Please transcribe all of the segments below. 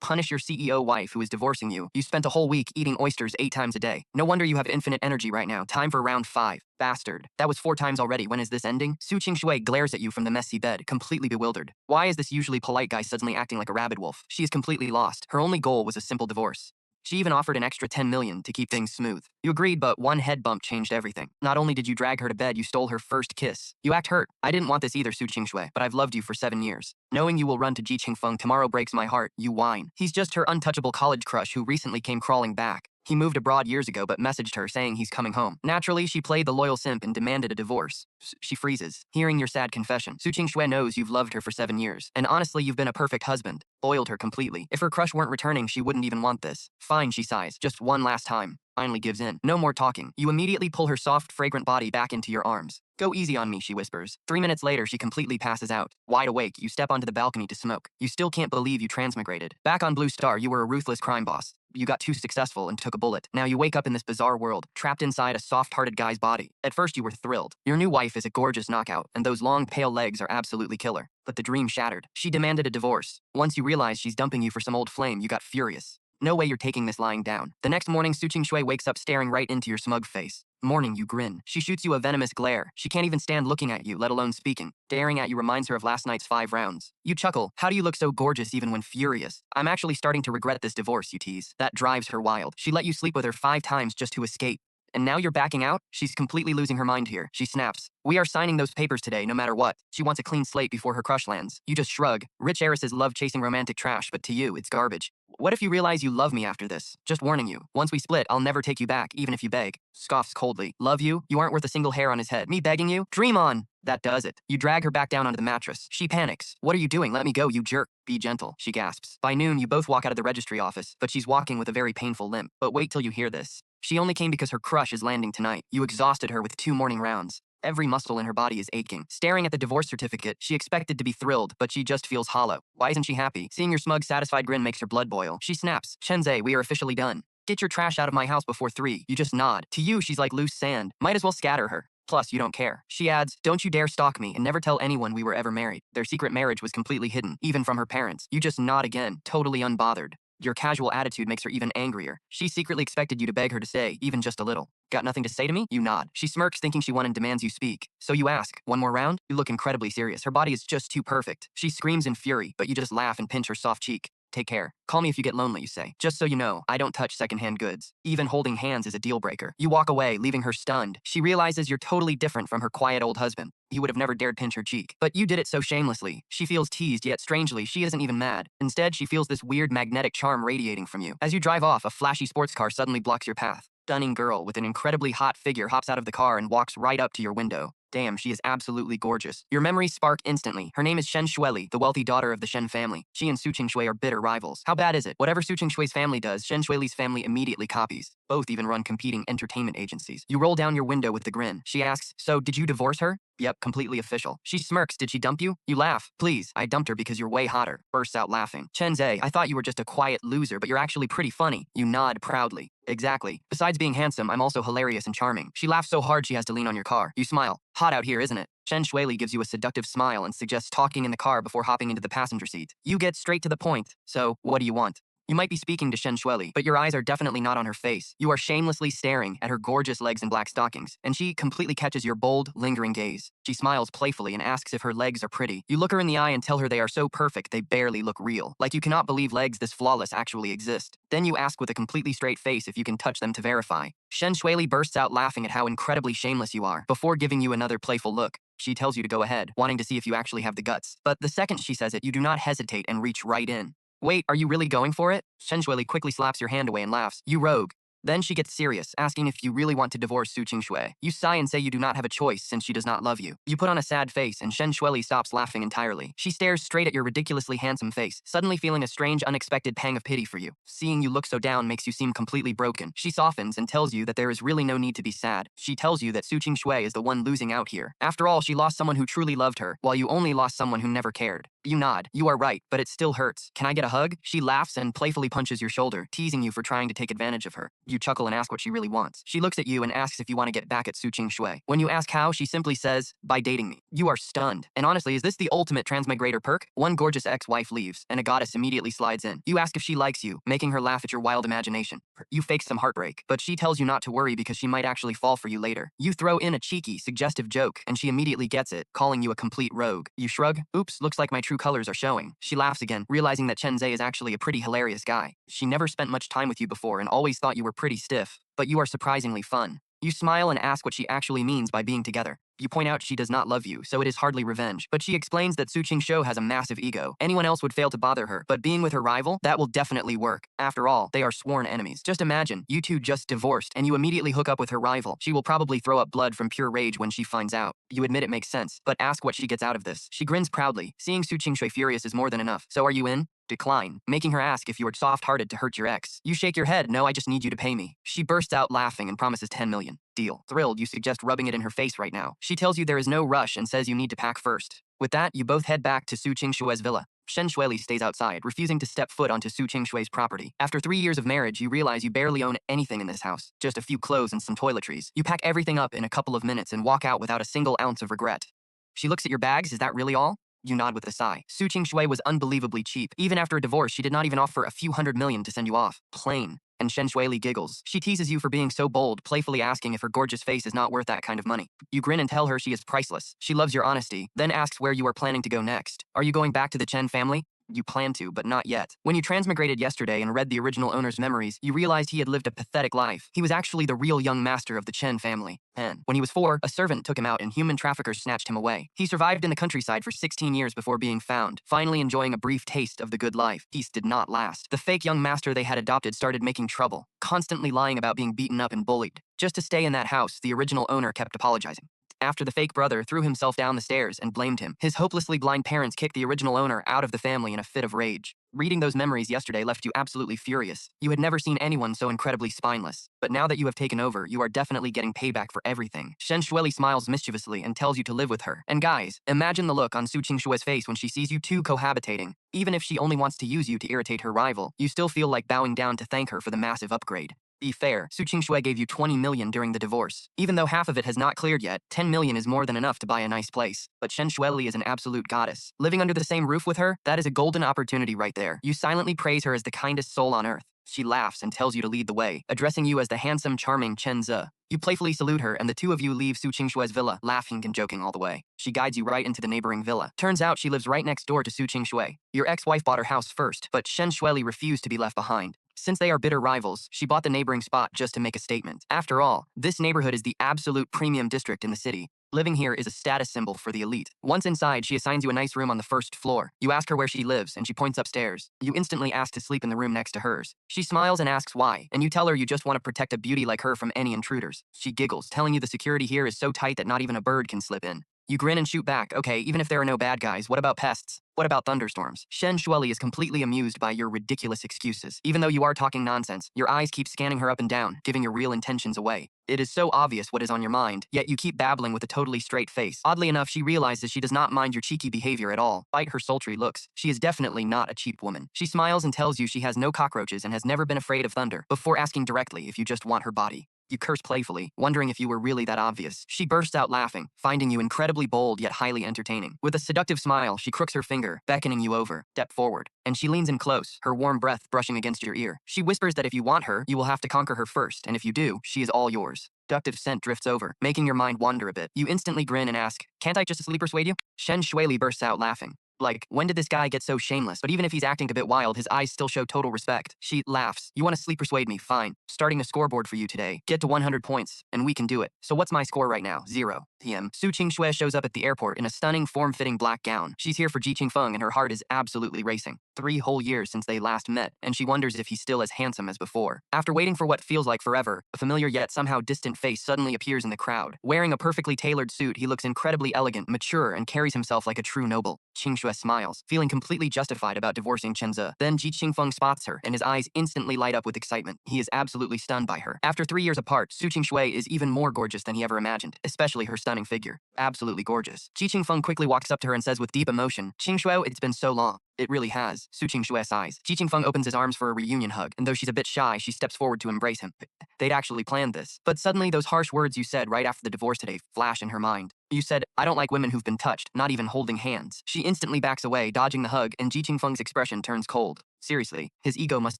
Punish your CEO wife who is divorcing you. You spent a whole week eating oysters 8 times a day. No wonder you have infinite energy right now. Time for round 5. Bastard. That was 4 times already. When is this ending? Su Qingshui glares at you from the messy bed, completely bewildered. Why is this usually polite guy suddenly acting like a rabid wolf? She is completely lost. Her only goal was a simple divorce. She even offered an extra 10 million to keep things smooth. You agreed, but one head bump changed everything. Not only did you drag her to bed, you stole her first kiss. You act hurt. I didn't want this either, Su Qingshui, but I've loved you for 7 years. Knowing you will run to Ji Qingfeng tomorrow breaks my heart, you whine. He's just her untouchable college crush who recently came crawling back. He moved abroad years ago but messaged her saying he's coming home. Naturally, she played the loyal simp and demanded a divorce. She freezes, hearing your sad confession. Su Qingshui knows you've loved her for 7 years, and honestly, you've been a perfect husband. Loyaled her completely. If her crush weren't returning, she wouldn't even want this. Fine, she sighs. Just one last time. Finally gives in. No more talking. You immediately pull her soft, fragrant body back into your arms. Go easy on me, she whispers. 3 minutes later, she completely passes out. Wide awake, you step onto the balcony to smoke. You still can't believe you transmigrated. Back on Blue Star, you were a ruthless crime boss. You got too successful and took a bullet. Now you wake up in this bizarre world, trapped inside a soft-hearted guy's body. At first you were thrilled. Your new wife is a gorgeous knockout, and those long, pale legs are absolutely killer. But the dream shattered. She demanded a divorce. Once you realized she's dumping you for some old flame, you got furious. No way you're taking this lying down. The next morning, Su Qingshui wakes up staring right into your smug face. Morning, you grin. She shoots you a venomous glare. She can't even stand looking at you, let alone speaking. Staring at you reminds her of last night's 5 rounds. You chuckle. How do you look so gorgeous even when furious? I'm actually starting to regret this divorce, you tease. That drives her wild. She let you sleep with her 5 times just to escape. And now you're backing out? She's completely losing her mind here. She snaps. We are signing those papers today, no matter what. She wants a clean slate before her crush lands. You just shrug. Rich heiresses love chasing romantic trash, but to you, it's garbage. What if you realize you love me after this? Just warning you. Once we split, I'll never take you back, even if you beg. Scoffs coldly. Love you? You aren't worth a single hair on his head. Me begging you? Dream on! That does it. You drag her back down onto the mattress. She panics. What are you doing? Let me go, you jerk. Be gentle, she gasps. By noon, you both walk out of the registry office, but she's walking with a very painful limp. But wait till you hear this. She only came because her crush is landing tonight. You exhausted her with 2 morning rounds. Every muscle in her body is aching. Staring at the divorce certificate, she expected to be thrilled, but she just feels hollow. Why isn't she happy? Seeing your smug, satisfied grin makes her blood boil. She snaps. Shenzhe, we are officially done. Get your trash out of my house before 3. You just nod. To you, she's like loose sand. Might as well scatter her. Plus, you don't care. She adds, don't you dare stalk me and never tell anyone we were ever married. Their secret marriage was completely hidden, even from her parents. You just nod again, totally unbothered. Your casual attitude makes her even angrier. She secretly expected you to beg her to stay, even just a little. Got nothing to say to me? You nod. She smirks, thinking she won and demands you speak. So you ask, one more round? You look incredibly serious. Her body is just too perfect. She screams in fury, but you just laugh and pinch her soft cheek. Take care. Call me if you get lonely, you say. Just so you know, I don't touch secondhand goods. Even holding hands is a deal breaker. You walk away, leaving her stunned. She realizes you're totally different from her quiet old husband. He would have never dared pinch her cheek. But you did it so shamelessly. She feels teased, yet strangely, she isn't even mad. Instead, she feels this weird magnetic charm radiating from you. As you drive off, a flashy sports car suddenly blocks your path. Stunning girl with an incredibly hot figure hops out of the car and walks right up to your window. Damn, she is absolutely gorgeous. Your memories spark instantly. Her name is Shen Shueli, the wealthy daughter of the Shen family. She and Su Qingshui are bitter rivals. How bad is it? Whatever Su Qingshui's family does, Shen Shueli's family immediately copies. Both even run competing entertainment agencies. You roll down your window with the grin. She asks, so did you divorce her? Yep, completely official. She smirks. Did she dump you? You laugh. Please, I dumped her because you're way hotter. Bursts out laughing. Chenze, I thought you were just a quiet loser, but you're actually pretty funny. You nod proudly. Exactly. Besides being handsome, I'm also hilarious and charming. She laughs so hard she has to lean on your car. You smile. Hot out here, isn't it? Shen Shueli gives you a seductive smile and suggests talking in the car before hopping into the passenger seat. You get straight to the point. So, what do you want? You might be speaking to Shen Shueli, but your eyes are definitely not on her face. You are shamelessly staring at her gorgeous legs in black stockings, and she completely catches your bold, lingering gaze. She smiles playfully and asks if her legs are pretty. You look her in the eye and tell her they are so perfect they barely look real. Like you cannot believe legs this flawless actually exist. Then you ask with a completely straight face if you can touch them to verify. Shen Shueli bursts out laughing at how incredibly shameless you are, before giving you another playful look. She tells you to go ahead, wanting to see if you actually have the guts. But the second she says it, you do not hesitate and reach right in. Wait, are you really going for it? Shenxueli quickly slaps your hand away and laughs. You rogue. Then she gets serious, asking if you really want to divorce Su Qingshui. You sigh and say you do not have a choice since she does not love you. You put on a sad face and Shen Shueli stops laughing entirely. She stares straight at your ridiculously handsome face, suddenly feeling a strange, unexpected pang of pity for you. Seeing you look so down makes you seem completely broken. She softens and tells you that there is really no need to be sad. She tells you that Su Qingshui is the one losing out here. After all, she lost someone who truly loved her, while you only lost someone who never cared. You nod. You are right, but it still hurts. Can I get a hug? She laughs and playfully punches your shoulder, teasing you for trying to take advantage of her. You chuckle and ask what she really wants. She looks at you and asks if you want to get back at Su Qing Shui. When you ask how, she simply says, by dating me. You are stunned. And honestly, is this the ultimate transmigrator perk? One gorgeous ex-wife leaves, and a goddess immediately slides in. You ask if she likes you, making her laugh at your wild imagination. You fake some heartbreak, but she tells you not to worry because she might actually fall for you later. You throw in a cheeky, suggestive joke, and she immediately gets it, calling you a complete rogue. You shrug. Oops, looks like my true colors are showing. She laughs again, realizing that Chen Zhe is actually a pretty hilarious guy. She never spent much time with you before and always thought you were pretty stiff, but you are surprisingly fun. You smile and ask what she actually means by being together. You point out she does not love you, so it is hardly revenge, but she explains that Su Qingshou has a massive ego. Anyone else would fail to bother her, but being with her rival, that will definitely work. After all, they are sworn enemies. Just imagine, you two just divorced, and you immediately hook up with her rival. She will probably throw up blood from pure rage when she finds out. You admit it makes sense, but ask what she gets out of this. She grins proudly. Seeing Su Qingshou furious is more than enough. So are you in? Decline, making her ask if you are soft-hearted to hurt your ex. You shake your head. No, I just need you to pay me. She bursts out laughing and promises 10 million. Deal. Thrilled, you suggest rubbing it in her face right now. She tells you there is no rush and says you need to pack first. With that, you both head back to Su Qingshui's villa. Shen Shuili stays outside, refusing to step foot onto Su Qingshui's property. After 3 years of marriage, you realize you barely own anything in this house. Just a few clothes and some toiletries. You pack everything up in a couple of minutes and walk out without a single ounce of regret. She looks at your bags. Is that really all? You nod with a sigh. Su Qingshui was unbelievably cheap. Even after a divorce, she did not even offer a few $100 million to send you off. Plain. And Shen Shuili giggles. She teases you for being so bold, playfully asking if her gorgeous face is not worth that kind of money. You grin and tell her she is priceless. She loves your honesty, then asks where you are planning to go next. Are you going back to the Chen family? You plan to, but not yet. When you transmigrated yesterday and read the original owner's memories, you realized he had lived a pathetic life. He was actually the real young master of the Chen family. And when he was 4, a servant took him out and human traffickers snatched him away. He survived in the countryside for 16 years before being found, finally enjoying a brief taste of the good life. Peace did not last. The fake young master they had adopted started making trouble, constantly lying about being beaten up and bullied. Just to stay in that house, the original owner kept apologizing. After the fake brother threw himself down the stairs and blamed him, his hopelessly blind parents kicked the original owner out of the family in a fit of rage. Reading those memories yesterday left you absolutely furious. You had never seen anyone so incredibly spineless. But now that you have taken over, you are definitely getting payback for everything. Shen Shuili smiles mischievously and tells you to live with her. And guys, imagine the look on Su Qingshui's face when she sees you two cohabitating. Even if she only wants to use you to irritate her rival, you still feel like bowing down to thank her for the massive upgrade. Be fair, Su Qingshui gave you 20 million during the divorce. Even though half of it has not cleared yet, 10 million is more than enough to buy a nice place. But Shen Shuili is an absolute goddess. Living under the same roof with her, that is a golden opportunity right there. You silently praise her as the kindest soul on earth. She laughs and tells you to lead the way, addressing you as the handsome, charming Chen Ze. You playfully salute her, and the two of you leave Su Qingshui's villa, laughing and joking all the way. She guides you right into the neighboring villa. Turns out she lives right next door to Su Qingshui. Your ex-wife bought her house first, but Shen Shuili refused to be left behind. Since they are bitter rivals, she bought the neighboring spot just to make a statement. After all, this neighborhood is the absolute premium district in the city. Living here is a status symbol for the elite. Once inside, she assigns you a nice room on the first floor. You ask her where she lives, and she points upstairs. You instantly ask to sleep in the room next to hers. She smiles and asks why, and you tell her you just want to protect a beauty like her from any intruders. She giggles, telling you the security here is so tight that not even a bird can slip in. You grin and shoot back. Okay, even if there are no bad guys, what about pests? What about thunderstorms? Shen Shuili is completely amused by your ridiculous excuses. Even though you are talking nonsense, your eyes keep scanning her up and down, giving your real intentions away. It is so obvious what is on your mind, yet you keep babbling with a totally straight face. Oddly enough, she realizes she does not mind your cheeky behavior at all. Despite her sultry looks, she is definitely not a cheap woman. She smiles and tells you she has no cockroaches and has never been afraid of thunder, before asking directly if you just want her body. You curse playfully, wondering if you were really that obvious. She bursts out laughing, finding you incredibly bold yet highly entertaining. With a seductive smile, she crooks her finger, beckoning you over. Step forward. And she leans in close, her warm breath brushing against your ear. She whispers that if you want her, you will have to conquer her first, and if you do, she is all yours. Seductive scent drifts over, making your mind wander a bit. You instantly grin and ask, can't I just sleep persuade you? Shen Shuili bursts out laughing. Like, when did this guy get so shameless? But even if he's acting a bit wild, his eyes still show total respect. She laughs. You want to sleep persuade me? Fine. Starting a scoreboard for you today. Get to 100 points, and we can do it. So what's my score right now? 0 p.m. Su Qingshui shows up at the airport in a stunning, form-fitting black gown. She's here for Ji Qingfeng, and her heart is absolutely racing. 3 whole years since they last met, and she wonders if he's still as handsome as before. After waiting for what feels like forever, a familiar yet somehow distant face suddenly appears in the crowd. Wearing a perfectly tailored suit, he looks incredibly elegant, mature, and carries himself like a true noble. Qingshui smiles, feeling completely justified about divorcing Chen Ze. Then Ji Qingfeng spots her, and his eyes instantly light up with excitement. He is absolutely stunned by her. After 3 years apart, Su Qingshui is even more gorgeous than he ever imagined, especially her style. stunning figure. Absolutely gorgeous. Ji Qingfeng quickly walks up to her and says with deep emotion, "Qingshuo, it's been so long." It really has. Su Qingshui sighs. Ji Qingfeng opens his arms for a reunion hug, and though she's a bit shy, she steps forward to embrace him. They'd actually planned this. But suddenly, those harsh words you said right after the divorce today flash in her mind. You said, "I don't like women who've been touched, not even holding hands." She instantly backs away, dodging the hug, and Ji Qingfeng's expression turns cold. Seriously, his ego must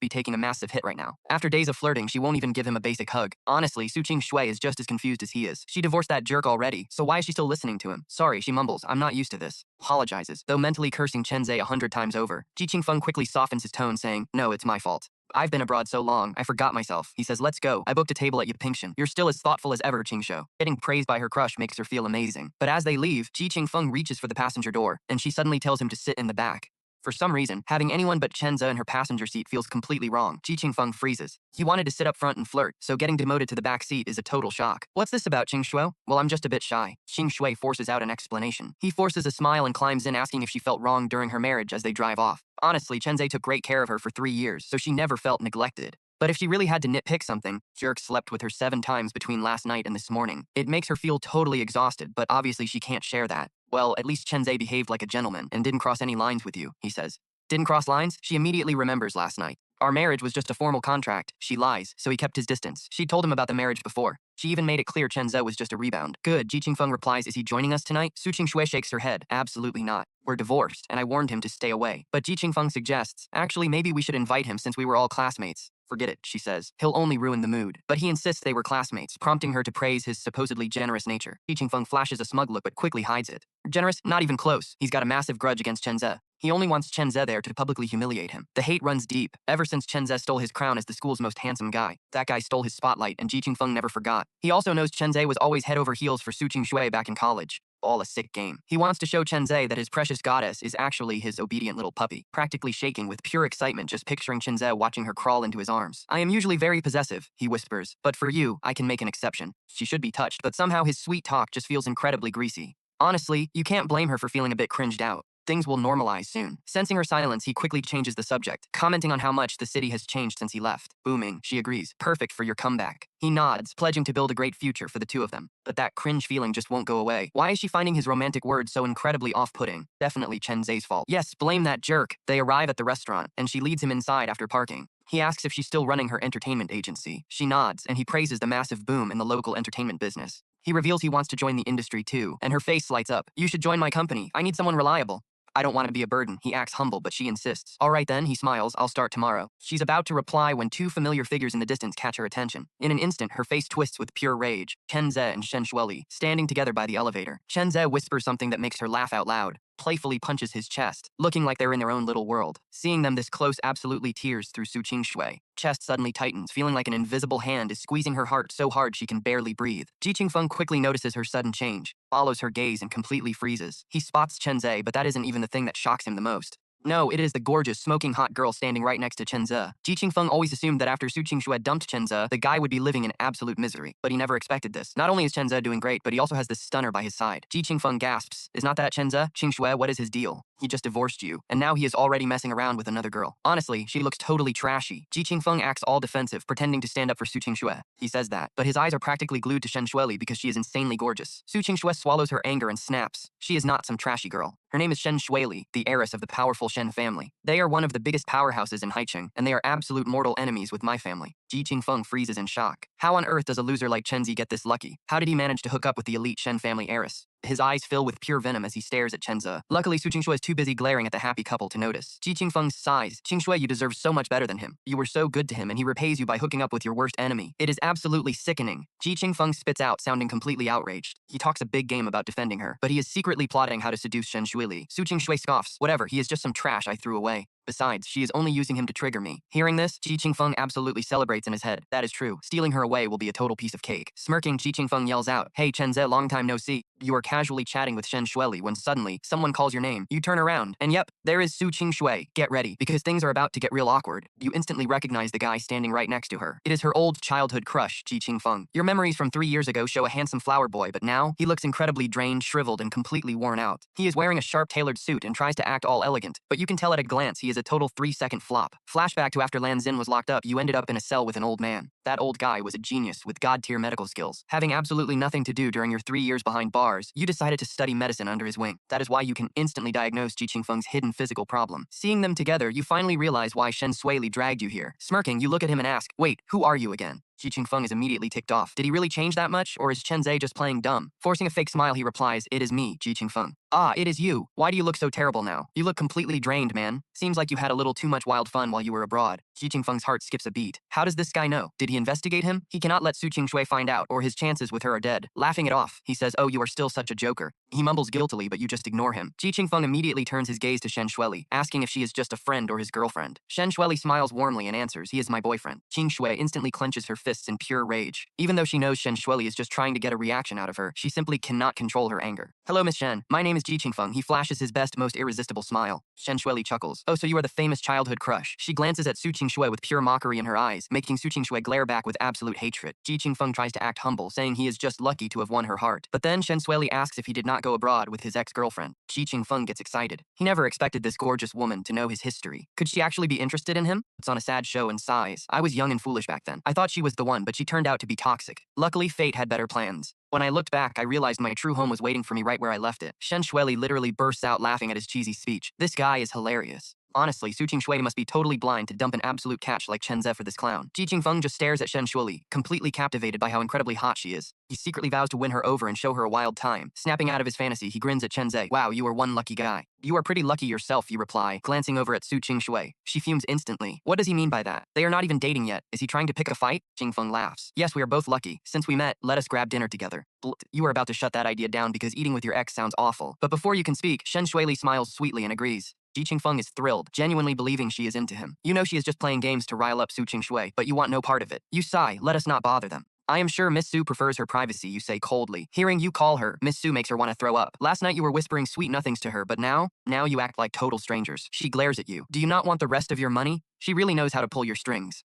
be taking a massive hit right now. After days of flirting, she won't even give him a basic hug. Honestly, Su Qingshui is just as confused as he is. She divorced that jerk already, so why is she still listening to him? Sorry, she mumbles, "I'm not used to this." Apologizes, though mentally cursing Chen Zhe 100 times over. Ji Qingfeng quickly softens his tone, saying, "No, it's my fault. I've been abroad so long, I forgot myself." He says, "Let's go. I booked a table at Yapingxian. You're still as thoughtful as ever, Qingshuo." Getting praised by her crush makes her feel amazing. But as they leave, Ji Qingfeng reaches for the passenger door, and she suddenly tells him to sit in the back. For some reason, having anyone but Chen Zhe in her passenger seat feels completely wrong. Ji Qingfeng freezes. He wanted to sit up front and flirt, so getting demoted to the back seat is a total shock. "What's this about, Qingshuo?" "Well, I'm just a bit shy." Qingshui forces out an explanation. He forces a smile and climbs in, asking if she felt wrong during her marriage as they drive off. Honestly, Chen Zhe took great care of her for 3 years, so she never felt neglected. But if she really had to nitpick something, Jerk slept with her 7 times between last night and this morning. It makes her feel totally exhausted, but obviously she can't share that. "Well, at least Chen Zhe behaved like a gentleman and didn't cross any lines with you," he says. "Didn't cross lines?" She immediately remembers last night. "Our marriage was just a formal contract." She lies, so he kept his distance. She told him about the marriage before. She even made it clear Chen Zhe was just a rebound. "Good." Ji Qingfeng replies, "Is he joining us tonight?" Su Qingshui shakes her head. "Absolutely not. We're divorced, and I warned him to stay away." But Ji Qingfeng suggests, "Actually, maybe we should invite him since we were all classmates." "Forget it," she says. "He'll only ruin the mood." But he insists they were classmates, prompting her to praise his supposedly generous nature. Ji Qingfeng flashes a smug look but quickly hides it. Generous? Not even close. He's got a massive grudge against Chen Zhe. He only wants Chen Zhe there to publicly humiliate him. The hate runs deep, ever since Chen Zhe stole his crown as the school's most handsome guy. That guy stole his spotlight, and Ji Qingfeng never forgot. He also knows Chen Zhe was always head over heels for Su Qingshui back in college. All a sick game. He wants to show Chen Zhe that his precious goddess is actually his obedient little puppy, practically shaking with pure excitement just picturing Chen Zhe watching her crawl into his arms. "I am usually very possessive," he whispers, "but for you, I can make an exception." She should be touched, but somehow his sweet talk just feels incredibly greasy. Honestly, you can't blame her for feeling a bit cringed out. Things will normalize soon. Sensing her silence, he quickly changes the subject, commenting on how much the city has changed since he left. "Booming," she agrees. "Perfect for your comeback." He nods, pledging to build a great future for the two of them. But that cringe feeling just won't go away. Why is she finding his romantic words so incredibly off-putting? Definitely Chen Zhe's fault. Yes, blame that jerk. They arrive at the restaurant, and she leads him inside after parking. He asks if she's still running her entertainment agency. She nods, and he praises the massive boom in the local entertainment business. He reveals he wants to join the industry too, and her face lights up. "You should join my company. I need someone reliable." "I don't want to be a burden." He acts humble, but she insists. "All right then," he smiles, "I'll start tomorrow." She's about to reply when 2 familiar figures in the distance catch her attention. In an instant, her face twists with pure rage. Chen Zhe and Shen Shueli, standing together by the elevator. Chen Zhe whispers something that makes her laugh out loud, playfully punches his chest, looking like they're in their own little world. Seeing them this close absolutely tears through Su Qingshui. Chest suddenly tightens, feeling like an invisible hand is squeezing her heart so hard she can barely breathe. Ji Qingfeng quickly notices her sudden change, follows her gaze, and completely freezes. He spots Chen Zhe, but that isn't even the thing that shocks him the most. No, it is the gorgeous, smoking hot girl standing right next to Chen Zhe. Ji Qingfeng always assumed that after Su Qingshui had dumped Chen Zhe, the guy would be living in absolute misery. But he never expected this. Not only is Chen Zhe doing great, but he also has this stunner by his side. Ji Qingfeng gasps, "Is not that Chen Zhe? Qingshui, what is his deal? He just divorced you, and now he is already messing around with another girl." Honestly, she looks totally trashy. Ji Qingfeng acts all defensive, pretending to stand up for Su Qingshui. He says that, but his eyes are practically glued to Shen Shueli because she is insanely gorgeous. Su Qingshui swallows her anger and snaps. She is not some trashy girl. Her name is Shen Shueli, the heiress of the powerful Shen family. They are one of the biggest powerhouses in Haicheng, and they are absolute mortal enemies with my family. Ji Qingfeng freezes in shock. How on earth does a loser like Chen Zi get this lucky? How did he manage to hook up with the elite Shen family heiress? His eyes fill with pure venom as he stares at Chen Zhe. Luckily, Su Qingshui is too busy glaring at the happy couple to notice. Ji Qingfeng sighs. "Qingshui, you deserve so much better than him. You were so good to him, and he repays you by hooking up with your worst enemy. It is absolutely sickening." Ji Qingfeng spits out, sounding completely outraged. He talks a big game about defending her, but he is secretly plotting how to seduce Shen Shuili. Su Qingshui scoffs. "Whatever, he is just some trash I threw away. Besides, she is only using him to trigger me." Hearing this, Ji Qingfeng absolutely celebrates in his head. That is true. Stealing her away will be a total piece of cake. Smirking, Ji Qingfeng yells out, "Hey Chen Zhe, long time no see." You are casually chatting with Shen Shueli when suddenly, someone calls your name. You turn around, and yep, there is Su Qingshui. Get ready, because things are about to get real awkward. You instantly recognize the guy standing right next to her. It is her old childhood crush, Ji Qingfeng. Your memories from 3 years ago show a handsome flower boy, but now, he looks incredibly drained, shriveled, and completely worn out. He is wearing a sharp tailored suit and tries to act all elegant, but you can tell at a glance he is a total 3-second flop. Flashback to after Lan Xin was locked up, you ended up in a cell with an old man. That old guy was a genius with god-tier medical skills. Having absolutely nothing to do during your 3 years behind bars, you decided to study medicine under his wing. That is why you can instantly diagnose Ji Qingfeng's hidden physical problem. Seeing them together, you finally realize why Shen Suili dragged you here. Smirking, you look at him and ask, wait, who are you again? Ji Qingfeng is immediately ticked off. Did he really change that much, or is Chen Zhe just playing dumb? Forcing a fake smile, he replies, it is me, Ji Qingfeng. Ah, it is you. Why do you look so terrible now? You look completely drained, man. Seems like you had a little too much wild fun while you were abroad. Ji Qingfeng's heart skips a beat. How does this guy know? Did he investigate him? He cannot let Su Qingshui find out, or his chances with her are dead. Laughing it off, he says, oh, you are still such a joker. He mumbles guiltily, but you just ignore him. Ji Qingfeng immediately turns his gaze to Shen Shueli, asking if she is just a friend or his girlfriend. Shen Shueli smiles warmly and answers, he is my boyfriend. Qing Shui instantly clenches her fists in pure rage. Even though she knows Shen Shueli is just trying to get a reaction out of her, she simply cannot control her anger. Hello, Miss Shen. My name is Ji Qingfeng. He flashes his best, most irresistible smile. Shen Shueli chuckles. Oh, so you are the famous childhood crush. She glances at Su Qingshui with pure mockery in her eyes, making Su Qingshui glare back with absolute hatred. Ji Qingfeng tries to act humble, saying he is just lucky to have won her heart. But then Shen Shueli asks if he did not go abroad with his ex-girlfriend. Ji Qingfeng gets excited. He never expected this gorgeous woman to know his history. Could she actually be interested in him? It's on a sad show and sighs. I was young and foolish back then. I thought she was the one, but she turned out to be toxic. Luckily, fate had better plans. When I looked back, I realized my true home was waiting for me right where I left it. Shen Shueli literally bursts out laughing at his cheesy speech. This guy is hilarious. Honestly, Su Qingshui must be totally blind to dump an absolute catch like Chen Zhe for this clown. Ji Qingfeng just stares at Shen Shueli, completely captivated by how incredibly hot she is. He secretly vows to win her over and show her a wild time. Snapping out of his fantasy, he grins at Chen Zhe. Wow, you are one lucky guy. You are pretty lucky yourself, you reply, glancing over at Su Qingshui. She fumes instantly. What does he mean by that? They are not even dating yet. Is he trying to pick a fight? Qingfeng laughs. Yes, we are both lucky. Since we met, let us grab dinner together. You are about to shut that idea down because eating with your ex sounds awful. But before you can speak, Shen Shueli smiles sweetly and agrees. Ji Qingfeng is thrilled, genuinely believing she is into him. You know she is just playing games to rile up Su Qingshui, but you want no part of it. You sigh, let us not bother them. I am sure Miss Su prefers her privacy, you say coldly. Hearing you call her, Miss Su makes her want to throw up. Last night you were whispering sweet nothings to her, but now you act like total strangers. She glares at you. Do you not want the rest of your money? She really knows how to pull your strings.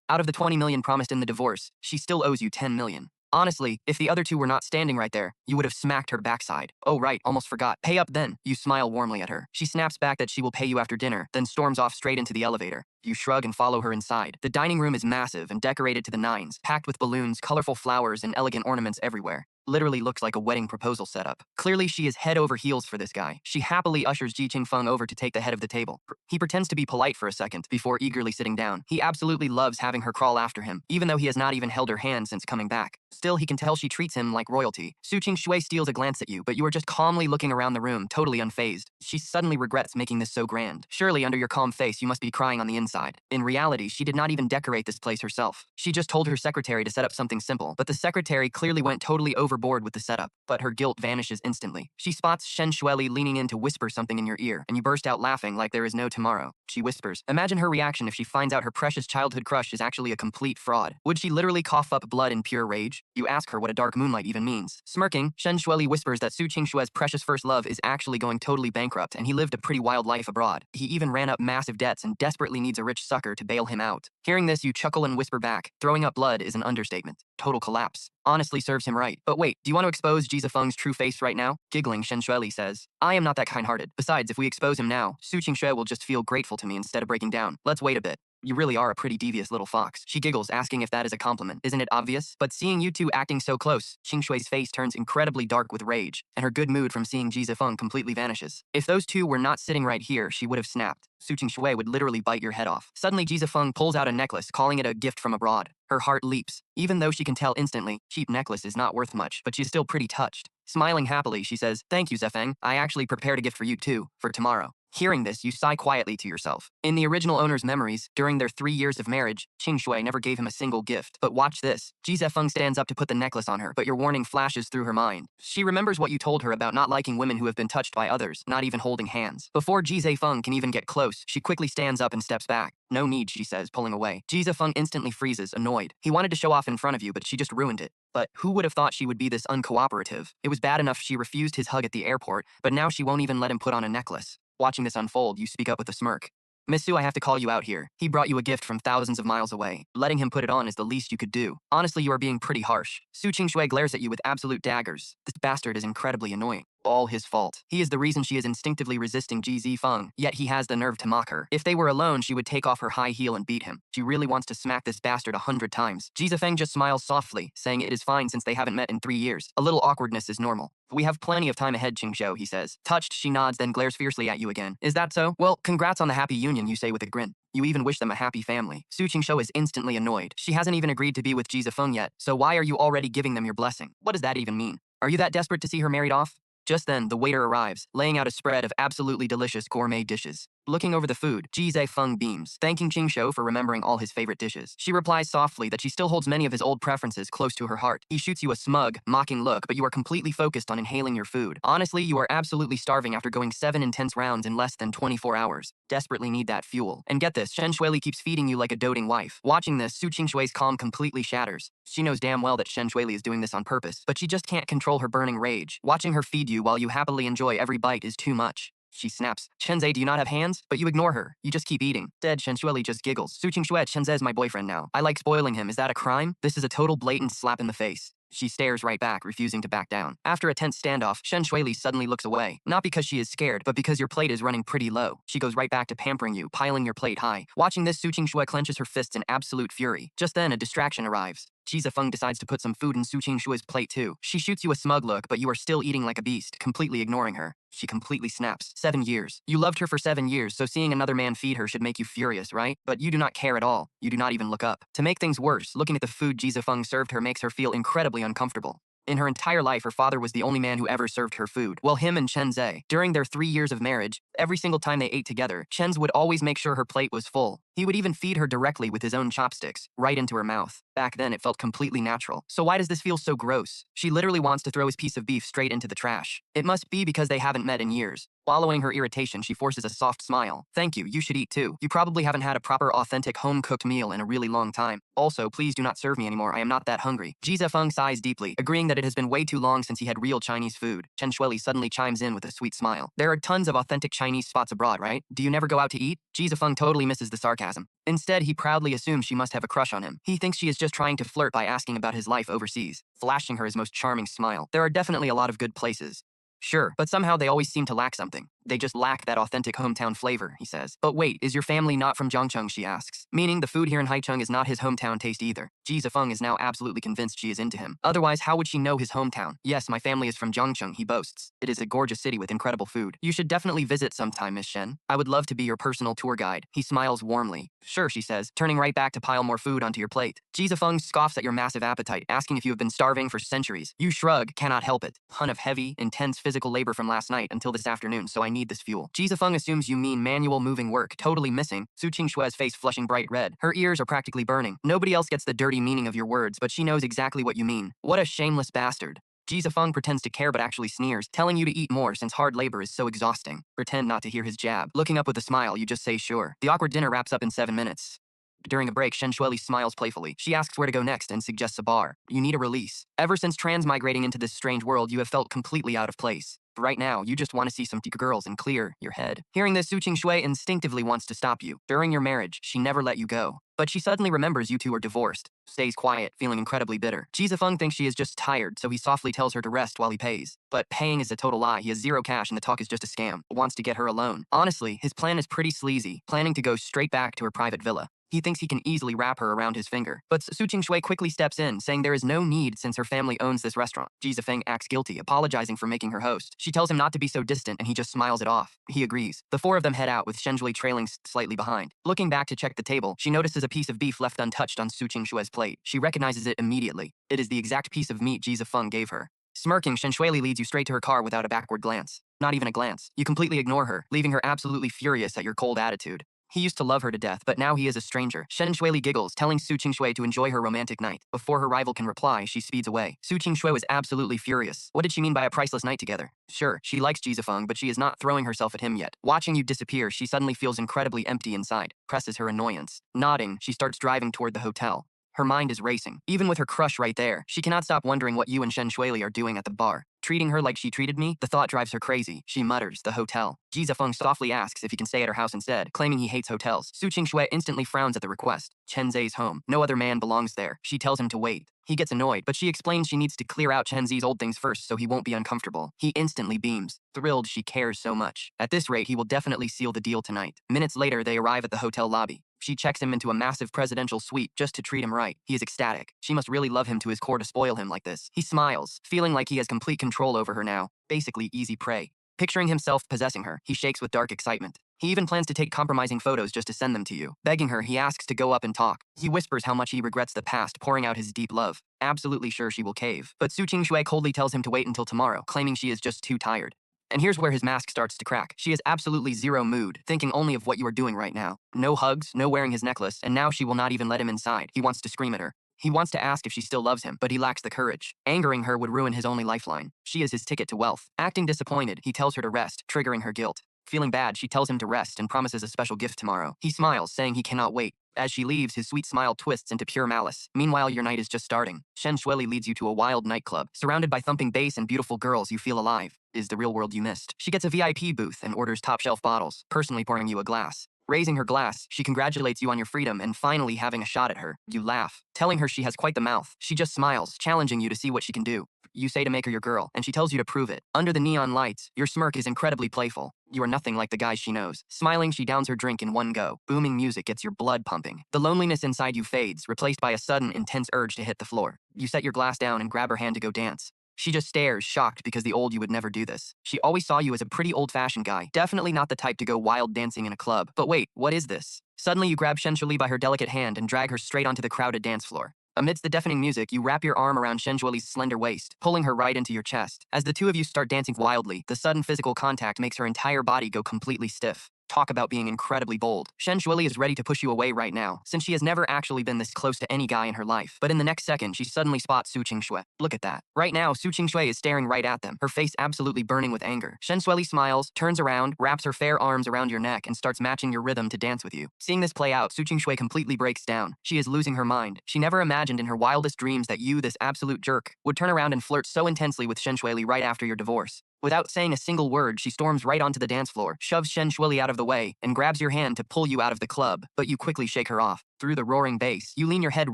Out of the 20 million promised in the divorce, she still owes you 10 million. Honestly, if the other two were not standing right there, you would have smacked her backside. Oh right, almost forgot. Pay up then. You smile warmly at her. She snaps back that she will pay you after dinner, then storms off straight into the elevator. You shrug and follow her inside. The dining room is massive and decorated to the nines, packed with balloons, colorful flowers, and elegant ornaments everywhere. Literally looks like a wedding proposal setup. Clearly, she is head over heels for this guy. She happily ushers Ji Qingfeng over to take the head of the table. He pretends to be polite for a second before eagerly sitting down. He absolutely loves having her crawl after him, even though he has not even held her hand since coming back. Still, he can tell she treats him like royalty. Su Qingshui steals a glance at you, but you are just calmly looking around the room, totally unfazed. She suddenly regrets making this so grand. Surely, under your calm face, you must be crying on the inside. In reality, she did not even decorate this place herself. She just told her secretary to set up something simple, but the secretary clearly went totally overboard with the setup. But her guilt vanishes instantly. She spots Shen Shueli leaning in to whisper something in your ear, and you burst out laughing like there is no tomorrow. She whispers. Imagine her reaction if she finds out her precious childhood crush is actually a complete fraud. Would she literally cough up blood in pure rage? You ask her what a dark moonlight even means. Smirking, Shen Shueli whispers that Su Qingshui's precious first love is actually going totally bankrupt, and he lived a pretty wild life abroad. He even ran up massive debts and desperately needs a rich sucker to bail him out. Hearing this, you chuckle and whisper back. Throwing up blood is an understatement. Total collapse. Honestly serves him right. But wait, do you want to expose Ji Zifeng's true face right now? Giggling, Shen Shueli says. I am not that kind-hearted. Besides, if we expose him now, Su Qingshui will just feel grateful to me instead of breaking down. Let's wait a bit. You really are a pretty devious little fox. She giggles, asking if that is a compliment. Isn't it obvious? But seeing you two acting so close, Qingshui's face turns incredibly dark with rage, and her good mood from seeing Ji Zifeng completely vanishes. If those two were not sitting right here, she would have snapped. Su Qingshui would literally bite your head off. Suddenly, Ji Zifeng pulls out a necklace, calling it a gift from abroad. Her heart leaps. Even though she can tell instantly, cheap necklace is not worth much, but she's still pretty touched. Smiling happily, she says, Thank you, Zifeng. I actually prepared a gift for you too, for tomorrow. Hearing this, you sigh quietly to yourself. In the original owner's memories, during their 3 years of marriage, Qingshui never gave him a single gift. But watch this. Ji Zifeng stands up to put the necklace on her, but your warning flashes through her mind. She remembers what you told her about not liking women who have been touched by others, not even holding hands. Before Ji Zifeng can even get close, she quickly stands up and steps back. No need, she says, pulling away. Ji Zifeng instantly freezes, annoyed. He wanted to show off in front of you, but she just ruined it. But who would have thought she would be this uncooperative? It was bad enough she refused his hug at the airport, but now she won't even let him put on a necklace. Watching this unfold, you speak up with a smirk. Miss Su, I have to call you out here. He brought you a gift from thousands of miles away. Letting him put it on is the least you could do. Honestly, you are being pretty harsh. Su Qingshui glares at you with absolute daggers. This bastard is incredibly annoying. All his fault. He is the reason she is instinctively resisting Ji Zifeng, yet he has the nerve to mock her. If they were alone, she would take off her high heel and beat him. She really wants to smack this bastard 100 times. Ji Zifeng just smiles softly, saying it is fine since they haven't met in 3 years. A little awkwardness is normal. We have plenty of time ahead, Qingzhou, he says. Touched, she nods, then glares fiercely at you again. Is that so? Well, congrats on the happy union, you say with a grin. You even wish them a happy family. Su Qingzhou is instantly annoyed. She hasn't even agreed to be with Ji Zifeng yet, so why are you already giving them your blessing? What does that even mean? Are you that desperate to see her married off? Just then, the waiter arrives, laying out a spread of absolutely delicious gourmet dishes. Looking over the food, Ji Zifeng beams, thanking Qingzhou for remembering all his favorite dishes. She replies softly that she still holds many of his old preferences close to her heart. He shoots you a smug, mocking look, but you are completely focused on inhaling your food. Honestly, you are absolutely starving after going 7 intense rounds in less than 24 hours. Desperately need that fuel. And get this, Shen Shuili keeps feeding you like a doting wife. Watching this, Su Qingshui's calm completely shatters. She knows damn well that Shen Shuili is doing this on purpose, but she just can't control her burning rage. Watching her feed you while you happily enjoy every bite is too much. She snaps. Shenzhe, do you not have hands? But you ignore her. You just keep eating. Dead, Shen Shuili just giggles. Su Qingshui, Shenzhe is my boyfriend now. I like spoiling him. Is that a crime? This is a total blatant slap in the face. She stares right back, refusing to back down. After a tense standoff, Shen Shuili suddenly looks away. Not because she is scared, but because your plate is running pretty low. She goes right back to pampering you, piling your plate high. Watching this, Su Qingshui clenches her fists in absolute fury. Just then, a distraction arrives. Ji Zifeng decides to put some food in Su Qingshui's plate too. She shoots you a smug look, but you are still eating like a beast, completely ignoring her. She completely snaps. 7 years. You loved her for 7 years, so seeing another man feed her should make you furious, right? But you do not care at all. You do not even look up. To make things worse, looking at the food Ji Zifeng served her makes her feel incredibly uncomfortable. In her entire life, her father was the only man who ever served her food. Well, him and Chen Zhe, during their 3 years of marriage, every single time they ate together, Chen's would always make sure her plate was full. He would even feed her directly with his own chopsticks, right into her mouth. Back then, it felt completely natural. So why does this feel so gross? She literally wants to throw his piece of beef straight into the trash. It must be because they haven't met in years. Following her irritation, she forces a soft smile. Thank you, you should eat too. You probably haven't had a proper authentic home-cooked meal in a really long time. Also, please do not serve me anymore, I am not that hungry. Ji Zifeng sighs deeply, agreeing that it has been way too long since he had real Chinese food. Chen Shuili suddenly chimes in with a sweet smile. There are tons of authentic Chinese spots abroad, right? Do you never go out to eat? Ji Zifeng totally misses the sarcasm. Instead, he proudly assumes she must have a crush on him. He thinks she is just trying to flirt by asking about his life overseas, flashing her his most charming smile. There are definitely a lot of good places. Sure, but somehow they always seem to lack something. They just lack that authentic hometown flavor, he says. But wait, is your family not from Jiangcheng, she asks. Meaning the food here in Haicheng is not his hometown taste either. Ji Zifeng is now absolutely convinced she is into him. Otherwise, how would she know his hometown? Yes, my family is from Jiangcheng, he boasts. It is a gorgeous city with incredible food. You should definitely visit sometime, Miss Shen. I would love to be your personal tour guide. He smiles warmly. Sure, she says, turning right back to pile more food onto your plate. Ji Zifeng scoffs at your massive appetite, asking if you have been starving for centuries. You shrug, cannot help it. Ton of heavy, intense physical labor from last night until this afternoon, so I need this fuel. Ji Zifeng assumes you mean manual moving work, totally missing. Su Qingshui's face flushing bright red. Her ears are practically burning. Nobody else gets the dirty meaning of your words, but she knows exactly what you mean. What a shameless bastard. Ji Zifeng pretends to care but actually sneers, telling you to eat more since hard labor is so exhausting. Pretend not to hear his jab. Looking up with a smile, you just say sure. The awkward dinner wraps up in 7 minutes. During a break, Shen Shuili smiles playfully. She asks where to go next and suggests a bar. You need a release. Ever since transmigrating into this strange world, you have felt completely out of place. Right now, you just want to see some girls and clear your head. Hearing this, Su Qingshui instinctively wants to stop you. During your marriage, she never let you go. But she suddenly remembers you two are divorced. Stays quiet, feeling incredibly bitter. Ji Zifeng thinks she is just tired, so he softly tells her to rest while he pays. But paying is a total lie. He has zero cash and the talk is just a scam. Wants to get her alone. Honestly, his plan is pretty sleazy, planning to go straight back to her private villa. He thinks he can easily wrap her around his finger. But Su Qingshui quickly steps in, saying there is no need since her family owns this restaurant. Ji Zifeng acts guilty, apologizing for making her host. She tells him not to be so distant, and he just smiles it off. He agrees. The four of them head out, with Shen Shuili trailing slightly behind. Looking back to check the table, she notices a piece of beef left untouched on Su Qingshui's plate. She recognizes it immediately. It is the exact piece of meat Ji Zifeng gave her. Smirking, Shen Shuili leads you straight to her car without a backward glance. Not even a glance. You completely ignore her, leaving her absolutely furious at your cold attitude. He used to love her to death, but now he is a stranger. Shen Shuili giggles, telling Su Qingshui to enjoy her romantic night. Before her rival can reply, she speeds away. Su Qingshui was absolutely furious. What did she mean by a priceless night together? Sure, she likes Ji Zifeng, but she is not throwing herself at him yet. Watching you disappear, she suddenly feels incredibly empty inside. Presses her annoyance. Nodding, she starts driving toward the hotel. Her mind is racing. Even with her crush right there, she cannot stop wondering what you and Shen Shuili are doing at the bar. Treating her like she treated me? The thought drives her crazy. She mutters, the hotel. Ji Zefeng softly asks if he can stay at her house instead, claiming he hates hotels. Su Qingshui instantly frowns at the request. Chen Zhe's home. No other man belongs there. She tells him to wait. He gets annoyed, but she explains she needs to clear out Chen Zhe's old things first so he won't be uncomfortable. He instantly beams, thrilled she cares so much. At this rate, he will definitely seal the deal tonight. Minutes later, they arrive at the hotel lobby. She checks him into a massive presidential suite just to treat him right. He is ecstatic. She must really love him to his core to spoil him like this. He smiles, feeling like he has complete control over her now. Basically easy prey. Picturing himself possessing her, he shakes with dark excitement. He even plans to take compromising photos just to send them to you. Begging her, he asks to go up and talk. He whispers how much he regrets the past, pouring out his deep love. Absolutely sure she will cave. But Su Qingshui coldly tells him to wait until tomorrow, claiming she is just too tired. And here's where his mask starts to crack. She has absolutely zero mood, thinking only of what you are doing right now. No hugs, no wearing his necklace, and now she will not even let him inside. He wants to scream at her. He wants to ask if she still loves him, but he lacks the courage. Angering her would ruin his only lifeline. She is his ticket to wealth. Acting disappointed, he tells her to rest, triggering her guilt. Feeling bad, she tells him to rest and promises a special gift tomorrow. He smiles, saying he cannot wait. As she leaves, his sweet smile twists into pure malice. Meanwhile, your night is just starting. Shen Shuili leads you to a wild nightclub. Surrounded by thumping bass and beautiful girls, you feel alive. Is the real world you missed. She gets a VIP booth and orders top-shelf bottles, personally pouring you a glass. Raising her glass, she congratulates you on your freedom and finally having a shot at her. You laugh, telling her she has quite the mouth. She just smiles, challenging you to see what she can do. You say to make her your girl, and she tells you to prove it. Under the neon lights, your smirk is incredibly playful. You are nothing like the guys she knows. Smiling, she downs her drink in one go. Booming music gets your blood pumping. The loneliness inside you fades, replaced by a sudden, intense urge to hit the floor. You set your glass down and grab her hand to go dance. She just stares, shocked because the old you would never do this. She always saw you as a pretty old-fashioned guy, definitely not the type to go wild dancing in a club. But wait, what is this? Suddenly you grab Shen Shuili by her delicate hand and drag her straight onto the crowded dance floor. Amidst the deafening music, you wrap your arm around Shen Shuili's slender waist, pulling her right into your chest. As the two of you start dancing wildly, the sudden physical contact makes her entire body go completely stiff. Talk about being incredibly bold. Shen Shuili is ready to push you away right now, since she has never actually been this close to any guy in her life. But in the next second, she suddenly spots Su Qingshui. Look at that. Right now, Su Qingshui is staring right at them, her face absolutely burning with anger. Shen Shuili smiles, turns around, wraps her fair arms around your neck, and starts matching your rhythm to dance with you. Seeing this play out, Su Qingshui completely breaks down. She is losing her mind. She never imagined in her wildest dreams that you, this absolute jerk, would turn around and flirt so intensely with Shen Shuili right after your divorce. Without saying a single word, she storms right onto the dance floor, shoves Shen Shuili out of the way, and grabs your hand to pull you out of the club, but you quickly shake her off. Through the roaring bass, you lean your head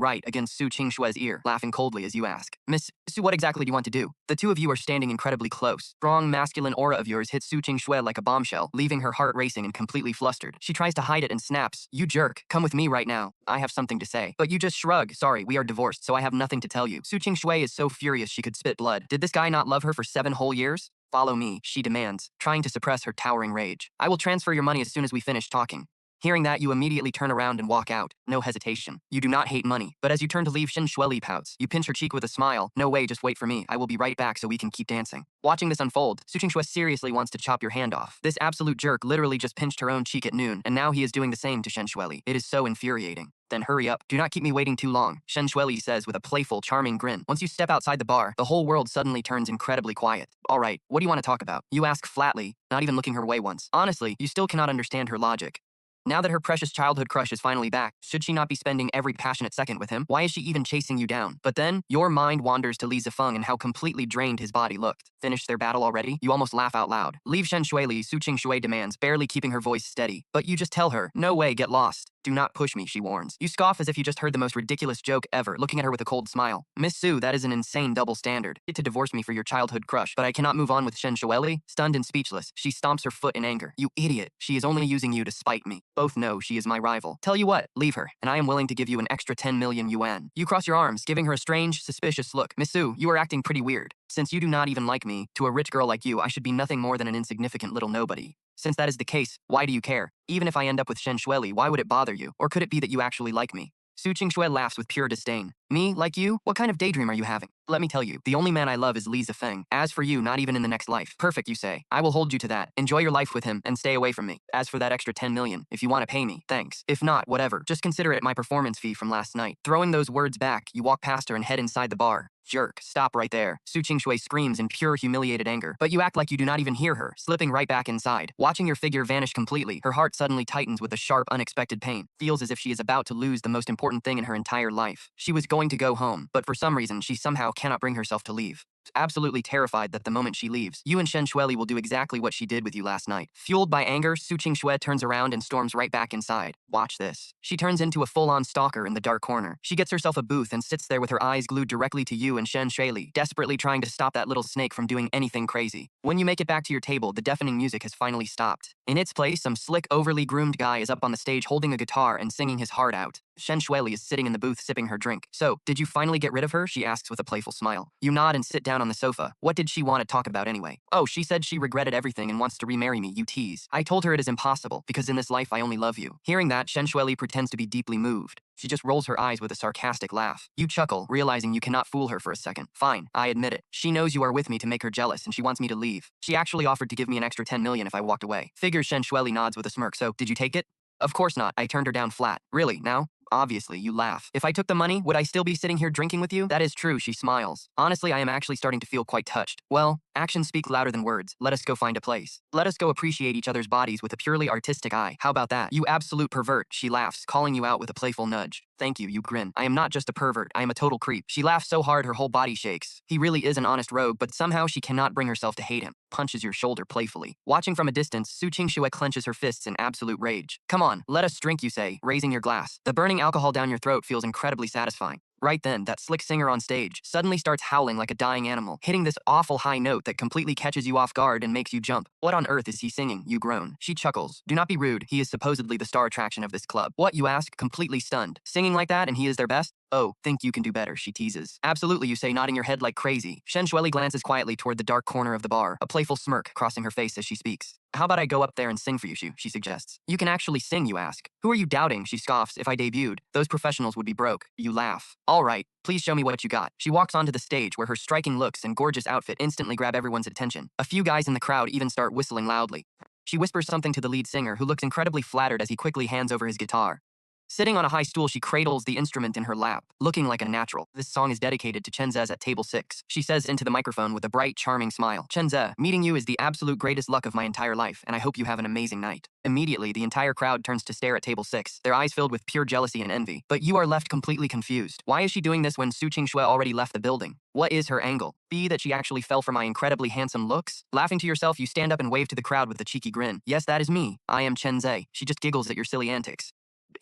right against Su Qingshui's ear, laughing coldly as you ask, Miss Su, what exactly do you want to do? The two of you are standing incredibly close. Strong, masculine aura of yours hits Su Qingshui like a bombshell, leaving her heart racing and completely flustered. She tries to hide it and snaps, you jerk, come with me right now. I have something to say. But you just shrug, sorry, we are divorced, so I have nothing to tell you. Su Qingshui is so furious she could spit blood. Did this guy not love her for 7 whole years? Follow me, she demands, trying to suppress her towering rage. I will transfer your money as soon as we finish talking. Hearing that, you immediately turn around and walk out. No hesitation. You do not hate money. But as you turn to leave, Shen Shuili pouts. You pinch her cheek with a smile. No way, just wait for me. I will be right back so we can keep dancing. Watching this unfold, Su Qingshui seriously wants to chop your hand off. This absolute jerk literally just pinched her own cheek at noon, and now he is doing the same to Shen Shuili. It is so infuriating. Then hurry up. Do not keep me waiting too long, Shen Shuili says with a playful, charming grin. Once you step outside the bar, the whole world suddenly turns incredibly quiet. All right, what do you want to talk about? You ask flatly, not even looking her way once. Honestly, you still cannot understand her logic. Now that her precious childhood crush is finally back, should she not be spending every passionate second with him? Why is she even chasing you down? But then, your mind wanders to Li Zefeng and how completely drained his body looked. Finished their battle already? You almost laugh out loud. Leave Shen Shuili, Su Qingshui demands, barely keeping her voice steady. But you just tell her, no way, get lost. Do not push me, she warns. You scoff as if you just heard the most ridiculous joke ever, looking at her with a cold smile. Miss Su, that is an insane double standard. To divorce me for your childhood crush, but I cannot move on with Shen Shuili? Stunned and speechless, she stomps her foot in anger. You idiot. She is only using you to spite me. Both know she is my rival. Tell you what, leave her, and I am willing to give you an extra 10 million yuan. You cross your arms, giving her a strange, suspicious look. Miss Su, you are acting pretty weird. Since you do not even like me, to a rich girl like you, I should be nothing more than an insignificant little nobody. Since that is the case, why do you care? Even if I end up with Shen Shuili, why would it bother you? Or could it be that you actually like me? Su Qingshui laughs with pure disdain. Me, like you? What kind of daydream are you having? Let me tell you, the only man I love is Li Zefeng. As for you, not even in the next life. Perfect, you say. I will hold you to that. Enjoy your life with him, and stay away from me. As for that extra 10 million, if you want to pay me, thanks. If not, whatever. Just consider it my performance fee from last night. Throwing those words back, you walk past her and head inside the bar. Jerk, stop right there. Su Qingshui screams in pure humiliated anger, but you act like you do not even hear her, slipping right back inside. Watching your figure vanish completely, her heart suddenly tightens with a sharp, unexpected pain. Feels as if she is about to lose the most important thing in her entire life. She was going to go home, but for some reason, she somehow cannot bring herself to leave. Absolutely terrified that the moment she leaves, you and Shen Shueli will do exactly what she did with you last night. Fueled by anger, Su Qingshui turns around and storms right back inside. Watch this. She turns into a full-on stalker in the dark corner. She gets herself a booth and sits there with her eyes glued directly to you and Shen Shueli, desperately trying to stop that little snake from doing anything crazy. When you make it back to your table, the deafening music has finally stopped. In its place, some slick, overly groomed guy is up on the stage holding a guitar and singing his heart out. Shen Shueli is sitting in the booth sipping her drink. So, did you finally get rid of her? She asks with a playful smile. You nod and sit down on the sofa. What did she want to talk about anyway? Oh, she said she regretted everything and wants to remarry me, you tease. I told her it is impossible, because in this life I only love you. Hearing that, Shen Shueli pretends to be deeply moved. She just rolls her eyes with a sarcastic laugh. You chuckle, realizing you cannot fool her for a second. Fine, I admit it. She knows you are with me to make her jealous and she wants me to leave. She actually offered to give me an extra 10 million if I walked away. Figures Shen Shueli nods with a smirk. So, did you take it? Of course not. I turned her down flat. Really, now? Obviously, you laugh. If I took the money, would I still be sitting here drinking with you? That is true, she smiles. Honestly, I am actually starting to feel quite touched. Well, actions speak louder than words. Let us go find a place. Let us go appreciate each other's bodies with a purely artistic eye. How about that? You absolute pervert, she laughs, calling you out with a playful nudge. Thank you, you grin. I am not just a pervert, I am a total creep. She laughs so hard her whole body shakes. He really is an honest rogue, but somehow she cannot bring herself to hate him. Punches your shoulder playfully. Watching from a distance, Su Qingshui clenches her fists in absolute rage. Come on, let us drink, you say, raising your glass. The burning alcohol down your throat feels incredibly satisfying. Right then, that slick singer on stage suddenly starts howling like a dying animal, hitting this awful high note that completely catches you off guard and makes you jump. What on earth is he singing? You groan. She chuckles. Do not be rude. He is supposedly the star attraction of this club. What, you ask, completely stunned. Singing like that and he is their best? Oh, think you can do better, she teases. Absolutely, you say, nodding your head like crazy. Shen Shueli glances quietly toward the dark corner of the bar, a playful smirk crossing her face as she speaks. How about I go up there and sing for you, she suggests. You can actually sing, you ask. Who are you doubting, she scoffs. If I debuted, those professionals would be broke. You laugh. All right, please show me what you got. She walks onto the stage where her striking looks and gorgeous outfit instantly grab everyone's attention. A few guys in the crowd even start whistling loudly. She whispers something to the lead singer, who looks incredibly flattered as he quickly hands over his guitar. Sitting on a high stool, she cradles the instrument in her lap, looking like a natural. This song is dedicated to Chenze's at table 6. She says into the microphone with a bright, charming smile. Chenze, meeting you is the absolute greatest luck of my entire life, and I hope you have an amazing night. Immediately, the entire crowd turns to stare at table 6, their eyes filled with pure jealousy and envy. But you are left completely confused. Why is she doing this when Su Qingshui already left the building? What is her angle? Be that she actually fell for my incredibly handsome looks? Laughing to yourself, you stand up and wave to the crowd with a cheeky grin. Yes, that is me. I am Chenze. She just giggles at your silly antics.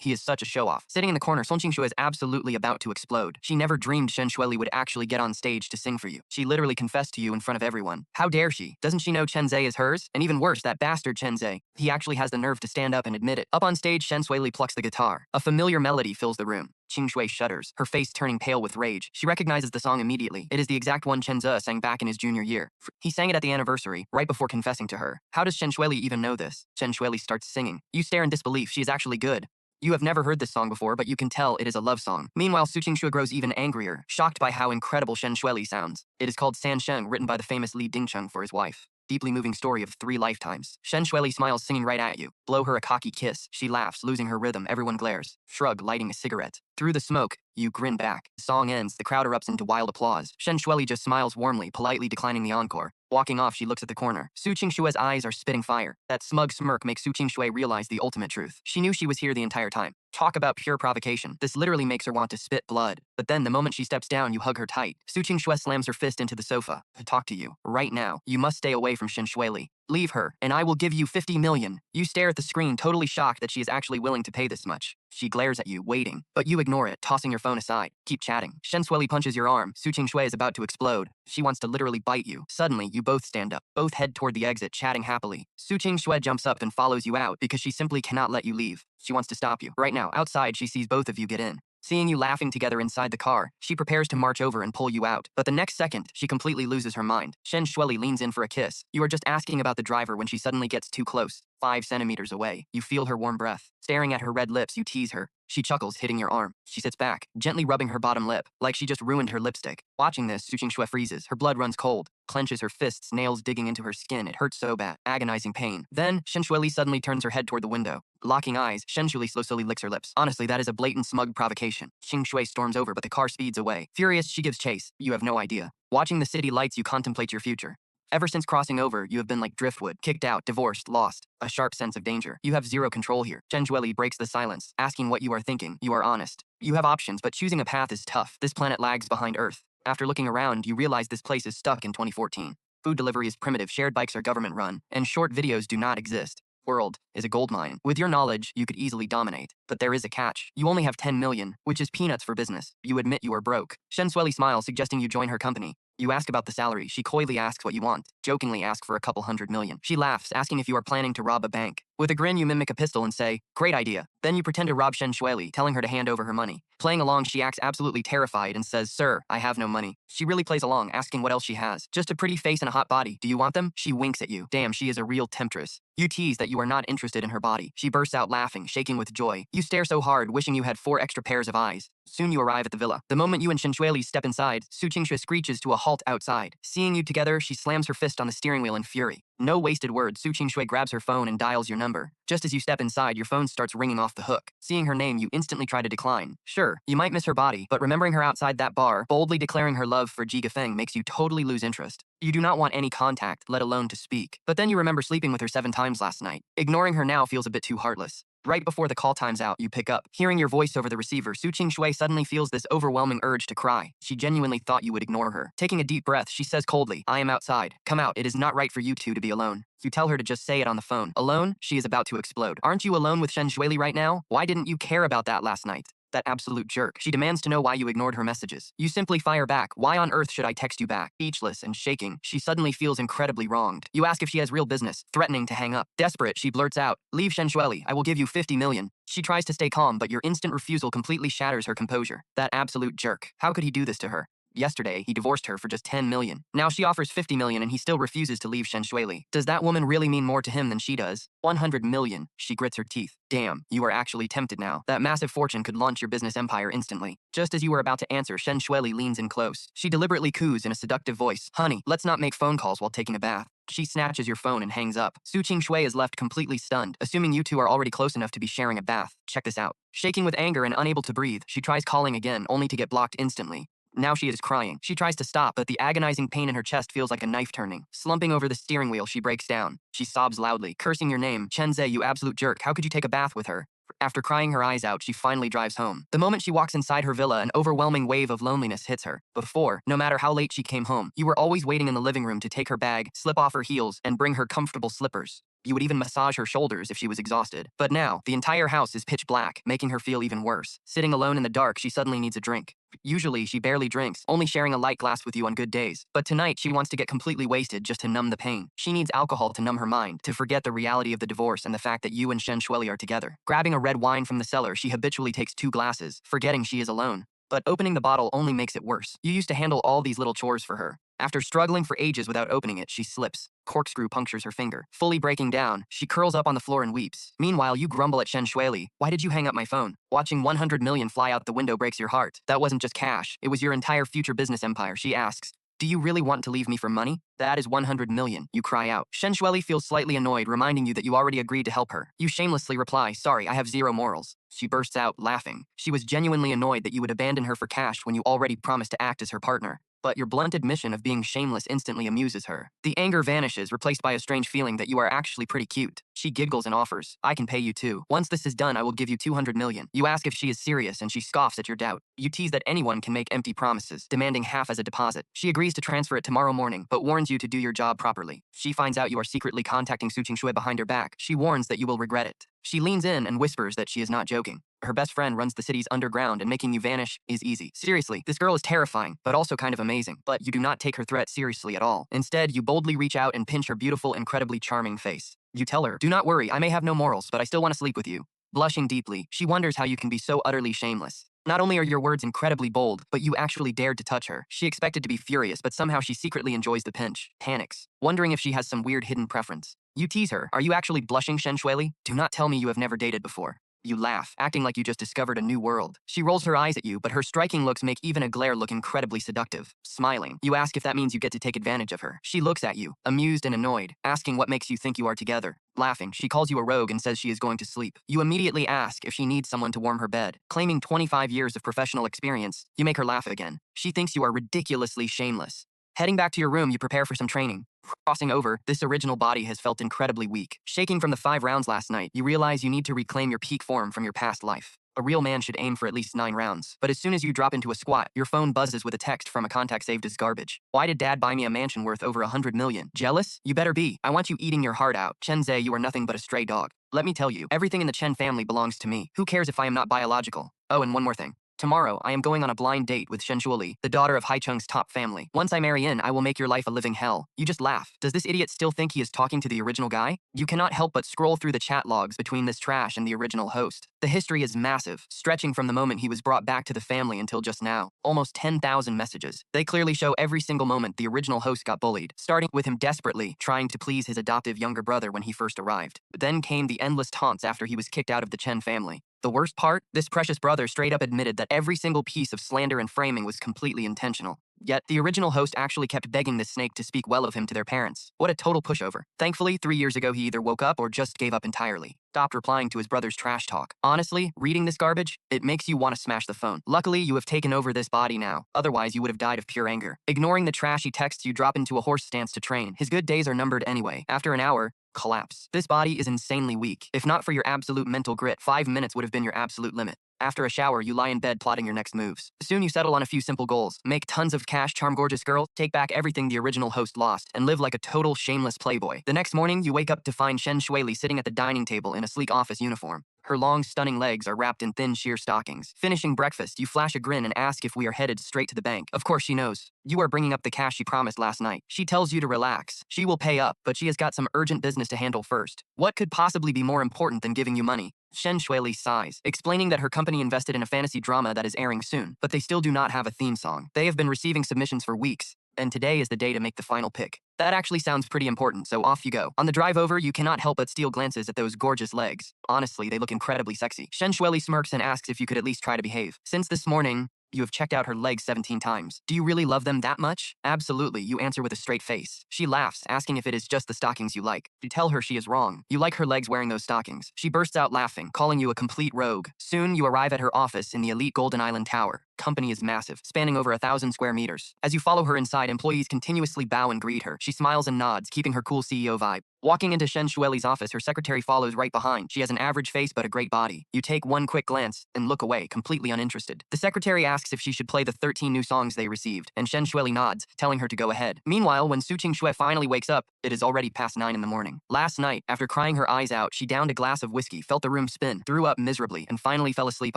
He is such a show-off. Sitting in the corner, Song Qingshui is absolutely about to explode. She never dreamed Shen Shueli would actually get on stage to sing for you. She literally confessed to you in front of everyone. How dare she? Doesn't she know Chenze is hers? And even worse, that bastard Chenze. He actually has the nerve to stand up and admit it. Up on stage, Shen Shueli plucks the guitar. A familiar melody fills the room. Qingshui shudders, her face turning pale with rage. She recognizes the song immediately. It is the exact one Chenze sang back in his junior year. He sang it at the anniversary, right before confessing to her. How does Shen Shueli even know this? Shen Shueli starts singing. You stare in disbelief. She is actually good. You have never heard this song before, but you can tell it is a love song. Meanwhile, Su Qingshui grows even angrier, shocked by how incredible Shen Shueli sounds. It is called San Sheng, written by the famous Li Dingcheng for his wife. Deeply moving story of 3 lifetimes. Shen Shueli smiles, singing right at you. Blow her a cocky kiss. She laughs, losing her rhythm. Everyone glares. Shrug, lighting a cigarette. Through the smoke, you grin back. The song ends. The crowd erupts into wild applause. Shen Shueli just smiles warmly, politely declining the encore. Walking off, she looks at the corner. Su Qingshui's eyes are spitting fire. That smug smirk makes Su Qingshui realize the ultimate truth. She knew she was here the entire time. Talk about pure provocation. This literally makes her want to spit blood. But then, the moment she steps down, you hug her tight. Su Qingshui slams her fist into the sofa. To talk to you. Right now. You must stay away from Shen Shueli. Leave her, and I will give you 50 million. You stare at the screen, totally shocked that she is actually willing to pay this much. She glares at you, waiting. But you ignore it, tossing your phone aside. Keep chatting. Shen Shueli punches your arm. Su Qingshui is about to explode. She wants to literally bite you. Suddenly, you both stand up. Both head toward the exit, chatting happily. Su Qingshui jumps up and follows you out because she simply cannot let you leave. She wants to stop you. Right now, outside, she sees both of you get in. Seeing you laughing together inside the car, she prepares to march over and pull you out. But the next second, she completely loses her mind. Shen Shueli leans in for a kiss. You are just asking about the driver when she suddenly gets too close. 5 centimeters away. You feel her warm breath. Staring at her red lips, you tease her. She chuckles, hitting your arm. She sits back, gently rubbing her bottom lip, like she just ruined her lipstick. Watching this, Su Qingxue freezes. Her blood runs cold, clenches her fists, nails digging into her skin. It hurts so bad. Agonizing pain. Then, Shen Shuili suddenly turns her head toward the window. Locking eyes, Shen Shuili slowly licks her lips. Honestly, that is a blatant smug provocation. Qingxue storms over, but the car speeds away. Furious, she gives chase. You have no idea. Watching the city lights, you contemplate your future. Ever since crossing over, you have been like driftwood, kicked out, divorced, lost. A sharp sense of danger. You have zero control here. Shen Shuili breaks the silence, asking what you are thinking. You are honest. You have options, but choosing a path is tough. This planet lags behind Earth. After looking around, you realize this place is stuck in 2014. Food delivery is primitive, shared bikes are government-run, and short videos do not exist. World is a goldmine. With your knowledge, you could easily dominate. But there is a catch. You only have 10 million, which is peanuts for business. You admit you are broke. Shen Shuili smiles, suggesting you join her company. You ask about the salary. She coyly asks what you want, jokingly ask for a couple $100 million. She laughs, asking if you are planning to rob a bank. With a grin, you mimic a pistol and say, great idea. Then you pretend to rob Shen Shuili, telling her to hand over her money. Playing along, she acts absolutely terrified and says, sir, I have no money. She really plays along, asking what else she has. Just a pretty face and a hot body. Do you want them? She winks at you. Damn, she is a real temptress. You tease that you are not interested in her body. She bursts out laughing, shaking with joy. You stare so hard, wishing you had 4 extra pairs of eyes. Soon you arrive at the villa. The moment you and Shen Shuili step inside, Su Qingxue screeches to a halt outside. Seeing you together, she slams her fist on the steering wheel in fury. No wasted words, Su Qingxue grabs her phone and dials your number. Just as you step inside, your phone starts ringing off the hook. Seeing her name, you instantly try to decline. Sure, you might miss her body, but remembering her outside that bar, boldly declaring her love for Jiga Feng makes you totally lose interest. You do not want any contact, let alone to speak. But then you remember sleeping with her 7 times last night. Ignoring her now feels a bit too heartless. Right before the call times out, you pick up. Hearing your voice over the receiver, Su Qingxue suddenly feels this overwhelming urge to cry. She genuinely thought you would ignore her. Taking a deep breath, she says coldly, I am outside. Come out, it is not right for you two to be alone. You tell her to just say it on the phone. Alone? She is about to explode. Aren't you alone with Shen Shuili right now? Why didn't you care about that last night? That absolute jerk. She demands to know why you ignored her messages. You simply fire back. Why on earth should I text you back? Speechless and shaking, she suddenly feels incredibly wronged. You ask if she has real business, threatening to hang up. Desperate, she blurts out, leave Shen Shuili, I will give you 50 million. She tries to stay calm, but your instant refusal completely shatters her composure. That absolute jerk. How could he do this to her? Yesterday, he divorced her for just 10 million. Now she offers 50 million and he still refuses to leave Shen Shuili. Does that woman really mean more to him than she does? 100 million. She grits her teeth. Damn, you are actually tempted now. That massive fortune could launch your business empire instantly. Just as you were about to answer, Shen Shuili leans in close. She deliberately coos in a seductive voice. Honey, let's not make phone calls while taking a bath. She snatches your phone and hangs up. Su Qingxue is left completely stunned, assuming you two are already close enough to be sharing a bath. Check this out. Shaking with anger and unable to breathe, she tries calling again, only to get blocked instantly. Now she is crying. She tries to stop, but the agonizing pain in her chest feels like a knife turning. Slumping over the steering wheel, she breaks down. She sobs loudly, cursing your name. Chenze, you absolute jerk. How could you take a bath with her? After crying her eyes out, she finally drives home. The moment she walks inside her villa, an overwhelming wave of loneliness hits her. Before, no matter how late she came home, you were always waiting in the living room to take her bag, slip off her heels, and bring her comfortable slippers. You would even massage her shoulders if she was exhausted. But now, the entire house is pitch black, making her feel even worse. Sitting alone in the dark, she suddenly needs a drink. Usually, she barely drinks, only sharing a light glass with you on good days. But tonight, she wants to get completely wasted just to numb the pain. She needs alcohol to numb her mind, to forget the reality of the divorce and the fact that you and Shen Shuili are together. Grabbing a red wine from the cellar, she habitually takes 2 glasses, forgetting she is alone. But opening the bottle only makes it worse. You used to handle all these little chores for her. After struggling for ages without opening it, she slips. Corkscrew punctures her finger. Fully breaking down, she curls up on the floor and weeps. Meanwhile, you grumble at Shen Shuili. Why did you hang up my phone? Watching 100 million fly out the window breaks your heart. That wasn't just cash. It was your entire future business empire. She asks, do you really want to leave me for money? That is 100 million. You cry out. Shen Shuili feels slightly annoyed, reminding you that you already agreed to help her. You shamelessly reply, sorry, I have zero morals. She bursts out, laughing. She was genuinely annoyed that you would abandon her for cash when you already promised to act as her partner. But your blunt admission of being shameless instantly amuses her. The anger vanishes, replaced by a strange feeling that you are actually pretty cute. She giggles and offers, I can pay you too. Once this is done, I will give you 200 million. You ask if she is serious and she scoffs at your doubt. You tease that anyone can make empty promises, demanding half as a deposit. She agrees to transfer it tomorrow morning, but warns you to do your job properly. She finds out you are secretly contacting Su Qingxue behind her back. She warns that you will regret it. She leans in and whispers that she is not joking. Her best friend runs the city's underground and making you vanish is easy. Seriously, this girl is terrifying, but also kind of amazing. But you do not take her threat seriously at all. Instead, you boldly reach out and pinch her beautiful, incredibly charming face. You tell her, do not worry, I may have no morals, but I still want to sleep with you. Blushing deeply, she wonders how you can be so utterly shameless. Not only are your words incredibly bold, but you actually dared to touch her. She expected to be furious, but somehow she secretly enjoys the pinch. Panics, wondering if she has some weird hidden preference. You tease her. Are you actually blushing, Shen Shuili? Do not tell me you have never dated before. You laugh, acting like you just discovered a new world. She rolls her eyes at you, but her striking looks make even a glare look incredibly seductive. Smiling, you ask if that means you get to take advantage of her. She looks at you, amused and annoyed, asking what makes you think you are together. Laughing, she calls you a rogue and says she is going to sleep. You immediately ask if she needs someone to warm her bed. Claiming 25 years of professional experience, you make her laugh again. She thinks you are ridiculously shameless. Heading back to your room, you prepare for some training. Crossing over, this original body has felt incredibly weak. Shaking from the 5 rounds last night, you realize you need to reclaim your peak form from your past life. A real man should aim for at least 9 rounds. But as soon as you drop into a squat, your phone buzzes with a text from a contact saved as garbage. Why did dad buy me a mansion worth over 100 million? Jealous? You better be. I want you eating your heart out. Chen Zhe, you are nothing but a stray dog. Let me tell you, everything in the Chen family belongs to me. Who cares if I am not biological? Oh, and one more thing. Tomorrow, I am going on a blind date with Shen Shuili, the daughter of Haicheng's top family. Once I marry in, I will make your life a living hell. You just laugh. Does this idiot still think he is talking to the original guy? You cannot help but scroll through the chat logs between this trash and the original host. The history is massive, stretching from the moment he was brought back to the family until just now. Almost 10,000 messages. They clearly show every single moment the original host got bullied, starting with him desperately trying to please his adoptive younger brother when he first arrived. But then came the endless taunts after he was kicked out of the Chen family. The worst part? This precious brother straight up admitted that every single piece of slander and framing was completely intentional. Yet, the original host actually kept begging this snake to speak well of him to their parents. What a total pushover. Thankfully, 3 years ago he either woke up or just gave up entirely. Stopped replying to his brother's trash talk. Honestly, reading this garbage, it makes you want to smash the phone. Luckily, you have taken over this body now. Otherwise, you would have died of pure anger. Ignoring the trashy texts, you drop into a horse stance to train. His good days are numbered anyway. After an hour, collapse. This body is insanely weak. If not for your absolute mental grit, 5 minutes would have been your absolute limit. After a shower, you lie in bed plotting your next moves. Soon you settle on a few simple goals. Make tons of cash, charm gorgeous girl, take back everything the original host lost, and live like a total shameless playboy. The next morning, you wake up to find Shen Shuili sitting at the dining table in a sleek office uniform. Her long, stunning legs are wrapped in thin, sheer stockings. Finishing breakfast, you flash a grin and ask if we are headed straight to the bank. Of course she knows. You are bringing up the cash she promised last night. She tells you to relax. She will pay up, but she has got some urgent business to handle first. What could possibly be more important than giving you money? Shen Shuili sighs, explaining that her company invested in a fantasy drama that is airing soon, but they still do not have a theme song. They have been receiving submissions for weeks, and today is the day to make the final pick. That actually sounds pretty important, so off you go. On the drive over, you cannot help but steal glances at those gorgeous legs. Honestly, they look incredibly sexy. Shen Shuili smirks and asks if you could at least try to behave. Since this morning, you have checked out her legs 17 times. Do you really love them that much? Absolutely, you answer with a straight face. She laughs, asking if it is just the stockings you like. You tell her she is wrong. You like her legs wearing those stockings. She bursts out laughing, calling you a complete rogue. Soon, you arrive at her office in the elite Golden Island Tower. Company is massive, spanning over 1,000 square meters. As you follow her inside, employees continuously bow and greet her. She smiles and nods, keeping her cool CEO vibe. Walking into Shen Shuili's office, her secretary follows right behind. She has an average face but a great body. You take one quick glance and look away, completely uninterested. The secretary asks if she should play the 13 new songs they received, and Shen Shuili nods, telling her to go ahead. Meanwhile, when Su Qingxue finally wakes up, it is already past 9 in the morning. Last night, after crying her eyes out, she downed a glass of whiskey, felt the room spin, threw up miserably, and finally fell asleep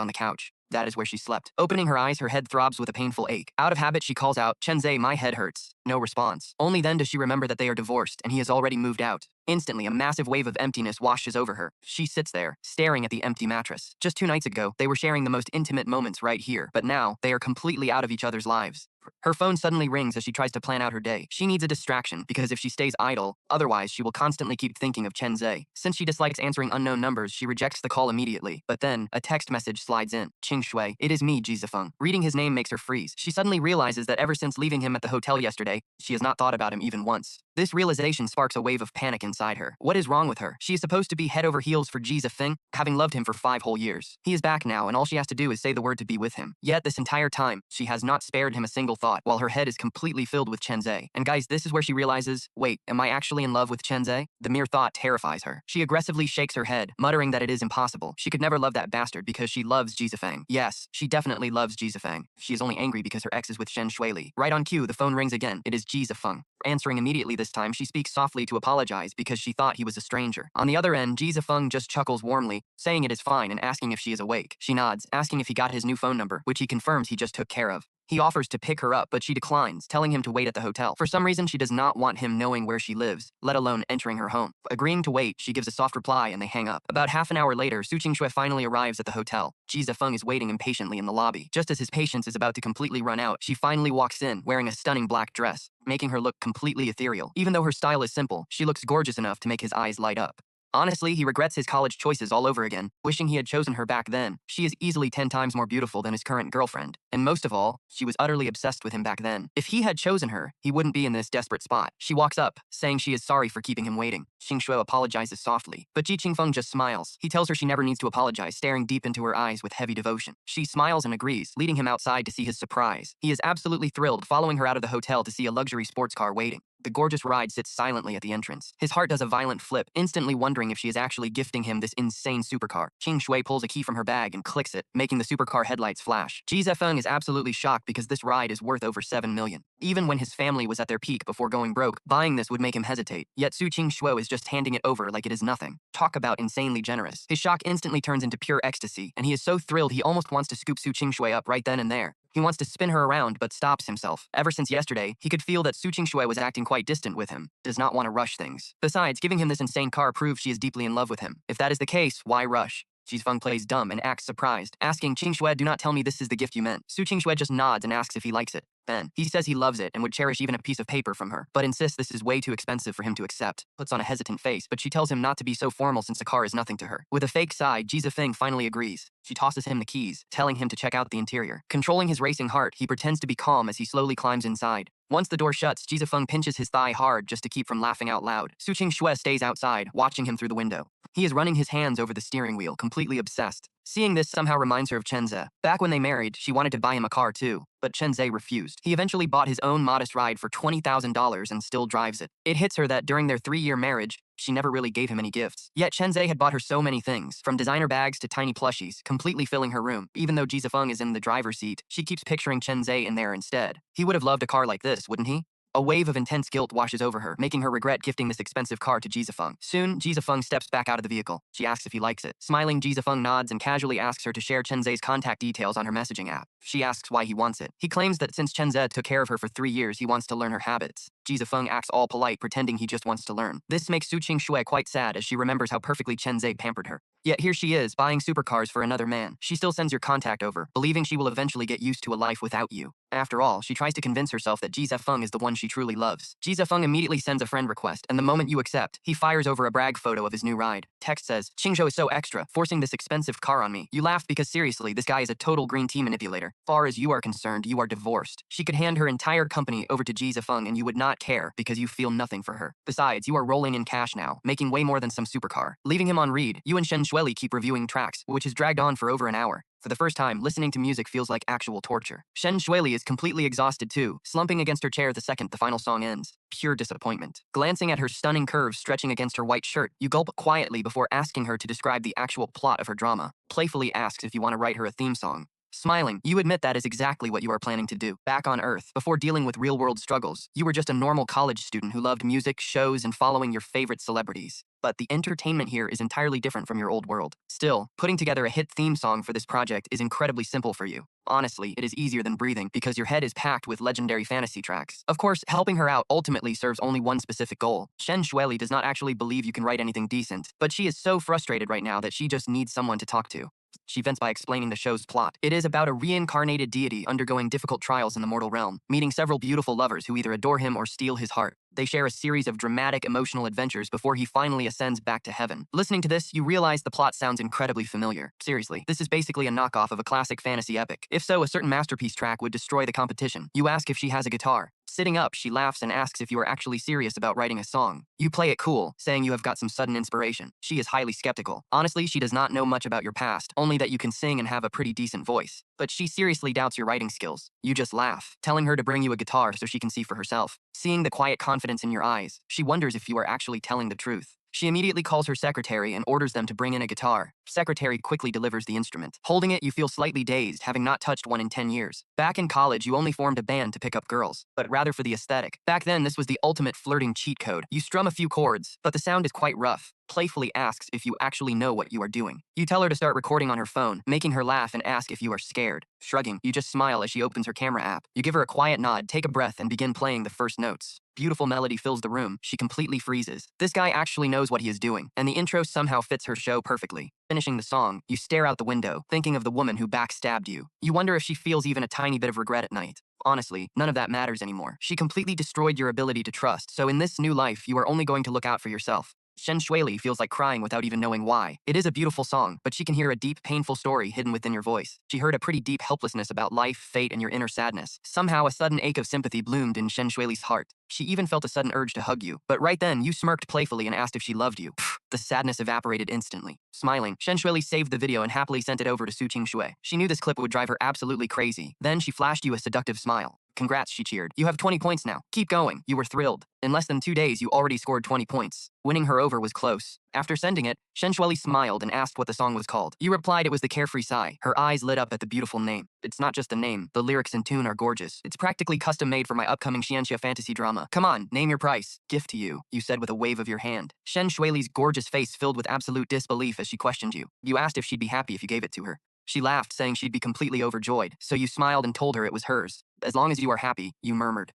on the couch. That is where she slept. Opening her eyes, her head throbs with a painful ache. Out of habit, she calls out, "Chenze, my head hurts." No response. Only then does she remember that they are divorced and he has already moved out. Instantly, a massive wave of emptiness washes over her. She sits there, staring at the empty mattress. Just 2 nights ago, they were sharing the most intimate moments right here, but now, they are completely out of each other's lives. Her phone suddenly rings as she tries to plan out her day. She needs a distraction, because if she stays idle, otherwise she will constantly keep thinking of Chen Zhe. Since she dislikes answering unknown numbers, she rejects the call immediately. But then, a text message slides in. Qing Shui, it is me, Ji Zifeng. Reading his name makes her freeze. She suddenly realizes that ever since leaving him at the hotel yesterday, she has not thought about him even once. This realization sparks a wave of panic inside her. What is wrong with her? She is supposed to be head over heels for Ji Zifeng, having loved him for 5 whole years. He is back now, and all she has to do is say the word to be with him. Yet, this entire time, she has not spared him a single thought, while her head is completely filled with Chen Zhe. And guys, this is where she realizes, wait, am I actually in love with Chen Zhe? The mere thought terrifies her. She aggressively shakes her head, muttering that it is impossible. She could never love that bastard because she loves Ji Zifeng. Yes, she definitely loves Ji Zifeng. She is only angry because her ex is with Shen Shuili. Right on cue, the phone rings again. It is Ji Zifeng. Answering immediately this time, she speaks softly to apologize because she thought he was a stranger. On the other end, Ji Zifeng just chuckles warmly, saying it is fine and asking if she is awake. She nods, asking if he got his new phone number, which he confirms he just took care of. He offers to pick her up, but she declines, telling him to wait at the hotel. For some reason, she does not want him knowing where she lives, let alone entering her home. Agreeing to wait, she gives a soft reply and they hang up. About half an hour later, Su Qingxue finally arrives at the hotel. Ji Zefeng is waiting impatiently in the lobby. Just as his patience is about to completely run out, she finally walks in, wearing a stunning black dress, making her look completely ethereal. Even though her style is simple, she looks gorgeous enough to make his eyes light up. Honestly, he regrets his college choices all over again, wishing he had chosen her back then. She is easily 10 times more beautiful than his current girlfriend. And most of all, she was utterly obsessed with him back then. If he had chosen her, he wouldn't be in this desperate spot. She walks up, saying she is sorry for keeping him waiting. Xingxue apologizes softly, but Ji Qingfeng just smiles. He tells her she never needs to apologize, staring deep into her eyes with heavy devotion. She smiles and agrees, leading him outside to see his surprise. He is absolutely thrilled, following her out of the hotel to see a luxury sports car waiting. The gorgeous ride sits silently at the entrance. His heart does a violent flip, instantly wondering if she is actually gifting him this insane supercar. Qingxue pulls a key from her bag and clicks it, making the supercar headlights flash. Ji Zefeng is absolutely shocked because this ride is worth over 7 million. Even when his family was at their peak before going broke, buying this would make him hesitate. Yet Su Qingxue is just handing it over like it is nothing. Talk about insanely generous. His shock instantly turns into pure ecstasy, and he is so thrilled he almost wants to scoop Su Qingxue up right then and there. He wants to spin her around, but stops himself. Ever since yesterday, he could feel that Su Qingxue was acting quite distant with him, does not want to rush things. Besides, giving him this insane car proves she is deeply in love with him. If that is the case, why rush? Ji Zefeng plays dumb and acts surprised, asking Qingxue, do not tell me this is the gift you meant. Su Qingxue just nods and asks if he likes it. Then, he says he loves it and would cherish even a piece of paper from her, but insists this is way too expensive for him to accept. Puts on a hesitant face, but she tells him not to be so formal since the car is nothing to her. With a fake sigh, Ji Zefeng finally agrees. She tosses him the keys, telling him to check out the interior. Controlling his racing heart, he pretends to be calm as he slowly climbs inside. Once the door shuts, Ji Zefeng pinches his thigh hard just to keep from laughing out loud. Su Qingxue stays outside, watching him through the window. He is running his hands over the steering wheel, completely obsessed. Seeing this somehow reminds her of Chenze. Back when they married, she wanted to buy him a car too, but Chenze refused. He eventually bought his own modest ride for $20,000 and still drives it. It hits her that during their 3-year marriage, she never really gave him any gifts. Yet Chenze had bought her so many things, from designer bags to tiny plushies, completely filling her room. Even though Ji Zefeng is in the driver's seat, she keeps picturing Chenze in there instead. He would have loved a car like this, wouldn't he? A wave of intense guilt washes over her, making her regret gifting this expensive car to Ji Zefeng. Soon, Ji Zefeng steps back out of the vehicle. She asks if he likes it. Smiling, Ji Zefeng nods and casually asks her to share Chenze's contact details on her messaging app. She asks why he wants it. He claims that since Chenze took care of her for 3 years, he wants to learn her habits. Ji Zefeng acts all polite, pretending he just wants to learn. This makes Su Qingxue quite sad as she remembers how perfectly Chenze pampered her. Yet here she is, buying supercars for another man. She still sends your contact over, believing she will eventually get used to a life without you. After all, she tries to convince herself that Ji Zefeng is the one she truly loves. Ji Zefeng immediately sends a friend request, and the moment you accept, he fires over a brag photo of his new ride. Text says, Qingzhou is so extra, forcing this expensive car on me. You laugh because seriously, this guy is a total green tea manipulator. Far as you are concerned, you are divorced. She could hand her entire company over to Ji Zefeng and you would not care because you feel nothing for her. Besides, you are rolling in cash now, making way more than some supercar. Leaving him on read, you and Shen Shueli keep reviewing tracks, which has dragged on for over an hour. For the first time, listening to music feels like actual torture. Shen Shueli is completely exhausted too, slumping against her chair the second the final song ends. Pure disappointment. Glancing at her stunning curves stretching against her white shirt, you gulp quietly before asking her to describe the actual plot of her drama. Playfully asks if you want to write her a theme song. Smiling, you admit that is exactly what you are planning to do. Back on Earth, before dealing with real-world struggles, you were just a normal college student who loved music, shows, and following your favorite celebrities. But the entertainment here is entirely different from your old world. Still, putting together a hit theme song for this project is incredibly simple for you. Honestly, it is easier than breathing because your head is packed with legendary fantasy tracks. Of course, helping her out ultimately serves only one specific goal. Shen Shueli does not actually believe you can write anything decent, but she is so frustrated right now that she just needs someone to talk to. She vents by explaining the show's plot. It is about a reincarnated deity undergoing difficult trials in the mortal realm, meeting several beautiful lovers who either adore him or steal his heart. They share a series of dramatic emotional adventures before he finally ascends back to heaven. Listening to this, you realize the plot sounds incredibly familiar. Seriously, this is basically a knockoff of a classic fantasy epic. If so, a certain masterpiece track would destroy the competition. You ask if she has a guitar. Sitting up, she laughs and asks if you are actually serious about writing a song. You play it cool, saying you have got some sudden inspiration. She is highly skeptical. Honestly, she does not know much about your past, only that you can sing and have a pretty decent voice. But she seriously doubts your writing skills. You just laugh, telling her to bring you a guitar so she can see for herself. Seeing the quiet confidence in your eyes, she wonders if you are actually telling the truth. She immediately calls her secretary and orders them to bring in a guitar. Secretary quickly delivers the instrument. Holding it, you feel slightly dazed, having not touched one in 10 years. Back in college, you only formed a band to pick up girls, but rather for the aesthetic. Back then, this was the ultimate flirting cheat code. You strum a few chords, but the sound is quite rough. Playfully asks if you actually know what you are doing. You tell her to start recording on her phone, making her laugh and ask if you are scared. Shrugging, you just smile as she opens her camera app. You give her a quiet nod, take a breath, and begin playing the first notes. Beautiful melody fills the room. She completely freezes. This guy actually knows what he is doing, and the intro somehow fits her show perfectly. Finishing the song, you stare out the window, thinking of the woman who backstabbed you. You wonder if she feels even a tiny bit of regret at night. Honestly, none of that matters anymore. She completely destroyed your ability to trust, so in this new life, you are only going to look out for yourself. Shen Shuili feels like crying without even knowing why. It is a beautiful song, but she can hear a deep, painful story hidden within your voice. She heard a pretty deep helplessness about life, fate, and your inner sadness. Somehow, a sudden ache of sympathy bloomed in Shen Shuili's heart. She even felt a sudden urge to hug you, but right then, you smirked playfully and asked if she loved you. The sadness evaporated instantly. Smiling, Shen Shuili saved the video and happily sent it over to Su Qingxue. She knew this clip would drive her absolutely crazy. Then she flashed you a seductive smile. Congrats, she cheered. You have 20 points now. Keep going. You were thrilled. In less than 2 days, you already scored 20 points. Winning her over was close. After sending it, Shen Shuili smiled and asked what the song was called. You replied it was the Carefree Sigh. Her eyes lit up at the beautiful name. It's not just the name. The lyrics and tune are gorgeous. It's practically custom made for my upcoming Xianxia fantasy drama. Come on, name your price. Gift to you said with a wave of your hand. Shen Shuili's gorgeous face filled with absolute disbelief as she questioned you. You asked if she'd be happy if you gave it to her. She laughed, saying she'd be completely overjoyed, so you smiled and told her it was hers. As long as you are happy, you murmured.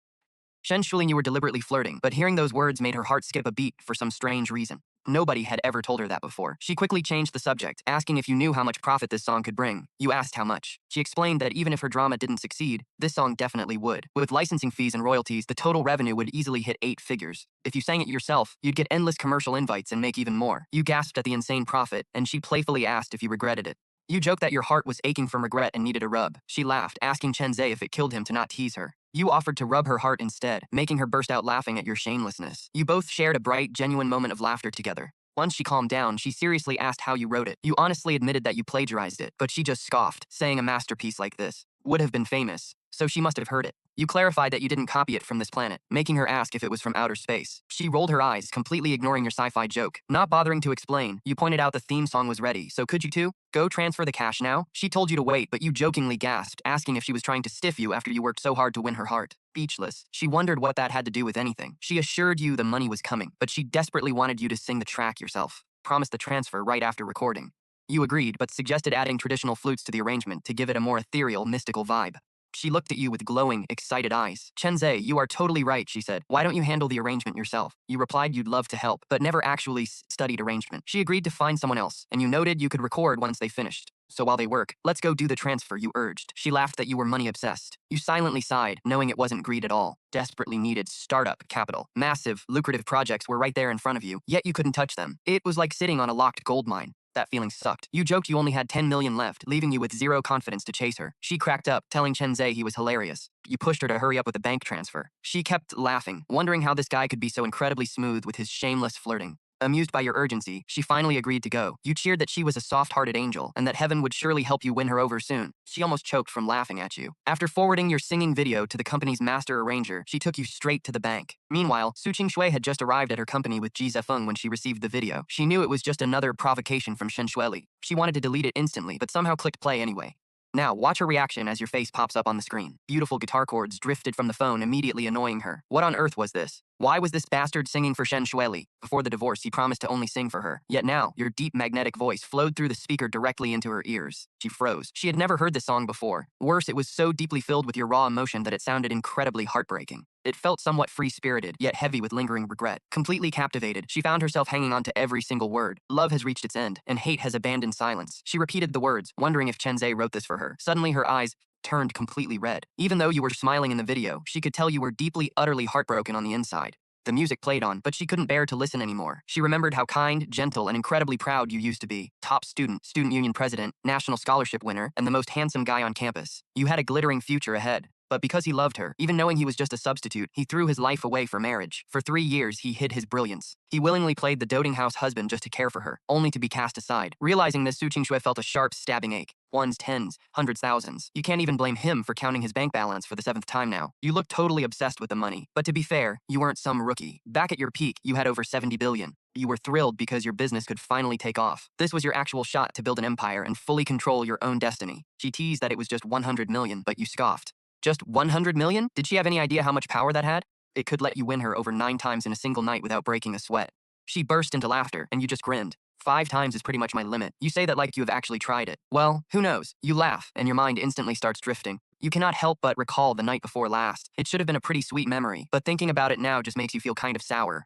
Shen Shuili knew you were deliberately flirting, but hearing those words made her heart skip a beat for some strange reason. Nobody had ever told her that before. She quickly changed the subject, asking if you knew how much profit this song could bring. You asked how much. She explained that even if her drama didn't succeed, this song definitely would. With licensing fees and royalties, the total revenue would easily hit 8 figures. If you sang it yourself, you'd get endless commercial invites and make even more. You gasped at the insane profit, and she playfully asked if you regretted it. You joked that your heart was aching from regret and needed a rub. She laughed, asking Chen Zhe if it killed him to not tease her. You offered to rub her heart instead, making her burst out laughing at your shamelessness. You both shared a bright, genuine moment of laughter together. Once she calmed down, she seriously asked how you wrote it. You honestly admitted that you plagiarized it, but she just scoffed, saying a masterpiece like this would have been famous, so she must have heard it. You clarified that you didn't copy it from this planet, making her ask if it was from outer space. She rolled her eyes, completely ignoring your sci-fi joke. Not bothering to explain, you pointed out the theme song was ready, so could you too? Go transfer the cash now? She told you to wait, but you jokingly gasped, asking if she was trying to stiff you after you worked so hard to win her heart. Speechless, she wondered what that had to do with anything. She assured you the money was coming, but she desperately wanted you to sing the track yourself. Promised the transfer right after recording. You agreed, but suggested adding traditional flutes to the arrangement to give it a more ethereal, mystical vibe. She looked at you with glowing, excited eyes. Chen Zhe, you are totally right, she said. Why don't you handle the arrangement yourself? You replied you'd love to help, but never actually studied arrangement. She agreed to find someone else, and you noted you could record once they finished. So while they work, let's go do the transfer, you urged. She laughed that you were money-obsessed. You silently sighed, knowing it wasn't greed at all. Desperately needed startup capital. Massive, lucrative projects were right there in front of you, yet you couldn't touch them. It was like sitting on a locked gold mine. That feeling sucked. You joked you only had 10 million left, leaving you with zero confidence to chase her. She cracked up, telling Chen Zhe he was hilarious. You pushed her to hurry up with the bank transfer. She kept laughing, wondering how this guy could be so incredibly smooth with his shameless flirting. Amused by your urgency, she finally agreed to go. You cheered that she was a soft-hearted angel, and that heaven would surely help you win her over soon. She almost choked from laughing at you. After forwarding your singing video to the company's master arranger, she took you straight to the bank. Meanwhile, Su Qingxue had just arrived at her company with Ji Zefeng when she received the video. She knew it was just another provocation from Shen Shuili. She wanted to delete it instantly, but somehow clicked play anyway. Now, watch her reaction as your face pops up on the screen. Beautiful guitar chords drifted from the phone, immediately annoying her. What on earth was this? Why was this bastard singing for Shen Shuili? Before the divorce, he promised to only sing for her. Yet now, your deep magnetic voice flowed through the speaker directly into her ears. She froze. She had never heard this song before. Worse, it was so deeply filled with your raw emotion that it sounded incredibly heartbreaking. It felt somewhat free-spirited, yet heavy with lingering regret. Completely captivated, she found herself hanging on to every single word. Love has reached its end, and hate has abandoned silence. She repeated the words, wondering if Chen Zhe wrote this for her. Suddenly, her eyes turned completely red. Even though you were smiling in the video, she could tell you were deeply, utterly heartbroken on the inside. The music played on, but she couldn't bear to listen anymore. She remembered how kind, gentle, and incredibly proud you used to be. Top student, student union president, national scholarship winner, and the most handsome guy on campus. You had a glittering future ahead. But because he loved her, even knowing he was just a substitute, he threw his life away for marriage. For 3 years, he hid his brilliance. He willingly played the doting house husband just to care for her, only to be cast aside. Realizing this, Su Qingshui felt a sharp, stabbing ache. Ones, tens, hundreds, thousands. You can't even blame him for counting his bank balance for the 7th time now. You look totally obsessed with the money. But to be fair, you weren't some rookie. Back at your peak, you had over 70 billion. You were thrilled because your business could finally take off. This was your actual shot to build an empire and fully control your own destiny. She teased that it was just 100 million, but you scoffed. Just 100 million? Did she have any idea how much power that had? It could let you win her over 9 times in a single night without breaking a sweat. She burst into laughter, and you just grinned. 5 times is pretty much my limit. You say that like you have actually tried it. Well, who knows? You laugh, and your mind instantly starts drifting. You cannot help but recall the night before last. It should have been a pretty sweet memory, but thinking about it now just makes you feel kind of sour.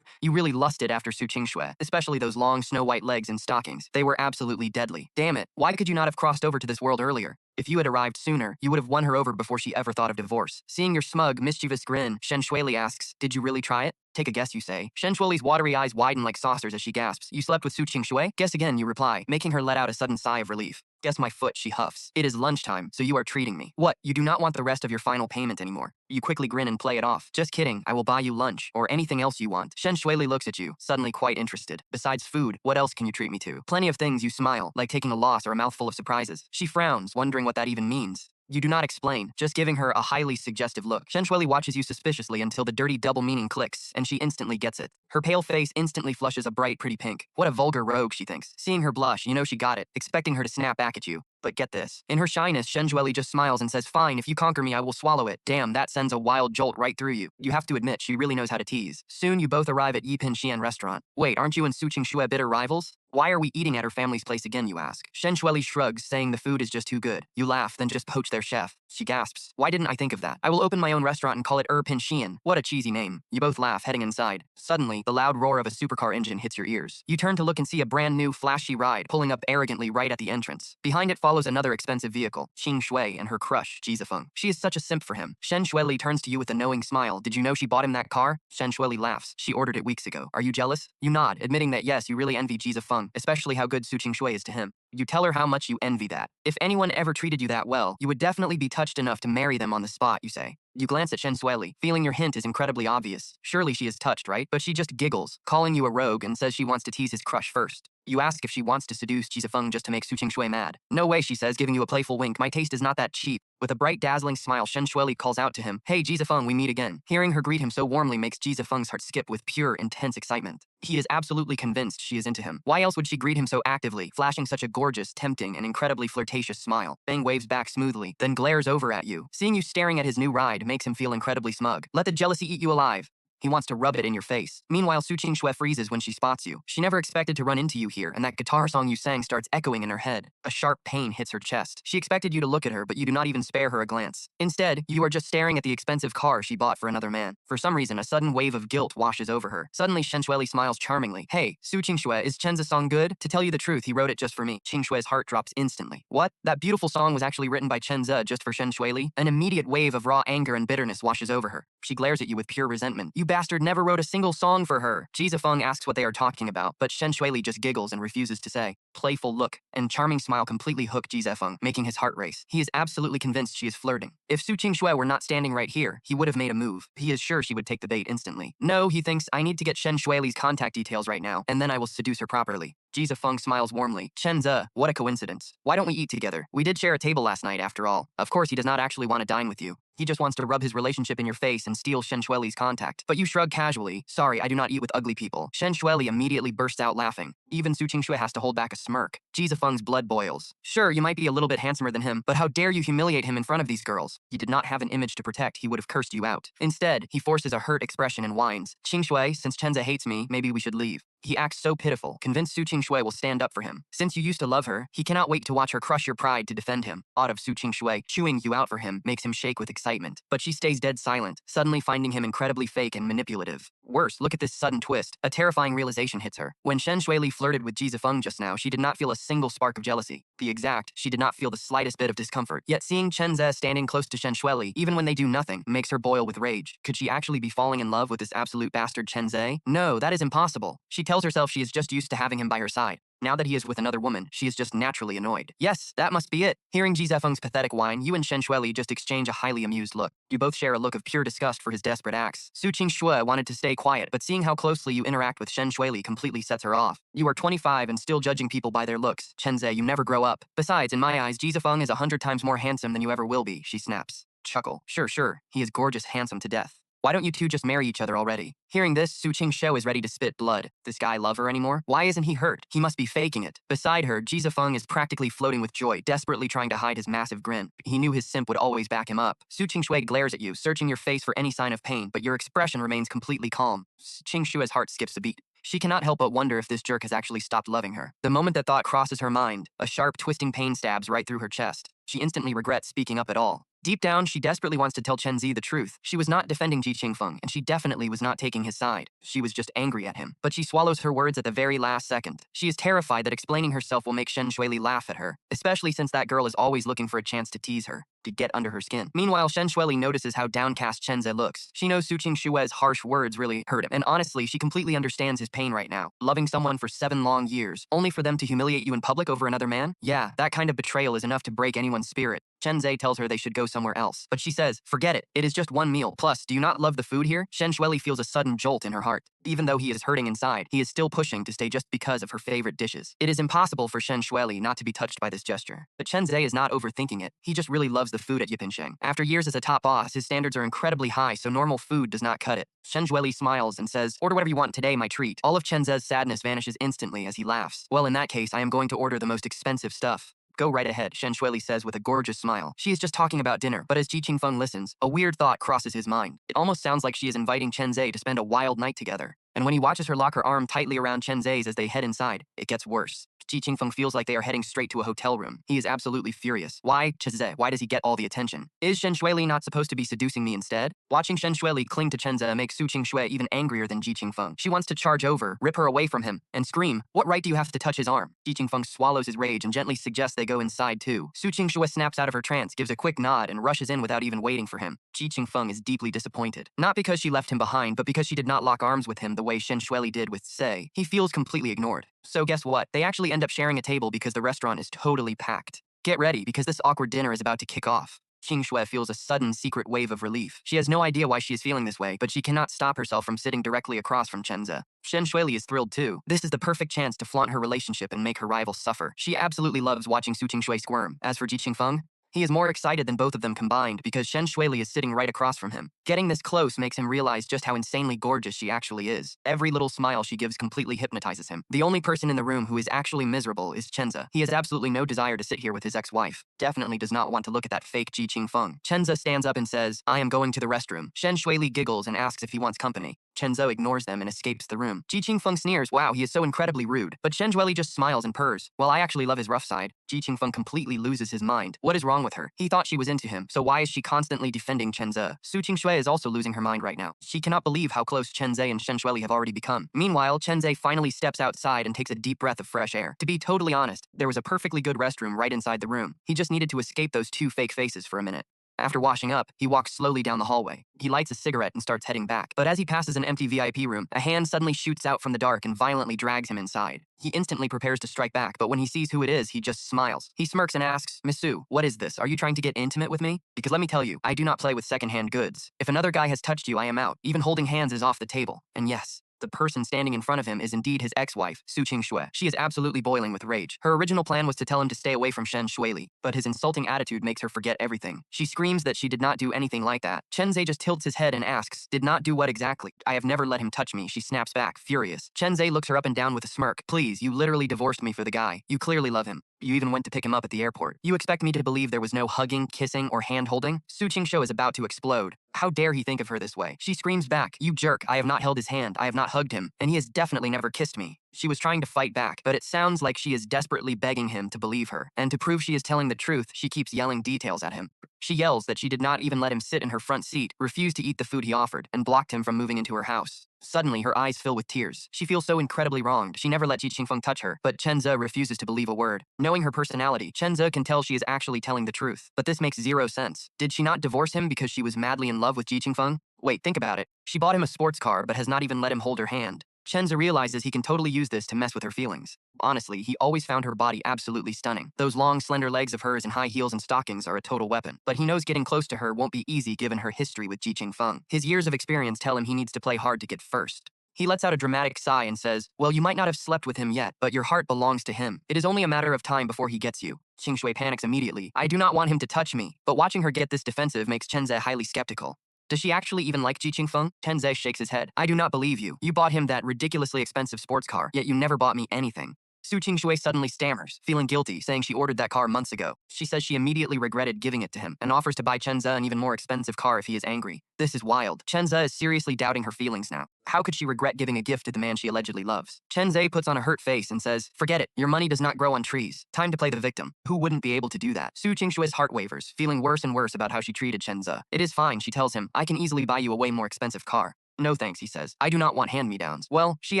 You really lusted after Su Qingshui, especially those long snow-white legs and stockings. They were absolutely deadly. Damn it, why could you not have crossed over to this world earlier? If you had arrived sooner, you would have won her over before she ever thought of divorce. Seeing your smug, mischievous grin, Shen Shuili asks, did you really try it? Take a guess, you say. Shen Shuili's watery eyes widen like saucers as she gasps. You slept with Su Qingshui? Guess again, you reply, making her let out a sudden sigh of relief. Guess my foot, she huffs. It is lunchtime, so you are treating me. What, you do not want the rest of your final payment anymore? You quickly grin and play it off. Just kidding, I will buy you lunch, or anything else you want. Shen Shuili looks at you, suddenly quite interested. Besides food, what else can you treat me to? Plenty of things, you smile, like taking a loss or a mouthful of surprises. She frowns, wondering what that even means. You do not explain, just giving her a highly suggestive look. Shen Shuili watches you suspiciously until the dirty double meaning clicks, and she instantly gets it. Her pale face instantly flushes a bright, pretty pink. What a vulgar rogue, she thinks. Seeing her blush, you know she got it, expecting her to snap back at you. But get this. In her shyness, Shen Shuili just smiles and says, fine, if you conquer me, I will swallow it. Damn, that sends a wild jolt right through you. You have to admit, she really knows how to tease. Soon, you both arrive at Yipin Xian restaurant. Wait, aren't you and Su Qingshui bitter rivals? Why are we eating at her family's place again, you ask? Shen Shuili shrugs, saying the food is just too good. You laugh, then just poach their chef. She gasps. Why didn't I think of that? I will open my own restaurant and call it Pin Xian. What a cheesy name. You both laugh, heading inside. Suddenly, the loud roar of a supercar engine hits your ears. You turn to look and see a brand new, flashy ride pulling up arrogantly right at the entrance. Behind it follows another expensive vehicle, Qing Shui and her crush, Jizafeng. She is such a simp for him. Shen Shuili turns to you with a knowing smile. Did you know she bought him that car? Shen Shuili laughs. She ordered it weeks ago. Are you jealous? You nod, admitting that yes, you really envy Jizafeng, especially how good Su Qingshui is to him. You tell her how much you envy that. If anyone ever treated you that well, you would definitely be touched enough to marry them on the spot, you say. You glance at Shen Shuili, feeling your hint is incredibly obvious. Surely she is touched, right? But she just giggles, calling you a rogue and says she wants to tease his crush first. You ask if she wants to seduce Jizafeng just to make Su Qingshui mad. No way, she says, giving you a playful wink. My taste is not that cheap. With a bright, dazzling smile, Shen Shuili calls out to him, hey, Jizafeng, we meet again. Hearing her greet him so warmly makes Jizafeng's heart skip with pure, intense excitement. He is absolutely convinced she is into him. Why else would she greet him so actively, flashing such a gorgeous, tempting, and incredibly flirtatious smile? Bang waves back smoothly, then glares over at you. Seeing you staring at his new ride makes him feel incredibly smug. Let the jealousy eat you alive. He wants to rub it in your face. Meanwhile, Su Qingshui freezes when she spots you. She never expected to run into you here, and that guitar song you sang starts echoing in her head. A sharp pain hits her chest. She expected you to look at her, but you do not even spare her a glance. Instead, you are just staring at the expensive car she bought for another man. For some reason, a sudden wave of guilt washes over her. Suddenly, Shen Shuili smiles charmingly. Hey, Su Qingshui, is Chen's song good? To tell you the truth, he wrote it just for me. Qingshui's heart drops instantly. What? That beautiful song was actually written by Chen Ze just for Shen Shuili? An immediate wave of raw anger and bitterness washes over her. She glares at you with pure resentment. You bastard never wrote a single song for her. Jizafeng asks what they are talking about, but Shen Shuili just giggles and refuses to say. Playful look and charming smile completely hook Jizafeng, making his heart race. He is absolutely convinced she is flirting. If Su Qingshui were not standing right here, he would have made a move. He is sure she would take the bait instantly. No, he thinks, I need to get Shen Shuili's contact details right now, and then I will seduce her properly. Jizafeng smiles warmly. Chen Ze, what a coincidence. Why don't we eat together? We did share a table last night, after all. Of course, he does not actually want to dine with you. He just wants to rub his relationship in your face and steal Shen Shuili's contact. But you shrug casually. Sorry, I do not eat with ugly people. Shen Shuili immediately bursts out laughing. Even Su Qingshui has to hold back a smirk. Jizafeng's blood boils. Sure, you might be a little bit handsomer than him, but how dare you humiliate him in front of these girls? He did not have an image to protect, he would have cursed you out. Instead, he forces a hurt expression and whines. Qingshui, since Chenze hates me, maybe we should leave. He acts so pitiful, convinced Su Qingshui will stand up for him. Since you used to love her, he cannot wait to watch her crush your pride to defend him. Odd of Su Qingshui, chewing you out for him makes him shake with excitement. But she stays dead silent, suddenly finding him incredibly fake and manipulative. Worse, look at this sudden twist. A terrifying realization hits her. When Shen Shuili flirted with Jizafeng just now, she did not feel a single spark of jealousy. Be exact, she did not feel the slightest bit of discomfort. Yet seeing Chen Ze standing close to Shen Shuili, even when they do nothing, makes her boil with rage. Could she actually be falling in love with this absolute bastard Chen Ze? No, that is impossible. She tells herself she is just used to having him by her side. Now that he is with another woman, she is just naturally annoyed. Yes, that must be it. Hearing Ji Zefeng's pathetic whine, you and Shen Shueli just exchange a highly amused look. You both share a look of pure disgust for his desperate acts. Su Qingxue wanted to stay quiet, but seeing how closely you interact with Shen Shueli completely sets her off. You are 25 and still judging people by their looks. Chenze, you never grow up. Besides, in my eyes, Ji Zefeng is 100 times more handsome than you ever will be, she snaps. Chuckle. Sure. He is gorgeous, handsome to death. Why don't you two just marry each other already? Hearing this, Su Qingshou is ready to spit blood. This guy love her anymore? Why isn't he hurt? He must be faking it. Beside her, Ji Zefeng is practically floating with joy, desperately trying to hide his massive grin. He knew his simp would always back him up. Su Qingshui glares at you, searching your face for any sign of pain, but your expression remains completely calm. Qingshua's heart skips a beat. She cannot help but wonder if this jerk has actually stopped loving her. The moment that thought crosses her mind, a sharp, twisting pain stabs right through her chest. She instantly regrets speaking up at all. Deep down, she desperately wants to tell Chen Zi the truth. She was not defending Ji Qingfeng, and she definitely was not taking his side. She was just angry at him. But she swallows her words at the very last second. She is terrified that explaining herself will make Shen Shuili laugh at her, especially since that girl is always looking for a chance to tease her, to get under her skin. Meanwhile, Shen Shuili notices how downcast Chen Ze looks. She knows Su Qingshue's harsh words really hurt him, and honestly, she completely understands his pain right now. Loving someone for 7 long years, only for them to humiliate you in public over another man? Yeah, that kind of betrayal is enough to break anyone's spirit. Chen Zhe tells her they should go somewhere else, but she says, forget it, it is just one meal. Plus, do you not love the food here? Shen Shuili feels a sudden jolt in her heart. Even though he is hurting inside, he is still pushing to stay just because of her favorite dishes. It is impossible for Shen Shuili not to be touched by this gesture. But Chen Zhe is not overthinking it. He just really loves the food at Yipinsheng. After years as a top boss, his standards are incredibly high, so normal food does not cut it. Shen Shuili smiles and says, order whatever you want today, my treat. All of Chen Zhe's sadness vanishes instantly as he laughs. Well, in that case, I am going to order the most expensive stuff. Go right ahead, Shen Shuili says with a gorgeous smile. She is just talking about dinner, but as Ji Qingfeng listens, a weird thought crosses his mind. It almost sounds like she is inviting Chen Zhe to spend a wild night together. And when he watches her lock her arm tightly around Chen Zhe's as they head inside, it gets worse. Ji Qingfeng feels like they are heading straight to a hotel room. He is absolutely furious. Why, Chen Zhe, why does he get all the attention? Is Shen Shuili not supposed to be seducing me instead? Watching Shen Shuili cling to Chen Zhe makes Su Qingshui even angrier than Ji Qingfeng. She wants to charge over, rip her away from him, and scream, what right do you have to touch his arm? Ji Qingfeng swallows his rage and gently suggests they go inside too. Su Qingshui snaps out of her trance, gives a quick nod, and rushes in without even waiting for him. Ji Qingfeng is deeply disappointed. Not because she left him behind, but because she did not lock arms with him the way Shen Shuili did with Sei. He feels completely ignored. So guess what? They actually end up sharing a table because the restaurant is totally packed. Get ready, because this awkward dinner is about to kick off. Qingshui feels a sudden secret wave of relief. She has no idea why she is feeling this way, but she cannot stop herself from sitting directly across from Chen Zhe. Shen Shuili is thrilled too. This is the perfect chance to flaunt her relationship and make her rival suffer. She absolutely loves watching Su Qingshui squirm. As for Ji Qingfeng, he is more excited than both of them combined because Shen Shuili is sitting right across from him. Getting this close makes him realize just how insanely gorgeous she actually is. Every little smile she gives completely hypnotizes him. The only person in the room who is actually miserable is Chen Zhe. He has absolutely no desire to sit here with his ex-wife. Definitely does not want to look at that fake Ji Qingfeng. Chen Zhe stands up and says, I am going to the restroom. Shen Shuili giggles and asks if he wants company. Chen Zhe ignores them and escapes the room. Ji Qingfeng sneers, wow, he is so incredibly rude. But Shen Shuili just smiles and purrs. Well, I actually love his rough side. Ji Qingfeng completely loses his mind. What is wrong with her? He thought she was into him, so why is she constantly defending Chen Zhe? Su Qingshui is also losing her mind right now. She cannot believe how close Chen Zhe and Shen Shuili have already become. Meanwhile, Chen Zhe finally steps outside and takes a deep breath of fresh air. To be totally honest, there was a perfectly good restroom right inside the room. He just needed to escape those two fake faces for a minute. After washing up, he walks slowly down the hallway. He lights a cigarette and starts heading back. But as he passes an empty VIP room, a hand suddenly shoots out from the dark and violently drags him inside. He instantly prepares to strike back, but when he sees who it is, he just smiles. He smirks and asks, Miss Su, what is this? Are you trying to get intimate with me? Because let me tell you, I do not play with secondhand goods. If another guy has touched you, I am out. Even holding hands is off the table. And yes, the person standing in front of him is indeed his ex-wife, Su Qingshui. She is absolutely boiling with rage. Her original plan was to tell him to stay away from Shen Shuili, but his insulting attitude makes her forget everything. She screams that she did not do anything like that. Chen Zhe just tilts his head and asks, did not do what exactly? I have never let him touch me, she snaps back, furious. Chen Zhe looks her up and down with a smirk. Please, you literally divorced me for the guy. You clearly love him. You even went to pick him up at the airport. You expect me to believe there was no hugging, kissing, or hand-holding? Su Qingshui is about to explode. How dare he think of her this way? She screams back, you jerk, I have not held his hand, I have not hugged him, and he has definitely never kissed me. She was trying to fight back, but it sounds like she is desperately begging him to believe her. And to prove she is telling the truth, she keeps yelling details at him. She yells that she did not even let him sit in her front seat, refused to eat the food he offered, and blocked him from moving into her house. Suddenly, her eyes fill with tears. She feels so incredibly wronged. She never let Ji Qingfeng touch her, but Chen Zhe refuses to believe a word. Knowing her personality, Chen Zhe can tell she is actually telling the truth. But this makes zero sense. Did she not divorce him because she was madly in love with Ji Qingfeng? Wait, think about it. She bought him a sports car but has not even let him hold her hand. Chenza realizes he can totally use this to mess with her feelings. Honestly, he always found her body absolutely stunning. Those long, slender legs of hers in high heels and stockings are a total weapon. But he knows getting close to her won't be easy given her history with Ji Qingfeng. His years of experience tell him he needs to play hard to get first. He lets out a dramatic sigh and says, well, you might not have slept with him yet, but your heart belongs to him. It is only a matter of time before he gets you. Qingshui panics immediately. I do not want him to touch me. But watching her get this defensive makes Chenze highly skeptical. Does she actually even like Ji Qingfeng? Chenze shakes his head. I do not believe you. You bought him that ridiculously expensive sports car, yet you never bought me anything. Su Qingshui suddenly stammers, feeling guilty, saying she ordered that car months ago. She says she immediately regretted giving it to him and offers to buy Chenze an even more expensive car if he is angry. This is wild. Chenze is seriously doubting her feelings now. How could she regret giving a gift to the man she allegedly loves? Chenze puts on a hurt face and says, forget it, your money does not grow on trees. Time to play the victim. Who wouldn't be able to do that? Su Qingshui's heart wavers, feeling worse and worse about how she treated Chenze. It is fine, she tells him, I can easily buy you a way more expensive car. No thanks, he says. I do not want hand-me-downs. Well, she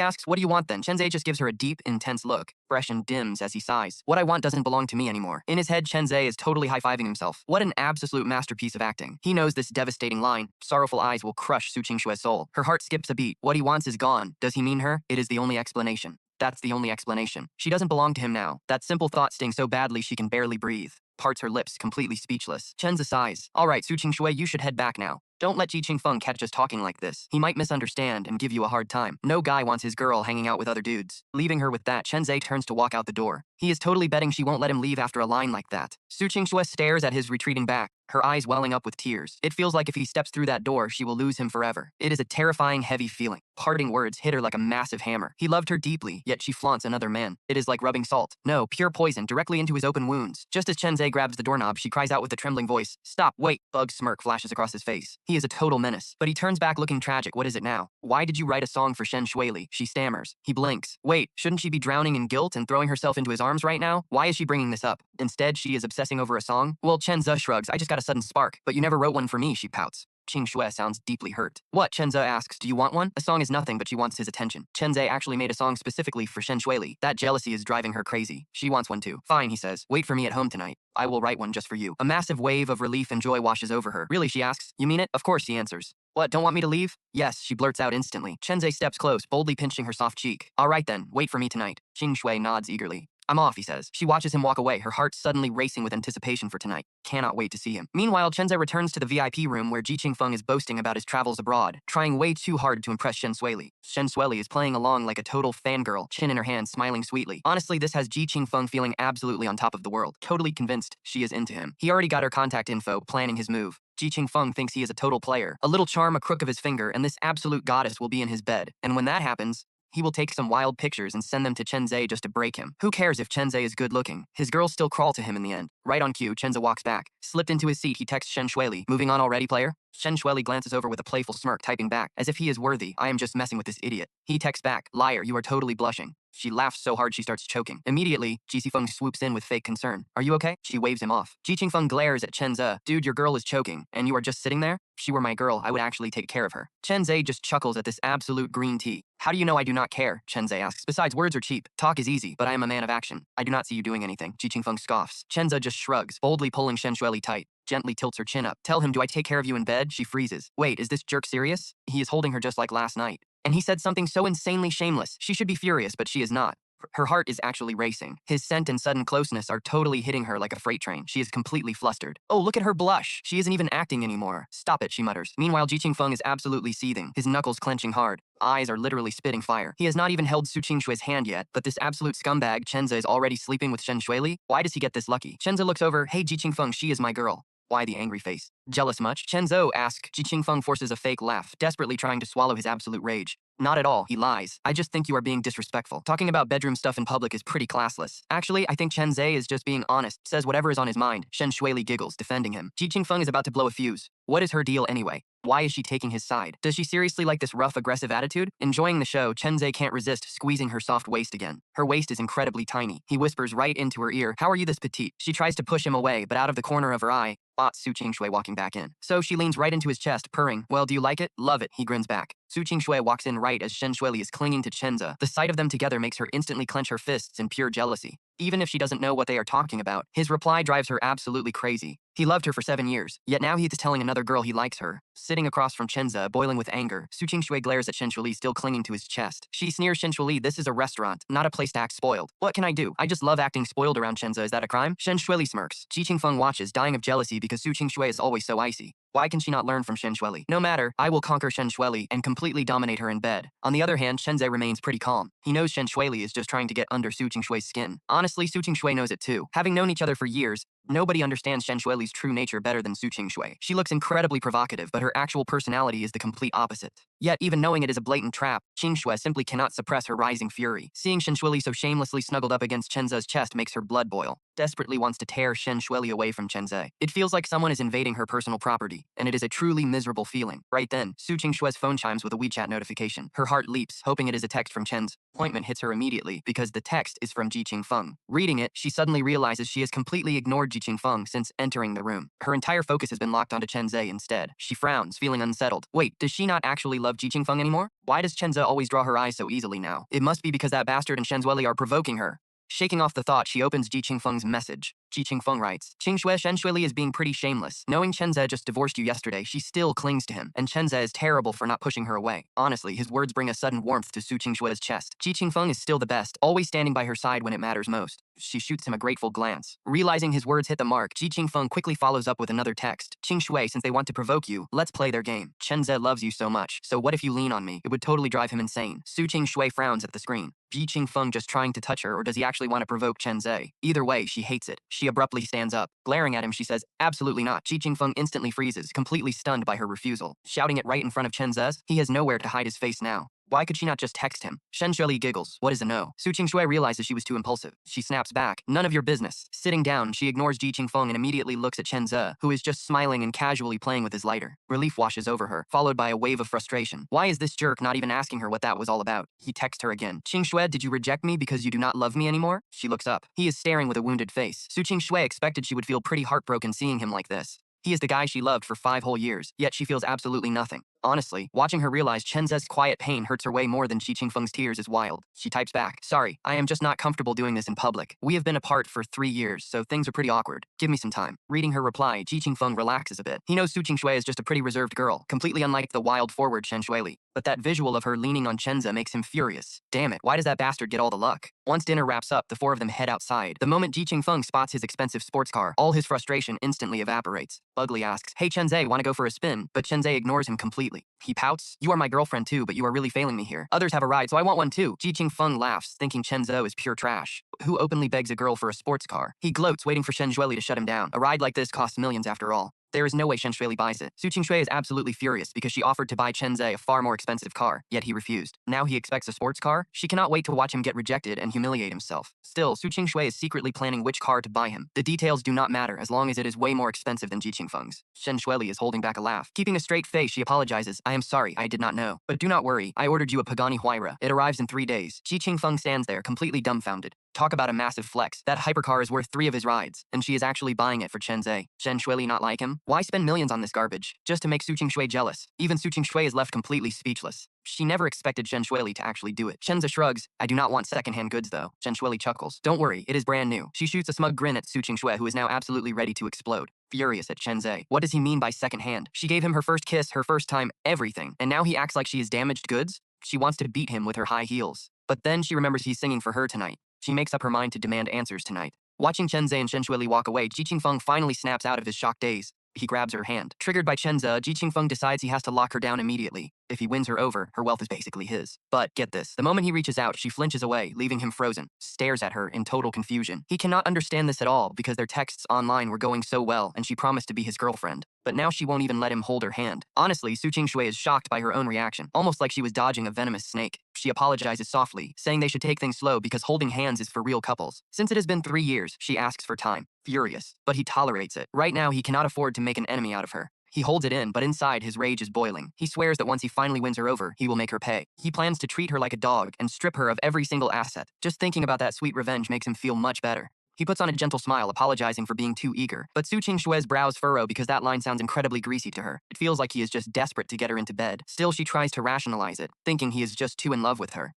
asks, what do you want then? Chenze just gives her a deep, intense look. Expression dims as he sighs. What I want doesn't belong to me anymore. In his head, Chenze is totally high-fiving himself. What an absolute masterpiece of acting. He knows this devastating line. Sorrowful eyes will crush Su Qingshui's soul. Her heart skips a beat. What he wants is gone. Does he mean her? It is the only explanation. That's the only explanation. She doesn't belong to him now. That simple thought stings so badly she can barely breathe. Parts her lips, completely speechless. Chenze sighs. All right, Su Qingshui, you should head back now. Don't let Ji Qingfeng catch us talking like this. He might misunderstand and give you a hard time. No guy wants his girl hanging out with other dudes. Leaving her with that, Chenze turns to walk out the door. He is totally betting she won't let him leave after a line like that. Su Qingshui stares at his retreating back, her eyes welling up with tears. It feels like if he steps through that door, she will lose him forever. It is a terrifying, heavy feeling. Parting words hit her like a massive hammer. He loved her deeply, yet she flaunts another man. It is like rubbing salt. No, pure poison, directly into his open wounds. Just as Chenze grabs the doorknob, she cries out with a trembling voice, stop, wait. Bug's smirk flashes across his face. He is a total menace. But he turns back looking tragic. What is it now? Why did you write a song for Shen Shuili? She stammers. He blinks. Wait, shouldn't she be drowning in guilt and throwing herself into his arms right now? Why is she bringing this up? Instead, she is obsessing over a song? Well, Chenze shrugs. I just got a sudden spark. But you never wrote one for me, she pouts. Qingshui sounds deeply hurt. What? Chenze asks, do you want one? A song is nothing, but she wants his attention. Chenze actually made a song specifically for Shen Shuili. That jealousy is driving her crazy. She wants one too. Fine, he says. Wait for me at home tonight. I will write one just for you. A massive wave of relief and joy washes over her. Really, she asks. You mean it? Of course, he answers. What, don't want me to leave? Yes, she blurts out instantly. Chenze steps close, boldly pinching her soft cheek. All right then, wait for me tonight. Qingshui nods eagerly. I'm off, he says. She watches him walk away, her heart suddenly racing with anticipation for tonight. Cannot wait to see him. Meanwhile, Chenze returns to the VIP room where Ji Qingfeng is boasting about his travels abroad, trying way too hard to impress Shen Suili. Shen Suili is playing along like a total fangirl, chin in her hand, smiling sweetly. Honestly, this has Ji Qingfeng feeling absolutely on top of the world, totally convinced she is into him. He already got her contact info, planning his move. Ji Qingfeng thinks he is a total player. A little charm, a crook of his finger, and this absolute goddess will be in his bed. And when that happens, he will take some wild pictures and send them to Chenze just to break him. Who cares if Chenze is good looking? His girls still crawl to him in the end. Right on cue, Chenze walks back. Slipped into his seat, he texts Shen Shuili. Moving on already, player? Shen Shuili glances over with a playful smirk, typing back. As if he is worthy, I am just messing with this idiot. He texts back. Liar, you are totally blushing. She laughs so hard she starts choking. Immediately, Ji Qingfeng swoops in with fake concern. Are you okay? She waves him off. Ji Qingfeng glares at Chenze. Dude, your girl is choking, and you are just sitting there? If she were my girl, I would actually take care of her. Chenze just chuckles at this absolute green tea. How do you know I do not care? Chenze asks. Besides, words are cheap. Talk is easy, but I am a man of action. I do not see you doing anything. Ji Qingfeng scoffs. Chenze just shrugs, boldly pulling Shen Shuili tight. Gently tilts her chin up. Tell him, do I take care of you in bed? She freezes. Wait, is this jerk serious? He is holding her just like last night. And he said something so insanely shameless. She should be furious, but she is not. Her heart is actually racing. His scent and sudden closeness are totally hitting her like a freight train. She is completely flustered. Oh, look at her blush. She isn't even acting anymore. Stop it, she mutters. Meanwhile, Ji Qingfeng is absolutely seething, his knuckles clenching hard. Eyes are literally spitting fire. He has not even held Su Qingshui's hand yet, but this absolute scumbag, Chenze, is already sleeping with Shen Shuili? Why does he get this lucky? Chenze looks over. Hey, Ji Qingfeng, she is my girl. Why the angry face? Jealous much? Chenzo asks. Ji Qingfeng forces a fake laugh, desperately trying to swallow his absolute rage. Not at all, he lies. I just think you are being disrespectful. Talking about bedroom stuff in public is pretty classless. Actually, I think Chenze is just being honest, says whatever is on his mind. Shen Shuili giggles, defending him. Ji Qingfeng is about to blow a fuse. What is her deal anyway? Why is she taking his side? Does she seriously like this rough, aggressive attitude? Enjoying the show, Chenze can't resist squeezing her soft waist again. Her waist is incredibly tiny. He whispers right into her ear, how are you this petite? She tries to push him away, but out of the corner of her eye, spots Su Qingshui walking back in. So she leans right into his chest, purring. Well, do you like it? Love it, he grins back. Su Qingshui walks in right as Shen Shuili is clinging to Chenze. The sight of them together makes her instantly clench her fists in pure jealousy. Even if she doesn't know what they are talking about, his reply drives her absolutely crazy. He loved her for 7 years, yet now he's telling another girl he likes her. Sitting across from Chenza, boiling with anger, Su Qingshui glares at Shenshuli still clinging to his chest. She sneers, Shenshuli, this is a restaurant, not a place to act spoiled. What can I do? I just love acting spoiled around Chenza, is that a crime? Shenshuli smirks. Ji Qingfeng watches, dying of jealousy because Su Qingshui is always so icy. Why can she not learn from Shenshuli? No matter, I will conquer Shenshuli and completely dominate her in bed. On the other hand, Shenze remains pretty calm. He knows Shenshuli is just trying to get under Su Qingshui's skin. Honestly, Su Qingshui knows it too. Having known each other for years, nobody understands Shenshhueli's true nature better than Su Qingshui. She looks incredibly provocative, but her actual personality is the complete opposite. Yet, even knowing it is a blatant trap, Qingshui simply cannot suppress her rising fury. Seeing Shenshhueli so shamelessly snuggled up against Chenza's chest makes her blood boil. Desperately wants to tear Shenshhueli away from Chenze. It feels like someone is invading her personal property, and it is a truly miserable feeling. Right then, Su Qingshui's phone chimes with a WeChat notification. Her heart leaps, hoping it is a text from Chen's. Appointment hits her immediately because the text is from Ji Qingfeng. Reading it, she suddenly realizes she has completely ignored Ji Qingfeng since entering the room. Her entire focus has been locked onto Chenze instead. She frowns, feeling unsettled. Wait, does she not actually love Ji Qingfeng anymore? Why does Chenze always draw her eyes so easily now? It must be because that bastard and Shenzueli are provoking her. Shaking off the thought, she opens Ji Qingfeng's message. Ji Qingfeng writes, Qingshui, Shenshuli is being pretty shameless. Knowing Chenze just divorced you yesterday, she still clings to him, and Chenze is terrible for not pushing her away. Honestly, his words bring a sudden warmth to Su Qingshui's chest. Ji Qingfeng is still the best, always standing by her side when it matters most. She shoots him a grateful glance. Realizing his words hit the mark, Ji Qingfeng quickly follows up with another text. Qingshui, since they want to provoke you, let's play their game. Chenze loves you so much, so what if you lean on me? It would totally drive him insane. Su Qingshui frowns at the screen. Ji Qingfeng just trying to touch her, or does he actually want to provoke Chenze? Either way, she hates it. She abruptly stands up. Glaring at him, she says, absolutely not. Ji Qingfeng instantly freezes, completely stunned by her refusal. Shouting it right in front of Chenze, he has nowhere to hide his face now. Why could she not just text him? Shenshuli giggles. What is a no? Su Qingshui realizes she was too impulsive. She snaps back. None of your business. Sitting down, she ignores Ji Qingfeng and immediately looks at Chenze, who is just smiling and casually playing with his lighter. Relief washes over her, followed by a wave of frustration. Why is this jerk not even asking her what that was all about? He texts her again. Qingshui, did you reject me because you do not love me anymore? She looks up. He is staring with a wounded face. Su Qingshui expected she would feel pretty heartbroken seeing him like this. He is the guy she loved for 5 whole years, yet she feels absolutely nothing. Honestly, watching her realize Chenze's quiet pain hurts her way more than Ji Qingfeng's tears is wild. She types back, sorry, I am just not comfortable doing this in public. We have been apart for 3 years, so things are pretty awkward. Give me some time. Reading her reply, Ji Qingfeng relaxes a bit. He knows Su Qingshui is just a pretty reserved girl, completely unlike the wild forward Shenshhueli. But that visual of her leaning on Chenze makes him furious. Damn it, why does that bastard get all the luck? Once dinner wraps up, the 4 of them head outside. The moment Ji Qingfeng spots his expensive sports car, all his frustration instantly evaporates. Ugly asks, hey Chenze, wanna go for a spin? But Chenze ignores him completely. He pouts, you are my girlfriend too, but you are really failing me here. Others have a ride, so I want one too. Ji Qingfeng laughs, thinking Chenze is pure trash. Who openly begs a girl for a sports car? He gloats, waiting for Shenshhueli to shut him down. A ride like this costs millions after all. There is no way Shenshhueli buys it. Su Qingshui is absolutely furious because she offered to buy Chenze a far more expensive car, yet he refused. Now he expects a sports car? She cannot wait to watch him get rejected and humiliate himself. Still, Su Qingshui is secretly planning which car to buy him. The details do not matter as long as it is way more expensive than Ji Qingfeng's. Shenshhueli is holding back a laugh. Keeping a straight face, she apologizes. I am sorry, I did not know. But do not worry, I ordered you a Pagani Huayra. It arrives in 3 days. Ji Qingfeng stands there, completely dumbfounded. Talk about a massive flex. That hypercar is worth 3 of his rides, and she is actually buying it for Chenze. Shenshhueli not like him? Why spend millions on this garbage? Just to make Su Qingshui jealous. Even Su Qingshui is left completely speechless. She never expected Shenshhueli to actually do it. Chenze shrugs. I do not want secondhand goods though. Shenshhueli chuckles. Don't worry, it is brand new. She shoots a smug grin at Su Qingshui, who is now absolutely ready to explode. Furious at Chenze. What does he mean by secondhand? She gave him her first kiss, her first time, everything, and now he acts like she is damaged goods? She wants to beat him with her high heels. But then she remembers he's singing for her tonight. She makes up her mind to demand answers tonight. Watching Chenze and Shenshhueli walk away, Ji Qingfeng finally snaps out of his shocked daze. He grabs her hand. Triggered by Chenze, Ji Qingfeng decides he has to lock her down immediately. If he wins her over, her wealth is basically his. But get this, the moment he reaches out, she flinches away, leaving him frozen, stares at her in total confusion. He cannot understand this at all because their texts online were going so well and she promised to be his girlfriend. But now she won't even let him hold her hand. Honestly, Su Qingshui is shocked by her own reaction, almost like she was dodging a venomous snake. She apologizes softly, saying they should take things slow because holding hands is for real couples. Since it has been 3 years, she asks for time. Furious. But he tolerates it. Right now, he cannot afford to make an enemy out of her. He holds it in, but inside his rage is boiling. He swears that once he finally wins her over, he will make her pay. He plans to treat her like a dog and strip her of every single asset. Just thinking about that sweet revenge makes him feel much better. He puts on a gentle smile, apologizing for being too eager. But Su Qingshui's brows furrow because that line sounds incredibly greasy to her. It feels like he is just desperate to get her into bed. Still, she tries to rationalize it, thinking he is just too in love with her.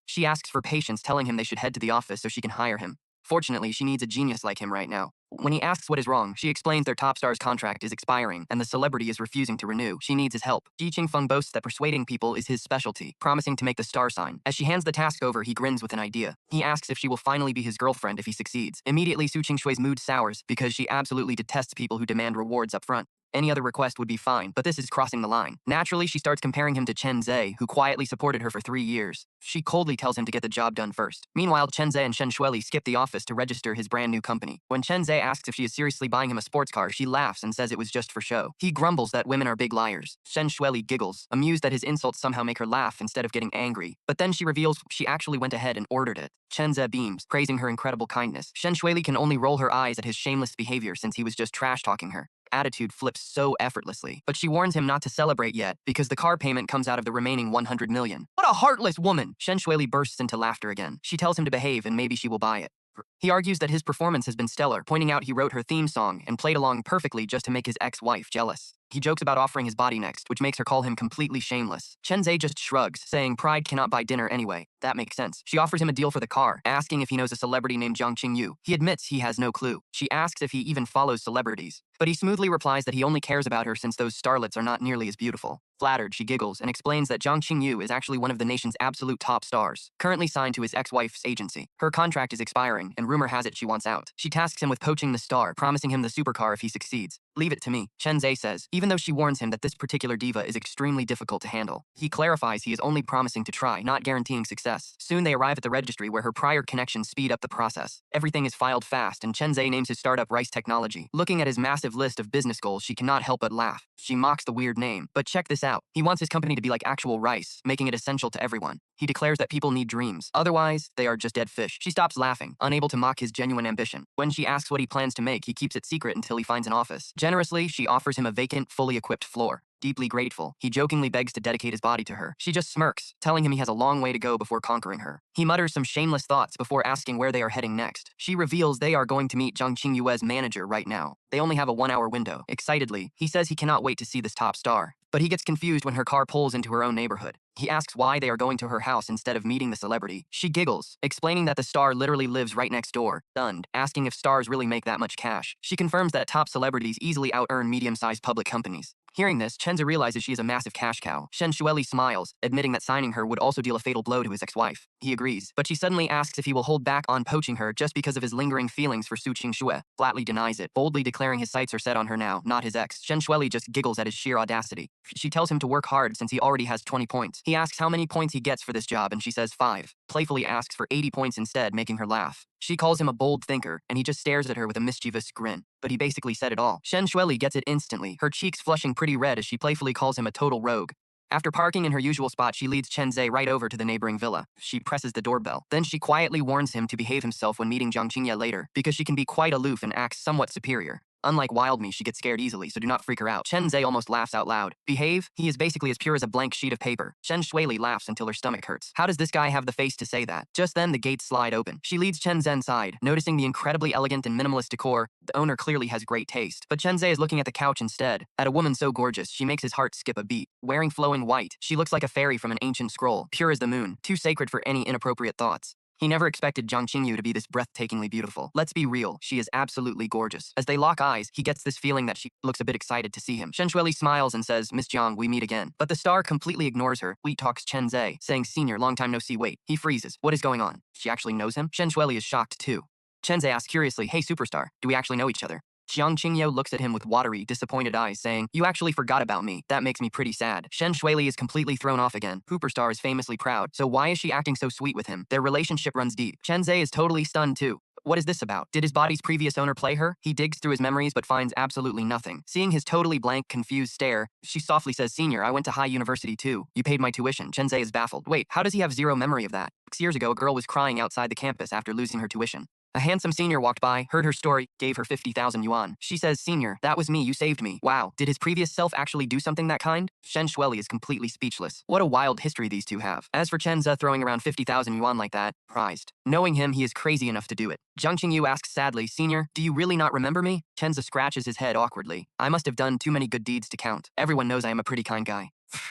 She asks for patience, telling him they should head to the office so she can hire him. Fortunately, she needs a genius like him right now. When he asks what is wrong, she explains their top star's contract is expiring and the celebrity is refusing to renew. She needs his help. Ji Qingfeng boasts that persuading people is his specialty, promising to make the star sign. As she hands the task over, he grins with an idea. He asks if she will finally be his girlfriend if he succeeds. Immediately, Su Qingshui's mood sours because she absolutely detests people who demand rewards up front. Any other request would be fine, but this is crossing the line. Naturally, she starts comparing him to Chen Zhe, who quietly supported her for 3 years. She coldly tells him to get the job done first. Meanwhile, Chen Zhe and Shen Shueli skip the office to register his brand new company. When Chen Zhe asks if she is seriously buying him a sports car, she laughs and says it was just for show. He grumbles that women are big liars. Shen Shueli giggles, amused that his insults somehow make her laugh instead of getting angry. But then she reveals she actually went ahead and ordered it. Chen Zhe beams, praising her incredible kindness. Shen Shueli can only roll her eyes at his shameless behavior since he was just trash-talking her. Attitude flips so effortlessly, but she warns him not to celebrate yet because the car payment comes out of the remaining 100 million. What a heartless woman! Shen Shueli bursts into laughter again. She tells him to behave and maybe she will buy it. He argues that his performance has been stellar, pointing out he wrote her theme song and played along perfectly just to make his ex-wife jealous. He jokes about offering his body next, which makes her call him completely shameless. Chen Zhe just shrugs, saying pride cannot buy dinner anyway. That makes sense. She offers him a deal for the car, asking if he knows a celebrity named Jiang Qingyu. He admits he has no clue. She asks if he even follows celebrities, but he smoothly replies that he only cares about her since those starlets are not nearly as beautiful. Flattered, she giggles and explains that Jiang Qingyu is actually one of the nation's absolute top stars, currently signed to his ex-wife's agency. Her contract is expiring, and rumor has it she wants out. She tasks him with poaching the star, promising him the supercar if he succeeds. Leave it to me, Chen Zhe says, even though she warns him that this particular diva is extremely difficult to handle. He clarifies he is only promising to try, not guaranteeing success. Soon they arrive at the registry where her prior connections speed up the process. Everything is filed fast, and Chen Zhe names his startup Rice Technology. Looking at his massive list of business goals, she cannot help but laugh. She mocks the weird name, but check this out. He wants his company to be like actual rice, making it essential to everyone. He declares that people need dreams. Otherwise, they are just dead fish. She stops laughing, unable to mock his genuine ambition. When she asks what he plans to make, he keeps it secret until he finds an office. Generously, she offers him a vacant, fully equipped floor. Deeply grateful, he jokingly begs to dedicate his body to her. She just smirks, telling him he has a long way to go before conquering her. He mutters some shameless thoughts before asking where they are heading next. She reveals they are going to meet Jiang Qingyue's manager right now. They only have a 1-hour window. Excitedly, he says he cannot wait to see this top star. But he gets confused when her car pulls into her own neighborhood. He asks why they are going to her house instead of meeting the celebrity. She giggles, explaining that the star literally lives right next door, stunned, asking if stars really make that much cash. She confirms that top celebrities easily out-earn medium-sized public companies. Hearing this, Chen Zhe realizes she is a massive cash cow. Shen Shueli smiles, admitting that signing her would also deal a fatal blow to his ex-wife. He agrees, but she suddenly asks if he will hold back on poaching her just because of his lingering feelings for Su Qingshue. Flatly denies it, boldly declaring his sights are set on her now, not his ex. Shen Shueli just giggles at his sheer audacity. She tells him to work hard since he already has 20 points. He asks how many points he gets for this job, and she says 5. Playfully asks for 80 points instead, making her laugh. She calls him a bold thinker, and he just stares at her with a mischievous grin. But he basically said it all. Shen Shueli gets it instantly, her cheeks flushing pretty red as she playfully calls him a total rogue. After parking in her usual spot, she leads Chen Zhe right over to the neighboring villa. She presses the doorbell. Then she quietly warns him to behave himself when meeting Jiang Qingye later, because she can be quite aloof and acts somewhat superior. Unlike Wild Me, she gets scared easily, so do not freak her out. Chen Zhe almost laughs out loud. Behave? He is basically as pure as a blank sheet of paper. Shen Shueli laughs until her stomach hurts. How does this guy have the face to say that? Just then, the gates slide open. She leads Chen Zhe inside, noticing the incredibly elegant and minimalist decor. The owner clearly has great taste. But Chen Zhe is looking at the couch instead. At a woman so gorgeous, she makes his heart skip a beat. Wearing flowing white, she looks like a fairy from an ancient scroll, pure as the moon, too sacred for any inappropriate thoughts. He never expected Jiang Qingyu to be this breathtakingly beautiful. Let's be real, she is absolutely gorgeous. As they lock eyes, he gets this feeling that she looks a bit excited to see him. Shen Shueli smiles and says, Miss Jiang, we meet again. But the star completely ignores her. Wheat talks Chen Zhe, saying, Senior, long time no see, wait. He freezes. What is going on? She actually knows him? Shen Shueli is shocked too. Chen Zhe asks curiously, hey superstar, do we actually know each other? Jiang Qingyu looks at him with watery, disappointed eyes, saying, you actually forgot about me. That makes me pretty sad. Shen Shueli is completely thrown off again. Superstar is famously proud, so why is she acting so sweet with him? Their relationship runs deep. Chen Zhe is totally stunned too. What is this about? Did his body's previous owner play her? He digs through his memories but finds absolutely nothing. Seeing his totally blank, confused stare, she softly says, Senior, I went to high university too. You paid my tuition. Chen Zhe is baffled. Wait, how does he have zero memory of that? 6 years ago, a girl was crying outside the campus after losing her tuition. A handsome senior walked by, heard her story, gave her 50,000 yuan. She says, Senior, that was me, you saved me. Wow, did his previous self actually do something that kind? Shen Shueli is completely speechless. What a wild history these two have. As for Chen Zhe throwing around 50,000 yuan like that, prized. Knowing him, he is crazy enough to do it. Jiang Qingyu asks sadly, Senior, do you really not remember me? Chen Zhe scratches his head awkwardly. I must have done too many good deeds to count. Everyone knows I am a pretty kind guy.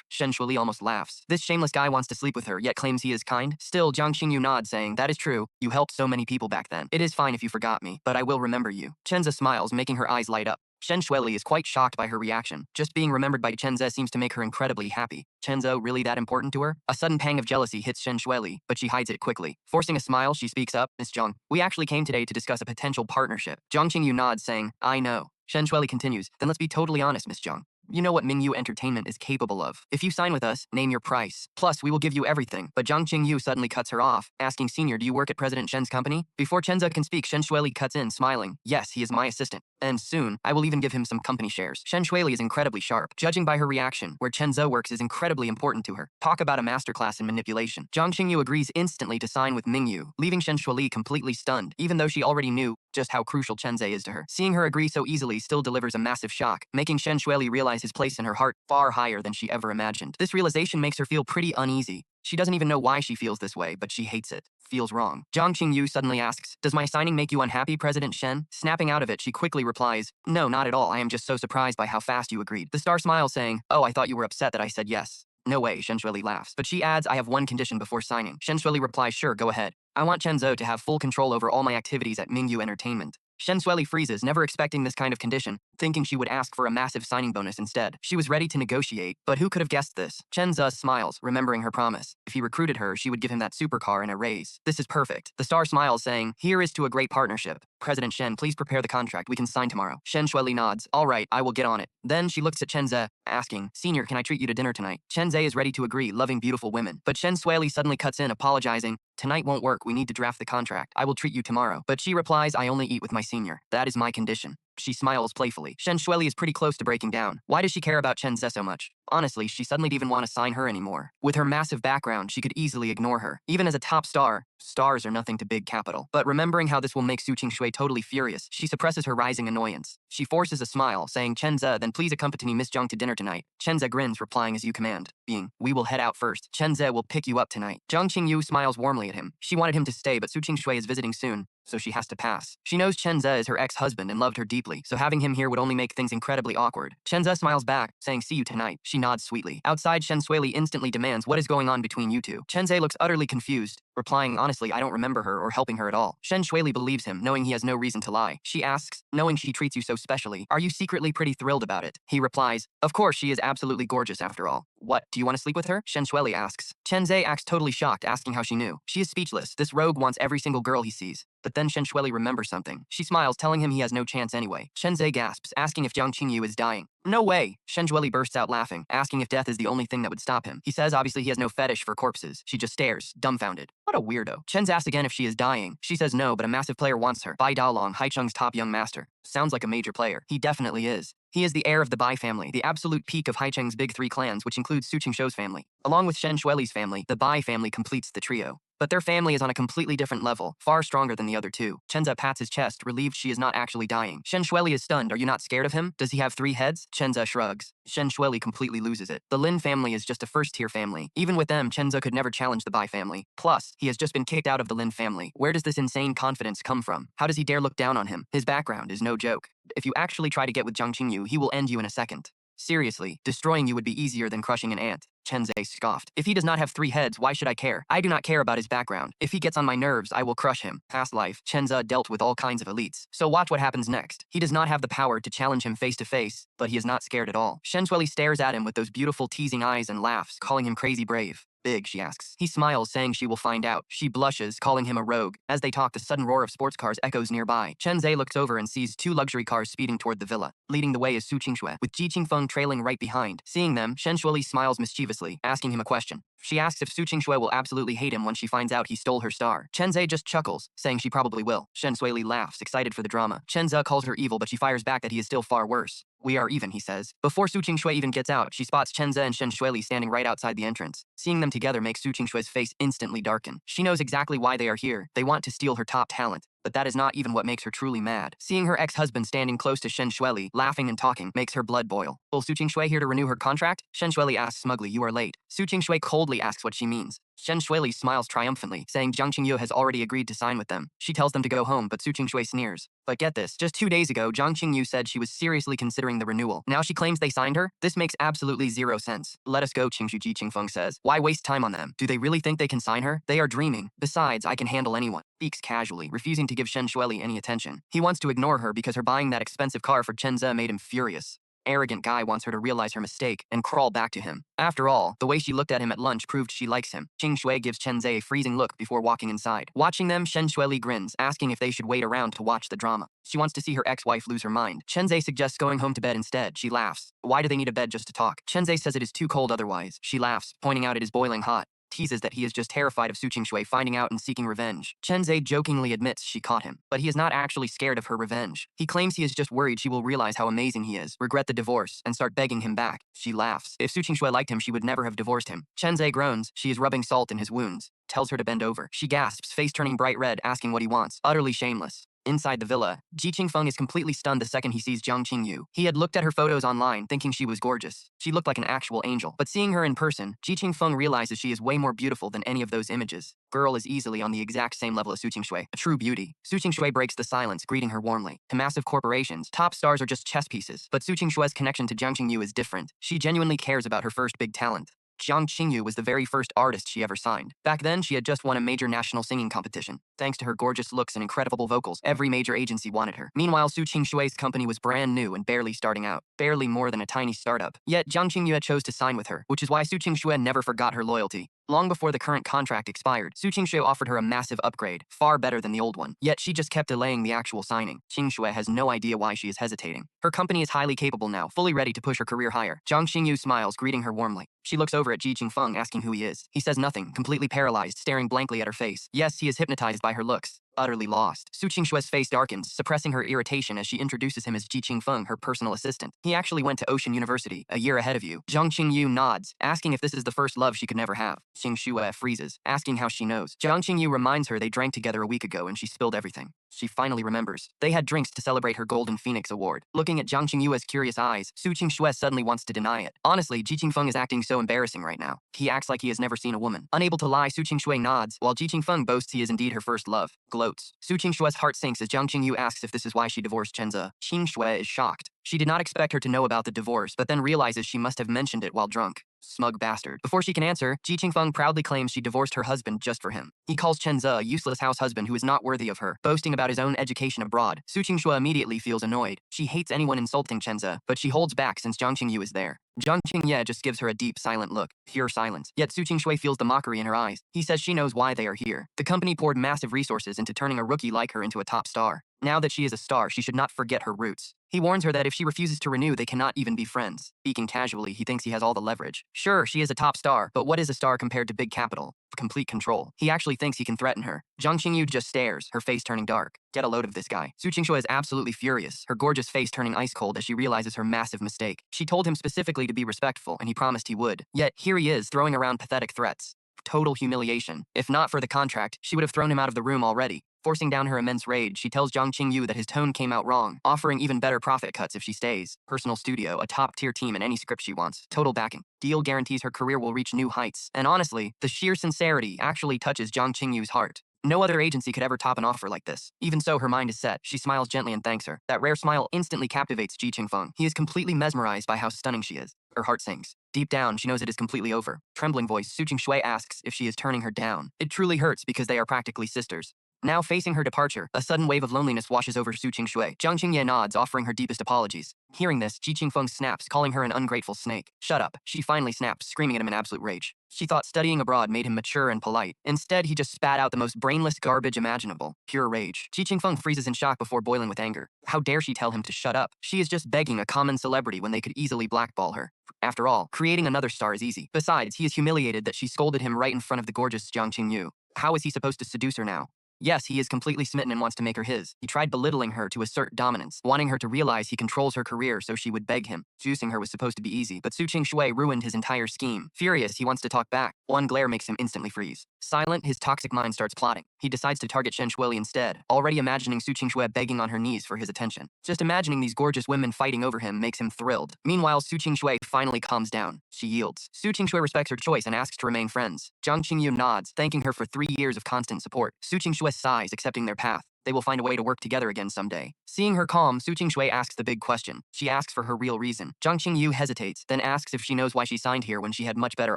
Shen Shuili almost laughs. This shameless guy wants to sleep with her, yet claims he is kind. Still, Jiang Qingyu nods, saying, that is true. You helped so many people back then. It is fine if you forgot me, but I will remember you. Chenza smiles, making her eyes light up. Shen Shuili is quite shocked by her reaction. Just being remembered by Chenza seems to make her incredibly happy. Chenza really that important to her? A sudden pang of jealousy hits Shen Shuili, but she hides it quickly. Forcing a smile, she speaks up, Miss Zhang, we actually came today to discuss a potential partnership. Jiang Qingyu nods, saying, I know. Shen Shuili continues, then let's be totally honest, Miss Zhang. You know what Mingyu Entertainment is capable of. If you sign with us, name your price. Plus, we will give you everything. But Jiang Qingyu suddenly cuts her off, asking, Senior, do you work at President Shen's company? Before Chenza can speak, Shen Shuili cuts in, smiling. Yes, he is my assistant. And soon, I will even give him some company shares. Shen Shuili is incredibly sharp. Judging by her reaction, where Chenza works is incredibly important to her. Talk about a masterclass in manipulation. Jiang Qingyu agrees instantly to sign with Mingyu, leaving Shen Shuili completely stunned, even though she already knew just how crucial Chenza is to her. Seeing her agree so easily still delivers a massive shock, making Shen Shuili realize his place in her heart far higher than she ever imagined. This realization makes her feel pretty uneasy. She doesn't even know why she feels this way, but she hates it. Feels wrong. Jiang Qingyu suddenly asks, does my signing make you unhappy, President Shen? Snapping out of it, she quickly replies, no, not at all. I am just so surprised by how fast you agreed. The star smiles, saying, oh, I thought you were upset that I said yes. No way, Shen Shuili laughs. But she adds, I have one condition before signing. Shen Shuili replies, sure, go ahead. I want Chenzo to have full control over all my activities at Mingyu Entertainment. Shen Shuili freezes, never expecting this kind of condition, thinking she would ask for a massive signing bonus instead. She was ready to negotiate, but who could have guessed this? Chenza smiles, remembering her promise. If he recruited her, she would give him that supercar and a raise. This is perfect. The star smiles, saying, here is to a great partnership. President Shen, please prepare the contract. We can sign tomorrow. Shen Shuili nods. All right, I will get on it. Then she looks at Chenza, asking, Senior, can I treat you to dinner tonight? Chenze is ready to agree, loving beautiful women. But Shen Shuili suddenly cuts in, apologizing. Tonight won't work. We need to draft the contract. I will treat you tomorrow. But she replies, I only eat with my senior. That is my condition. She smiles playfully. Shen Shuili is pretty close to breaking down. Why does she care about Chen Zhe so much? Honestly, she suddenly didn't even want to sign her anymore. With her massive background, she could easily ignore her. Even as a top star, stars are nothing to big capital. But remembering how this will make Su Qingxue totally furious, she suppresses her rising annoyance. She forces a smile, saying, Chen Zhe, then please accompany Miss Zhang to dinner tonight. Chen Zhe grins, replying as you command, being, we will head out first. Chen Zhe will pick you up tonight. Jiang Qingyu smiles warmly at him. She wanted him to stay, but Su Qingxue is visiting soon, so she has to pass. She knows Chen Zhe is her ex-husband and loved her deeply, so having him here would only make things incredibly awkward. Chen Zhe smiles back, saying, see you tonight. She nods sweetly. Outside, Shen Shuili instantly demands, what is going on between you two? Chen Zhe looks utterly confused, replying, honestly, I don't remember her or helping her at all. Shen Shuili believes him, knowing he has no reason to lie. She asks, knowing she treats you so specially, are you secretly pretty thrilled about it? He replies, of course, she is absolutely gorgeous after all. What, do you want to sleep with her? Shen Shuili asks. Chen Zhe acts totally shocked, asking how she knew. She is speechless. This rogue wants every single girl he sees. But then Shen Shuili remembers something. She smiles, telling him he has no chance anyway. Chen Zhe gasps, asking if Jiang Qingyu is dying. No way! Shen Shuili bursts out laughing, asking if death is the only thing that would stop him. He says obviously he has no fetish for corpses. She just stares, dumbfounded. What a weirdo. Chen's asks again if she is dying. She says no, but a massive player wants her. Bai Daolong, Haicheng's top young master. Sounds like a major player. He definitely is. He is the heir of the Bai family, the absolute peak of Haicheng's big three clans, which includes Su Qingshou's family. Along with Shen Shuili's family, the Bai family completes the trio. But their family is on a completely different level, far stronger than the other two. Chenza pats his chest, relieved she is not actually dying. Shen Shuili is stunned. Are you not scared of him? Does he have 3 heads? Chenza shrugs. Shen Shuili completely loses it. The Lin family is just a first-tier family. Even with them, Chenza could never challenge the Bai family. Plus, he has just been kicked out of the Lin family. Where does this insane confidence come from? How does he dare look down on him? His background is no joke. If you actually try to get with Jiang Qingyu, he will end you in a second. Seriously, destroying you would be easier than crushing an ant. Chen Zhe scoffed. If he does not have 3 heads, why should I care? I do not care about his background. If he gets on my nerves, I will crush him. Past life, Chen Zhe dealt with all kinds of elites. So watch what happens next. He does not have the power to challenge him face to face, but he is not scared at all. Shen Shuili stares at him with those beautiful teasing eyes and laughs, calling him crazy brave. Big, she asks. He smiles, saying she will find out. She blushes, calling him a rogue. As they talk, the sudden roar of sports cars echoes nearby. Chen Zhe looks over and sees 2 luxury cars speeding toward the villa. Leading the way is Su Qingxue, with Ji Qingfeng trailing right behind. Seeing them, Shen Shuili smiles mischievously, asking him a question. She asks if Su Qingxue will absolutely hate him when she finds out he stole her star. Chen Zhe just chuckles, saying she probably will. Shen Shuili laughs, excited for the drama. Chen Zhe calls her evil, but she fires back that he is still far worse. We are even, he says. Before Su Qingxue even gets out, she spots Chen Zhe and Shen Shuili standing right outside the entrance. Seeing them together makes Su Qingxue's face instantly darken. She knows exactly why they are here. They want to steal her top talent. But that is not even what makes her truly mad. Seeing her ex-husband standing close to Shen Shuili, laughing and talking, makes her blood boil. Will Su Qingxue here to renew her contract? Shen Shuili asks smugly, you are late. Su Qingxue coldly asks what she means. Shen Shuili smiles triumphantly, saying Jiang Qingyu has already agreed to sign with them. She tells them to go home, but Su Qingshui sneers. But get this, just 2 days ago, Jiang Qingyu said she was seriously considering the renewal. Now she claims they signed her? This makes absolutely zero sense. Let us go, Qingxuji Qingfeng says. Why waste time on them? Do they really think they can sign her? They are dreaming. Besides, I can handle anyone. Speaks casually, refusing to give Shen Shuili any attention. He wants to ignore her because her buying that expensive car for Chen Ze made him furious. Arrogant guy wants her to realize her mistake and crawl back to him. After all, the way she looked at him at lunch proved she likes him. Qing Shui gives Chen Zhe a freezing look before walking inside. Watching them, Shen Shuili grins, asking if they should wait around to watch the drama. She wants to see her ex-wife lose her mind. Chen Zhe suggests going home to bed instead. She laughs. Why do they need a bed just to talk? Chen Zhe says it is too cold otherwise. She laughs, pointing out it is boiling hot. Teases that he is just terrified of Su Qingshui finding out and seeking revenge. Chen Zhe jokingly admits she caught him, but he is not actually scared of her revenge. He claims he is just worried she will realize how amazing he is, regret the divorce, and start begging him back. She laughs. If Su Qingshui liked him, she would never have divorced him. Chen Zhe groans. She is rubbing salt in his wounds. Tells her to bend over. She gasps, face turning bright red, asking what he wants. Utterly shameless. Inside the villa, Ji Qingfeng is completely stunned the second he sees Jiang Qingyu. He had looked at her photos online, thinking she was gorgeous. She looked like an actual angel. But seeing her in person, Ji Qingfeng realizes she is way more beautiful than any of those images. Girl is easily on the exact same level as Su Qingshui, a true beauty. Su Qingshui breaks the silence, greeting her warmly. To massive corporations, top stars are just chess pieces. But Su Qingshui's connection to Jiang Qingyu is different. She genuinely cares about her first big talent. Jiang Qingyu was the very first artist she ever signed. Back then, she had just won a major national singing competition. Thanks to her gorgeous looks and incredible vocals, every major agency wanted her. Meanwhile, Su Qingshui's company was brand new and barely starting out. Barely more than a tiny startup. Yet, Jiang Qingyu chose to sign with her, which is why Su Qingshui never forgot her loyalty. Long before the current contract expired, Su Qingshui offered her a massive upgrade, far better than the old one. Yet she just kept delaying the actual signing. Qingshui has no idea why she is hesitating. Her company is highly capable now, fully ready to push her career higher. Jiang Qingyu smiles, greeting her warmly. She looks over at Ji Qingfeng, asking who he is. He says nothing, completely paralyzed, staring blankly at her face. Yes, he is hypnotized by her looks. Utterly lost. Su Qingshui's face darkens, suppressing her irritation as she introduces him as Ji Qingfeng, her personal assistant. He actually went to Ocean University, a year ahead of you. Jiang Qingyu nods, asking if this is the first love she could never have. Qingshui freezes, asking how she knows. Jiang Qingyu reminds her they drank together a week ago and she spilled everything. She finally remembers. They had drinks to celebrate her Golden Phoenix Award. Looking at Jiang Qingyu's curious eyes, Su Qingshui suddenly wants to deny it. Honestly, Ji Qingfeng is acting so embarrassing right now. He acts like he has never seen a woman. Unable to lie, Su Qingshui nods, while Ji Qingfeng boasts he is indeed her first love. Gloats. Su Qingshui's heart sinks as Jiang Qingyu asks if this is why she divorced Chen Ze. Qingshui is shocked. She did not expect her to know about the divorce, but then realizes she must have mentioned it while drunk. Smug bastard. Before she can answer, Ji Qingfeng proudly claims she divorced her husband just for him. He calls Chen Ze a useless house husband who is not worthy of her, boasting about his own education abroad. Su Qingshui immediately feels annoyed. She hates anyone insulting Chen Ze, but she holds back since Jiang Qingyu is there. Jiang Qingye just gives her a deep, silent look. Pure silence. Yet Su Qingshui feels the mockery in her eyes. He says she knows why they are here. The company poured massive resources into turning a rookie like her into a top star. Now that she is a star, she should not forget her roots. He warns her that if she refuses to renew, they cannot even be friends. Speaking casually, he thinks he has all the leverage. Sure, she is a top star, but what is a star compared to big capital? Complete control. He actually thinks he can threaten her. Jiang Qingyu just stares, her face turning dark. Get a load of this guy. Su Qingshui is absolutely furious, her gorgeous face turning ice cold as she realizes her massive mistake. She told him specifically to be respectful, and he promised he would. Yet, here he is, throwing around pathetic threats. Total humiliation. If not for the contract, she would have thrown him out of the room already. Forcing down her immense rage, she tells Jiang Qingyu that his tone came out wrong, offering even better profit cuts if she stays. Personal studio, a top-tier team and any script she wants. Total backing. Deal guarantees her career will reach new heights. And honestly, the sheer sincerity actually touches Jiang Qingyu's heart. No other agency could ever top an offer like this. Even so, her mind is set. She smiles gently and thanks her. That rare smile instantly captivates Ji Qingfeng. He is completely mesmerized by how stunning she is. Her heart sinks. Deep down, she knows it is completely over. Trembling voice, Su Qingshui asks if she is turning her down. It truly hurts because they are practically sisters. Now facing her departure, a sudden wave of loneliness washes over Su Qingshui. Jiang Qingye nods, offering her deepest apologies. Hearing this, Ji Qingfeng snaps, calling her an ungrateful snake. Shut up. She finally snaps, screaming at him in absolute rage. She thought studying abroad made him mature and polite. Instead, he just spat out the most brainless garbage imaginable. Pure rage. Ji Qingfeng freezes in shock before boiling with anger. How dare she tell him to shut up? She is just begging a common celebrity when they could easily blackball her. After all, creating another star is easy. Besides, he is humiliated that she scolded him right in front of the gorgeous Jiang Qingyu. How is he supposed to seduce her now? Yes, he is completely smitten and wants to make her his. He tried belittling her to assert dominance, wanting her to realize he controls her career so she would beg him. Juicing her was supposed to be easy, but Su Qing-shui ruined his entire scheme. Furious, he wants to talk back. One glare makes him instantly freeze. Silent, his toxic mind starts plotting. He decides to target Shen Shuili instead, already imagining Su Qing-shui begging on her knees for his attention. Just imagining these gorgeous women fighting over him makes him thrilled. Meanwhile, Su Qing-shui finally calms down. She yields. Su Qing-shui respects her choice and asks to remain friends. Jiang Qingyu nods, thanking her for 3 years of constant support. Su Qing-shui sighs, accepting their path. They will find a way to work together again someday. Seeing her calm, Su Qing-shui asks the big question. She asks for her real reason. Jiang Qingyu hesitates, then asks if she knows why she signed here when she had much better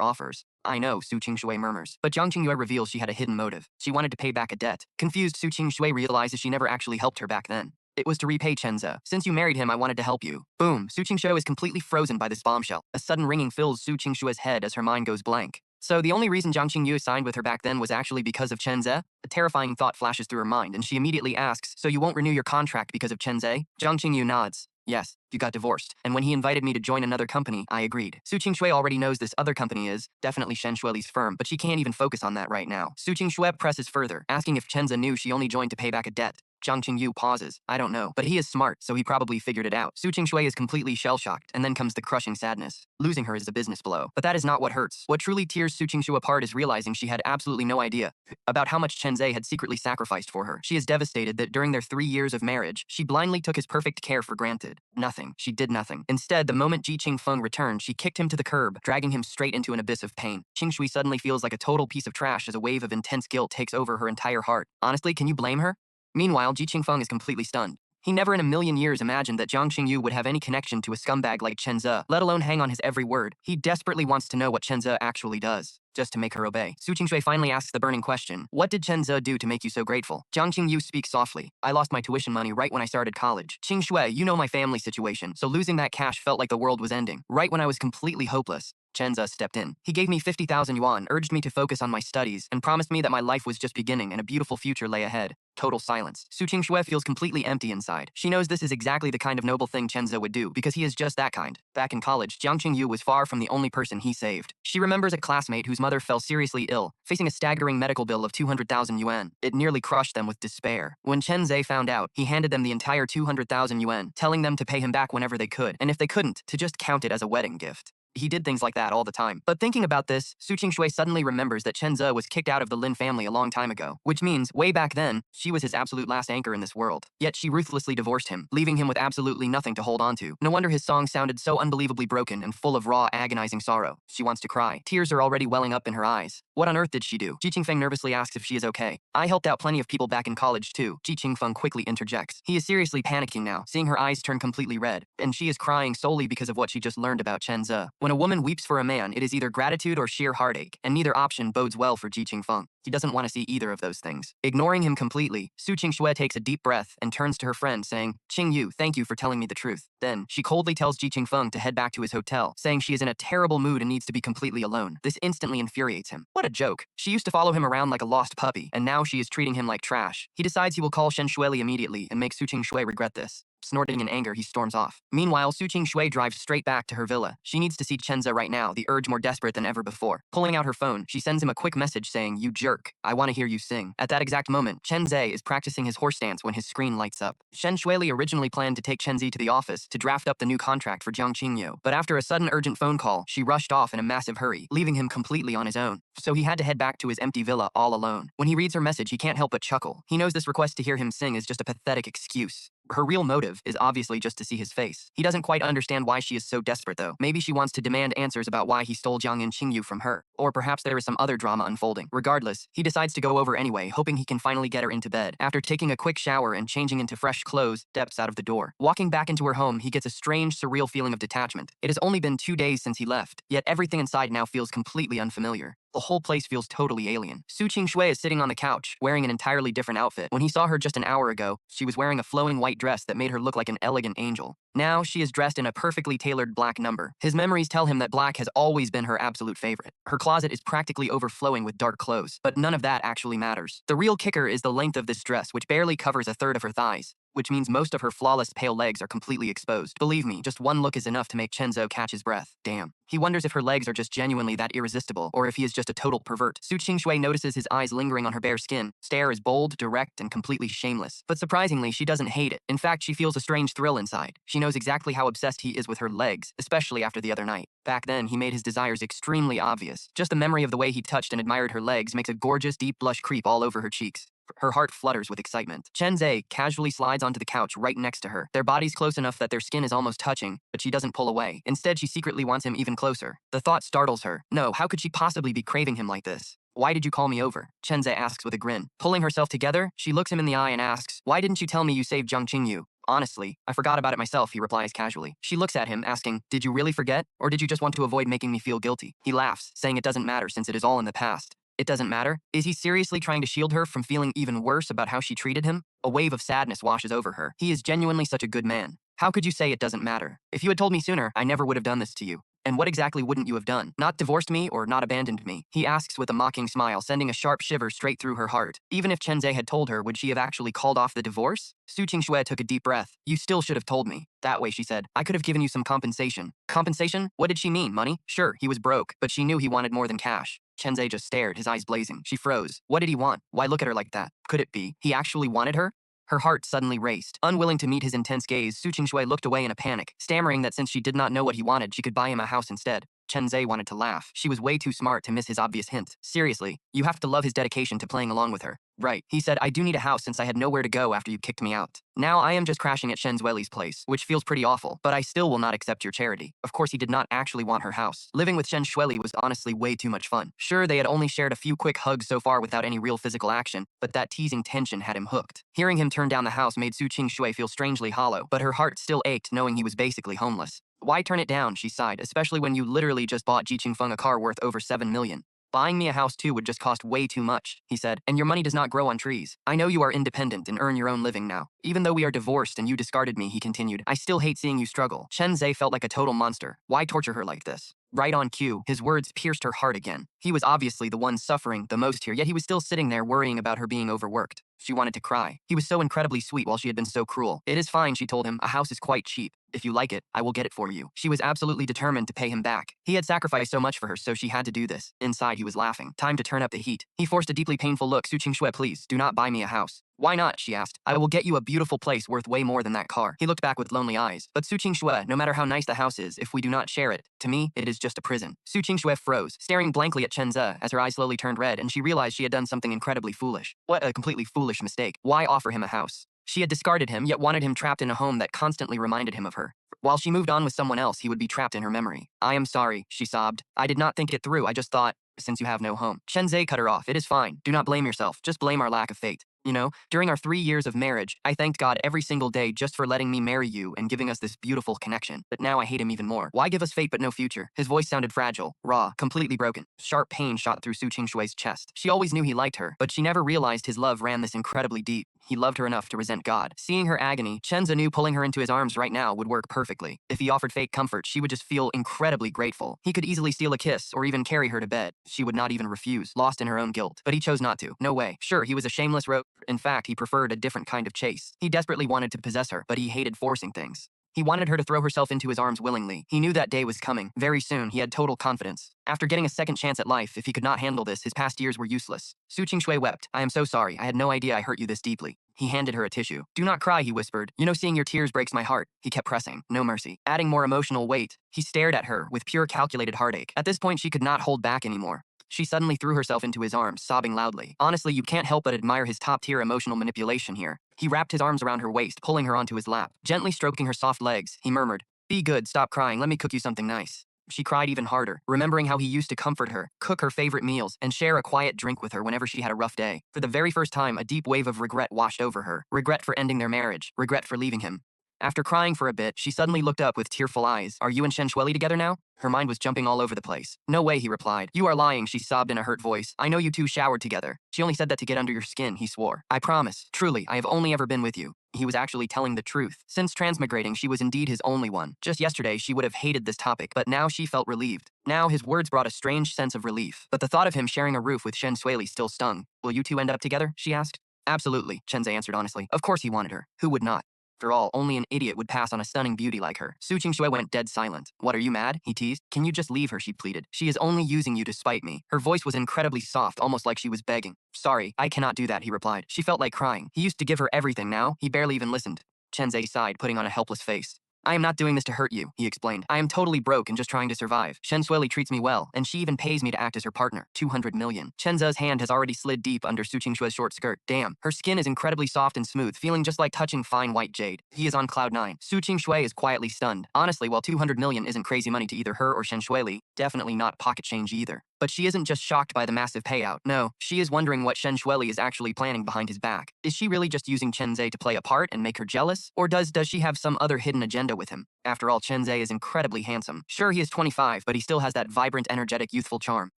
offers. I know, Su Qing-shui murmurs. But Jiang Qingyu reveals she had a hidden motive. She wanted to pay back a debt. Confused, Su Qing-shui realizes she never actually helped her back then. It was to repay Chenze. Since you married him, I wanted to help you. Boom, Su Qing-shui is completely frozen by this bombshell. A sudden ringing fills Su Qing-shui's head as her mind goes blank. So the only reason Jiang Qingyu signed with her back then was actually because of Chenze? A terrifying thought flashes through her mind, and she immediately asks, so you won't renew your contract because of Chenze? Jiang Qingyu nods. Yes, you got divorced. And when he invited me to join another company, I agreed. Su Qing-shui already knows this other company is definitely Shen Shuili's firm, but she can't even focus on that right now. Su Qing-shui presses further, asking if Chenze knew she only joined to pay back a debt. Jiang Qingyu pauses. I don't know, but he is smart, so he probably figured it out. Su Qing-shui is completely shell-shocked, and then comes the crushing sadness. Losing her is a business blow. But that is not what hurts. What truly tears Su Qing-shui apart is realizing she had absolutely no idea about how much Chenze had secretly sacrificed for her. She is devastated that during their 3 years of marriage, she blindly took his perfect care for granted. Nothing. She did nothing. Instead, the moment Ji Qingfeng returned, she kicked him to the curb, dragging him straight into an abyss of pain. Qing-shui suddenly feels like a total piece of trash as a wave of intense guilt takes over her entire heart. Honestly, can you blame her? Meanwhile, Ji Qingfeng is completely stunned. He never in a million years imagined that Jiang Qingyu would have any connection to a scumbag like Chenze, let alone hang on his every word. He desperately wants to know what Chenze actually does, just to make her obey. Su Qing-shui finally asks the burning question, what did Chenze do to make you so grateful? Jiang Qingyu speaks softly. I lost my tuition money right when I started college. Qing-shui, you know my family situation, so losing that cash felt like the world was ending. Right when I was completely hopeless, Chenze stepped in. He gave me 50,000 yuan, urged me to focus on my studies, and promised me that my life was just beginning and a beautiful future lay ahead. Total silence. Su Qing-shui feels completely empty inside. She knows this is exactly the kind of noble thing Chenze would do, because he is just that kind. Back in college, Jiang Qingyu was far from the only person he saved. She remembers a classmate whose mother fell seriously ill, facing a staggering medical bill of 200,000 yuan. It nearly crushed them with despair. When Chenze found out, he handed them the entire 200,000 yuan, telling them to pay him back whenever they could, and if they couldn't, to just count it as a wedding gift. He did things like that all the time. But thinking about this, Su Qing-shui suddenly remembers that Chenze was kicked out of the Lin family a long time ago, which means, way back then, she was his absolute last anchor in this world. Yet she ruthlessly divorced him, leaving him with absolutely nothing to hold on to. No wonder his song sounded so unbelievably broken and full of raw, agonizing sorrow. She wants to cry. Tears are already welling up in her eyes. What on earth did she do? Ji Qingfeng nervously asks if she is okay. I helped out plenty of people back in college too. Ji Qingfeng quickly interjects. He is seriously panicking now, seeing her eyes turn completely red, and she is crying solely because of what she just learned about Chenze. When a woman weeps for a man, it is either gratitude or sheer heartache, and neither option bodes well for Ji Qingfeng. He doesn't want to see either of those things. Ignoring him completely, Su Qing-shui takes a deep breath and turns to her friend, saying, Qingyu, thank you for telling me the truth. Then, she coldly tells Ji Qingfeng to head back to his hotel, saying she is in a terrible mood and needs to be completely alone. This instantly infuriates him. What a joke. She used to follow him around like a lost puppy, and now she is treating him like trash. He decides he will call Shen Shuili immediately and make Su Qing-shui regret this. Snorting in anger, he storms off. Meanwhile, Su Qing-shui drives straight back to her villa. She needs to see Chenze right now, the urge more desperate than ever before. Pulling out her phone, she sends him a quick message saying, you jerk, I want to hear you sing. At that exact moment, Chenze is practicing his horse dance when his screen lights up. Shen Shuili originally planned to take Chenze to the office to draft up the new contract for Jiang Qingyu, but after a sudden urgent phone call, she rushed off in a massive hurry, leaving him completely on his own. So he had to head back to his empty villa all alone. When he reads her message, he can't help but chuckle. He knows this request to hear him sing is just a pathetic excuse. Her real motive is obviously just to see his face. He doesn't quite understand why she is so desperate though. Maybe she wants to demand answers about why he stole Jiang and Qingyu from her. Or perhaps there is some other drama unfolding. Regardless, he decides to go over anyway, hoping he can finally get her into bed. After taking a quick shower and changing into fresh clothes, steps out of the door. Walking back into her home, he gets a strange, surreal feeling of detachment. It has only been 2 days since he left, yet everything inside now feels completely unfamiliar. The whole place feels totally alien. Su Qing-shui is sitting on the couch, wearing an entirely different outfit. When he saw her just an hour ago, she was wearing a flowing white dress that made her look like an elegant angel. Now, she is dressed in a perfectly tailored black number. His memories tell him that black has always been her absolute favorite. Her closet is practically overflowing with dark clothes, but none of that actually matters. The real kicker is the length of this dress, which barely covers a third of her thighs. which means most of her flawless pale legs are completely exposed. Believe me, just one look is enough to make Chenzo catch his breath. Damn. He wonders if her legs are just genuinely that irresistible, or if he is just a total pervert. Su Qingshui notices his eyes lingering on her bare skin. Stare is bold, direct, and completely shameless. But surprisingly, she doesn't hate it. In fact, she feels a strange thrill inside. She knows exactly how obsessed he is with her legs, especially after the other night. Back then, he made his desires extremely obvious. Just the memory of the way he touched and admired her legs makes a gorgeous, deep blush creep all over her cheeks. Her heart flutters with excitement. Chen Zhe casually slides onto the couch right next to her. Their bodies close enough that their skin is almost touching, but she doesn't pull away. Instead, she secretly wants him even closer. The thought startles her. No, how could she possibly be craving him like this? Why did you call me over? Chen Zhe asks with a grin. Pulling herself together, she looks him in the eye and asks, why didn't you tell me you saved Zhang Qingyu? Honestly, I forgot about it myself, he replies casually. She looks at him, asking, did you really forget? Or did you just want to avoid making me feel guilty? He laughs, saying it doesn't matter since it is all in the past. It doesn't matter? Is he seriously trying to shield her from feeling even worse about how she treated him? A wave of sadness washes over her. He is genuinely such a good man. How could you say it doesn't matter? If you had told me sooner, I never would have done this to you. And what exactly wouldn't you have done? Not divorced me or not abandoned me? He asks with a mocking smile, sending a sharp shiver straight through her heart. Even if Chen Zhe had told her, would she have actually called off the divorce? Su Qingshui took a deep breath. You still should have told me. That way, she said, I could have given you some compensation. Compensation? What did she mean, money? Sure, he was broke, but she knew he wanted more than cash. Chen Zhe just stared, his eyes blazing. She froze. What did he want? Why look at her like that? Could it be he actually wanted her? Her heart suddenly raced. Unwilling to meet his intense gaze, Su Qingshui looked away in a panic, stammering that since she did not know what he wanted, she could buy him a house instead. Chen Zhe wanted to laugh. She was way too smart to miss his obvious hint. Seriously, you have to love his dedication to playing along with her. Right, he said, I do need a house since I had nowhere to go after you kicked me out. Now I am just crashing at Shen Zueli's place, which feels pretty awful, but I still will not accept your charity. Of course, he did not actually want her house. Living with Shen Shueli was honestly way too much fun. Sure, they had only shared a few quick hugs so far without any real physical action, but that teasing tension had him hooked. Hearing him turn down the house made Su Qingshui feel strangely hollow, but her heart still ached knowing he was basically homeless. Why turn it down, she sighed, especially when you literally just bought Ji Qingfeng a car worth over 7 million. Buying me a house too would just cost way too much, he said, and your money does not grow on trees. I know you are independent and earn your own living now. Even though we are divorced and you discarded me, he continued, I still hate seeing you struggle. Chen Zhe felt like a total monster. Why torture her like this? Right on cue, his words pierced her heart again. He was obviously the one suffering the most here, yet he was still sitting there worrying about her being overworked. She wanted to cry. He was so incredibly sweet while she had been so cruel. It is fine, she told him. A house is quite cheap. If you like it, I will get it for you. She was absolutely determined to pay him back. He had sacrificed so much for her, so she had to do this. Inside, he was laughing. Time to turn up the heat. He forced a deeply painful look. Su Qingshui, please, do not buy me a house. Why not, she asked. I will get you a beautiful place worth way more than that car. He looked back with lonely eyes. But Su Qingshui, no matter how nice the house is, if we do not share it, to me, it is just a prison. Su Qingshui froze, staring blankly at Chen Zhe as her eyes slowly turned red and she realized she had done something incredibly foolish. What a completely foolish mistake. Why offer him a house? She had discarded him, yet wanted him trapped in a home that constantly reminded him of her. While she moved on with someone else, he would be trapped in her memory. I am sorry, she sobbed. I did not think it through. I just thought, since you have no home. Chen Zhe cut her off. It is fine. Do not blame yourself. Just blame our lack of fate. You know, during our 3 years of marriage, I thanked God every single day just for letting me marry you and giving us this beautiful connection. But now I hate him even more. Why give us fate but no future? His voice sounded fragile, raw, completely broken. Sharp pain shot through Su Qingshui's chest. She always knew he liked her, but she never realized his love ran this incredibly deep. He loved her enough to resent God. Seeing her agony, Chen Zhe knew pulling her into his arms right now would work perfectly. If he offered fake comfort, she would just feel incredibly grateful. He could easily steal a kiss or even carry her to bed. She would not even refuse, lost in her own guilt. But he chose not to. No way. Sure, he was a shameless rogue. In fact, he preferred a different kind of chase. He desperately wanted to possess her, but he hated forcing things. He wanted her to throw herself into his arms willingly. He knew that day was coming. Very soon, he had total confidence. After getting a second chance at life, if he could not handle this, his past years were useless. Su Qingshui wept. I am so sorry. I had no idea I hurt you this deeply. He handed her a tissue. Do not cry, he whispered. You know, seeing your tears breaks my heart. He kept pressing. No mercy. Adding more emotional weight, he stared at her with pure calculated heartache. At this point, she could not hold back anymore. She suddenly threw herself into his arms, sobbing loudly. Honestly, you can't help but admire his top-tier emotional manipulation here. He wrapped his arms around her waist, pulling her onto his lap. Gently stroking her soft legs, he murmured, Be good, stop crying, let me cook you something nice. She cried even harder, remembering how he used to comfort her, cook her favorite meals, and share a quiet drink with her whenever she had a rough day. For the very first time, a deep wave of regret washed over her. Regret for ending their marriage. Regret for leaving him. After crying for a bit, she suddenly looked up with tearful eyes. Are you and Shen Shueli together now? Her mind was jumping all over the place. No way, he replied. You are lying, she sobbed in a hurt voice. I know you two showered together. She only said that to get under your skin, he swore. I promise. Truly, I have only ever been with you. He was actually telling the truth. Since transmigrating, she was indeed his only one. Just yesterday, she would have hated this topic, but now she felt relieved. Now his words brought a strange sense of relief. But the thought of him sharing a roof with Shen Shueli still stung. Will you two end up together? She asked. Absolutely, Chenze answered honestly. Of course he wanted her. Who would not? After all, only an idiot would pass on a stunning beauty like her. Su Qingshui went dead silent. What, are you mad? He teased. Can you just leave her, she pleaded. She is only using you to spite me. Her voice was incredibly soft, almost like she was begging. Sorry, I cannot do that, he replied. She felt like crying. He used to give her everything now. He barely even listened. Chenze sighed, putting on a helpless face. I am not doing this to hurt you, he explained. I am totally broke and just trying to survive. Shen Sueli treats me well, and she even pays me to act as her partner. 200 million. Chenze's hand has already slid deep under Su Qingshui's short skirt. Damn, her skin is incredibly soft and smooth, feeling just like touching fine white jade. He is on cloud 9. Su Qingshui is quietly stunned. Honestly, while 200 million isn't crazy money to either her or Shen Shuili, definitely not pocket change either. But she isn't just shocked by the massive payout. No, she is wondering what Shen Shuili is actually planning behind his back. Is she really just using Chenze to play a part and make her jealous? Or does she have some other hidden agenda with him? After all, Chenze is incredibly handsome. Sure, he is 25, but he still has that vibrant, energetic, youthful charm.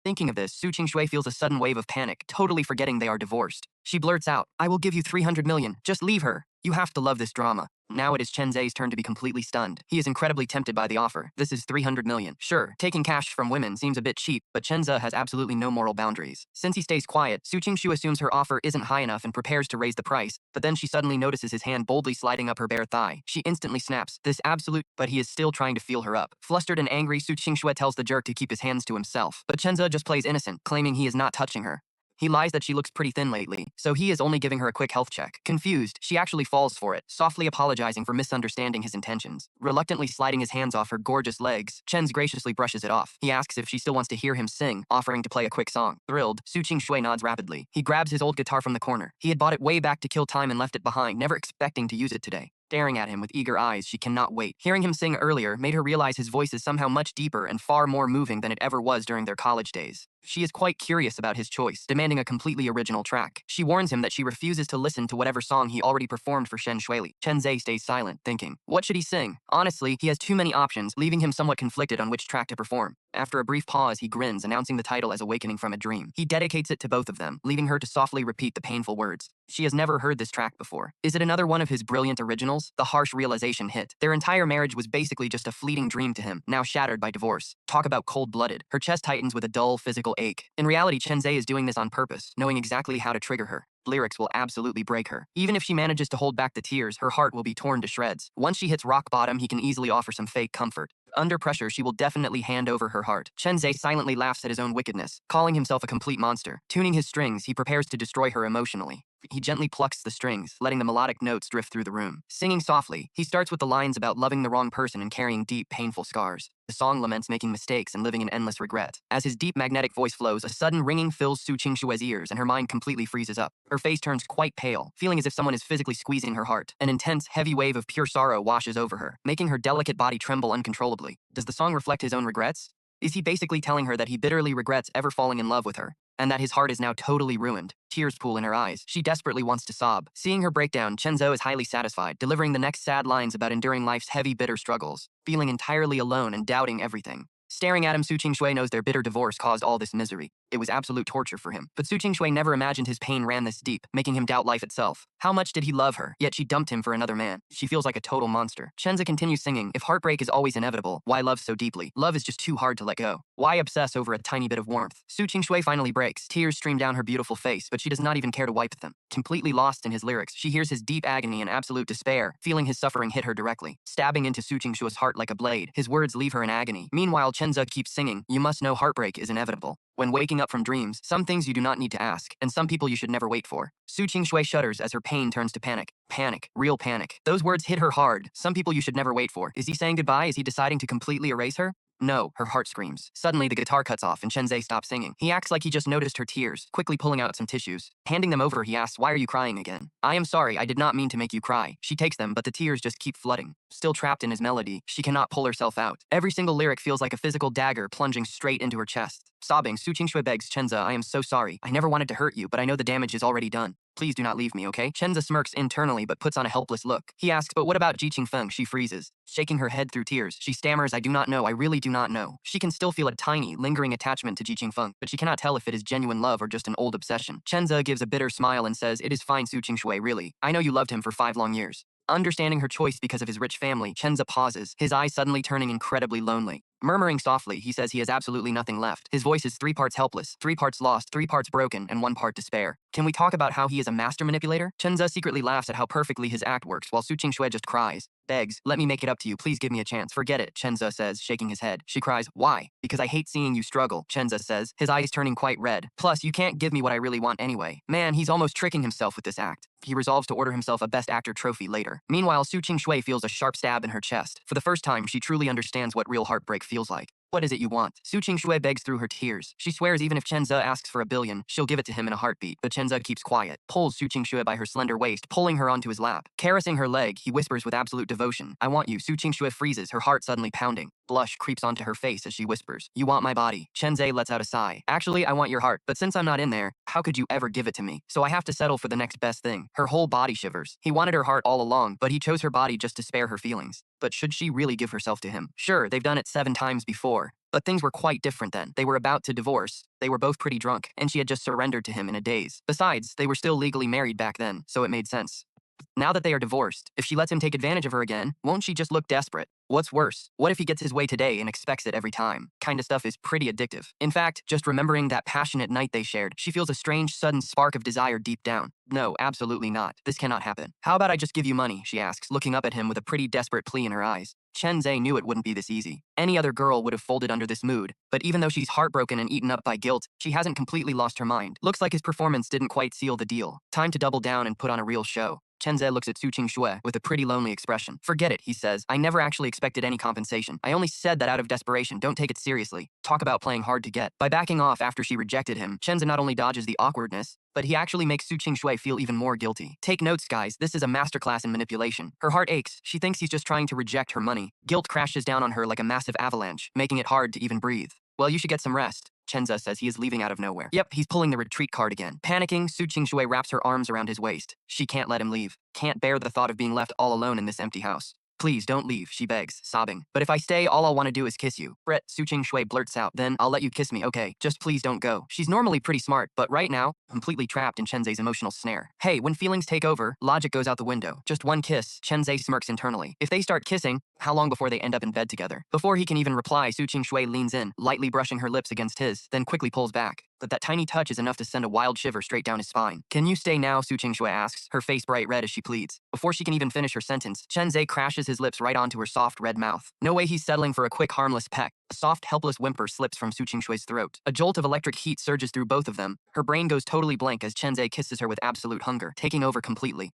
Thinking of this, Su Qingshui feels a sudden wave of panic, totally forgetting they are divorced. She blurts out, I will give you 300 million. Just leave her. You have to love this drama. Now it is Chenze's turn to be completely stunned. He is incredibly tempted by the offer. This is 300 million. Sure, taking cash from women seems a bit cheap, but Chenze has absolutely no moral boundaries. Since he stays quiet, Su Qingshu assumes her offer isn't high enough and prepares to raise the price, but then she suddenly notices his hand boldly sliding up her bare thigh. She instantly snaps, this absolute, but he is still trying to feel her up. Flustered and angry, Su Qingshu tells the jerk to keep his hands to himself, but Chenze just plays innocent, claiming he is not touching her. He lies that she looks pretty thin lately, so he is only giving her a quick health check. Confused, she actually falls for it, softly apologizing for misunderstanding his intentions. Reluctantly sliding his hands off her gorgeous legs, Chenze graciously brushes it off. He asks if she still wants to hear him sing, offering to play a quick song. Thrilled, Su Qingshui nods rapidly. He grabs his old guitar from the corner. He had bought it way back to kill time and left it behind, never expecting to use it today. Staring at him with eager eyes, she cannot wait. Hearing him sing earlier made her realize his voice is somehow much deeper and far more moving than it ever was during their college days. She is quite curious about his choice, demanding a completely original track. She warns him that she refuses to listen to whatever song he already performed for Shen Shuili. Chenze stays silent, thinking, what should he sing? Honestly, he has too many options, leaving him somewhat conflicted on which track to perform. After a brief pause, he grins, announcing the title as Awakening from a Dream. He dedicates it to both of them, leaving her to softly repeat the painful words. She has never heard this track before. Is it another one of his brilliant originals? The harsh realization hit. Their entire marriage was basically just a fleeting dream to him, now shattered by divorce. Talk about cold-blooded. Her chest tightens with a dull, physical ache. In reality, Chenze is doing this on purpose, knowing exactly how to trigger her. Lyrics will absolutely break her. Even if she manages to hold back the tears, her heart will be torn to shreds. Once she hits rock bottom, he can easily offer some fake comfort. Under pressure, she will definitely hand over her heart. Chenze silently laughs at his own wickedness, calling himself a complete monster. Tuning his strings, he prepares to destroy her emotionally. He gently plucks the strings, letting the melodic notes drift through the room. Singing softly, he starts with the lines about loving the wrong person and carrying deep, painful scars. The song laments making mistakes and living in endless regret. As his deep, magnetic voice flows, a sudden ringing fills Su Qingshue's ears and her mind completely freezes up. Her face turns quite pale, feeling as if someone is physically squeezing her heart. An intense, heavy wave of pure sorrow washes over her, making her delicate body tremble uncontrollably. Does the song reflect his own regrets? Is he basically telling her that he bitterly regrets ever falling in love with her? And that his heart is now totally ruined. Tears pool in her eyes. She desperately wants to sob. Seeing her breakdown, Chenzo is highly satisfied, delivering the next sad lines about enduring life's heavy, bitter struggles, feeling entirely alone and doubting everything. Staring at him, Su Qingshui knows their bitter divorce caused all this misery. It was absolute torture for him. But Su Qingshui never imagined his pain ran this deep, making him doubt life itself. How much did he love her? Yet she dumped him for another man. She feels like a total monster. Chenza continues singing, if heartbreak is always inevitable, why love so deeply? Love is just too hard to let go. Why obsess over a tiny bit of warmth? Su Qingshui finally breaks. Tears stream down her beautiful face, but she does not even care to wipe them. Completely lost in his lyrics, she hears his deep agony and absolute despair, feeling his suffering hit her directly. Stabbing into Su Qingshui's heart like a blade, his words leave her in agony. Meanwhile, Chenza keeps singing, you must know heartbreak is inevitable. When waking up from dreams, some things you do not need to ask, and some people you should never wait for. Su Qingshui shudders as her pain turns to panic. Panic. Real panic. Those words hit her hard. Some people you should never wait for. Is he saying goodbye? Is he deciding to completely erase her? No, her heart screams. Suddenly, the guitar cuts off and Chenze stops singing. He acts like he just noticed her tears, quickly pulling out some tissues. Handing them over, he asks, why are you crying again? I am sorry, I did not mean to make you cry. She takes them, but the tears just keep flooding. Still trapped in his melody, she cannot pull herself out. Every single lyric feels like a physical dagger plunging straight into her chest. Sobbing, Su Qingshui begs, Chenza, I am so sorry. I never wanted to hurt you, but I know the damage is already done. Please do not leave me, okay? Chenza smirks internally but puts on a helpless look. He asks, but what about Ji Qingfeng? She freezes. Shaking her head through tears, she stammers, I do not know, I really do not know. She can still feel a tiny, lingering attachment to Ji Qingfeng, but she cannot tell if it is genuine love or just an old obsession. Chenza gives a bitter smile and says, it is fine, Su Qingshui, really. I know you loved him for 5 long years. Understanding her choice because of his rich family, Chenza pauses, his eyes suddenly turning incredibly lonely. Murmuring softly, he says he has absolutely nothing left. His voice is 3 parts helpless, 3 parts lost, 3 parts broken, and 1 part despair. Can we talk about how he is a master manipulator? Chenza secretly laughs at how perfectly his act works, while Su Qingshui just cries. Begs, let me make it up to you, please give me a chance. Forget it, Chenza says, shaking his head. She cries, why? Because I hate seeing you struggle, Chenza says, his eyes turning quite red. Plus, you can't give me what I really want anyway. Man, he's almost tricking himself with this act. He resolves to order himself a Best Actor trophy later. Meanwhile, Su Qingshui feels a sharp stab in her chest. For the first time, she truly understands what real heartbreak feels like. What is it you want? Su Qingshui begs through her tears. She swears even if Chenza asks for $1 billion, she'll give it to him in a heartbeat. But Chenza keeps quiet, pulls Su Qingshui by her slender waist, pulling her onto his lap. Caressing her leg, he whispers with absolute devotion, I want you. Su Qingshui freezes, her heart suddenly pounding. Blush creeps onto her face as she whispers, you want my body. Chenze lets out a sigh. Actually, I want your heart, but since I'm not in there, how could you ever give it to me? So I have to settle for the next best thing. Her whole body shivers. He wanted her heart all along, but he chose her body just to spare her feelings. But should she really give herself to him? Sure, they've done it 7 times before. But things were quite different then. They were about to divorce. They were both pretty drunk, and she had just surrendered to him in a daze. Besides, they were still legally married back then, so it made sense. Now that they are divorced, if she lets him take advantage of her again, won't she just look desperate? What's worse, what if he gets his way today and expects it every time? Kinda stuff is pretty addictive. In fact, just remembering that passionate night they shared, she feels a strange, sudden spark of desire deep down. No, absolutely not. This cannot happen. How about I just give you money, she asks, looking up at him with a pretty desperate plea in her eyes. Chen Zhe knew it wouldn't be this easy. Any other girl would have folded under this mood, but even though she's heartbroken and eaten up by guilt, she hasn't completely lost her mind. Looks like his performance didn't quite seal the deal. Time to double down and put on a real show. Chen Zhe looks at Su Qingshui with a pretty lonely expression. Forget it, he says. I never actually expected any compensation. I only said that out of desperation. Don't take it seriously. Talk about playing hard to get. By backing off after she rejected him, Chen Zhe not only dodges the awkwardness, but he actually makes Su Qingshui feel even more guilty. Take notes, guys. This is a masterclass in manipulation. Her heart aches. She thinks he's just trying to reject her money. Guilt crashes down on her like a massive avalanche, making it hard to even breathe. Well, you should get some rest. Chenza says he is leaving out of nowhere. Yep, he's pulling the retreat card again. Panicking, Su Qingshui wraps her arms around his waist. She can't let him leave. Can't bear the thought of being left all alone in this empty house. Please don't leave, she begs, sobbing. But if I stay, all I'll want to do is kiss you. Brett, Su Qingshui blurts out, then I'll let you kiss me, okay? Just please don't go. She's normally pretty smart, but right now, completely trapped in Chenze's emotional snare. Hey, when feelings take over, logic goes out the window. Just one kiss, Chenze smirks internally. If they start kissing, how long before they end up in bed together? Before he can even reply, Su Qingshui leans in, lightly brushing her lips against his, then quickly pulls back. But that tiny touch is enough to send a wild shiver straight down his spine. Can you stay now, Su Qingshui asks, her face bright red as she pleads. Before she can even finish her sentence, Chenze crashes his lips right onto her soft red mouth. No way he's settling for a quick harmless peck. A soft, helpless whimper slips from Su Qingshui's throat. A jolt of electric heat surges through both of them. Her brain goes totally blank as Chenze kisses her with absolute hunger, taking over completely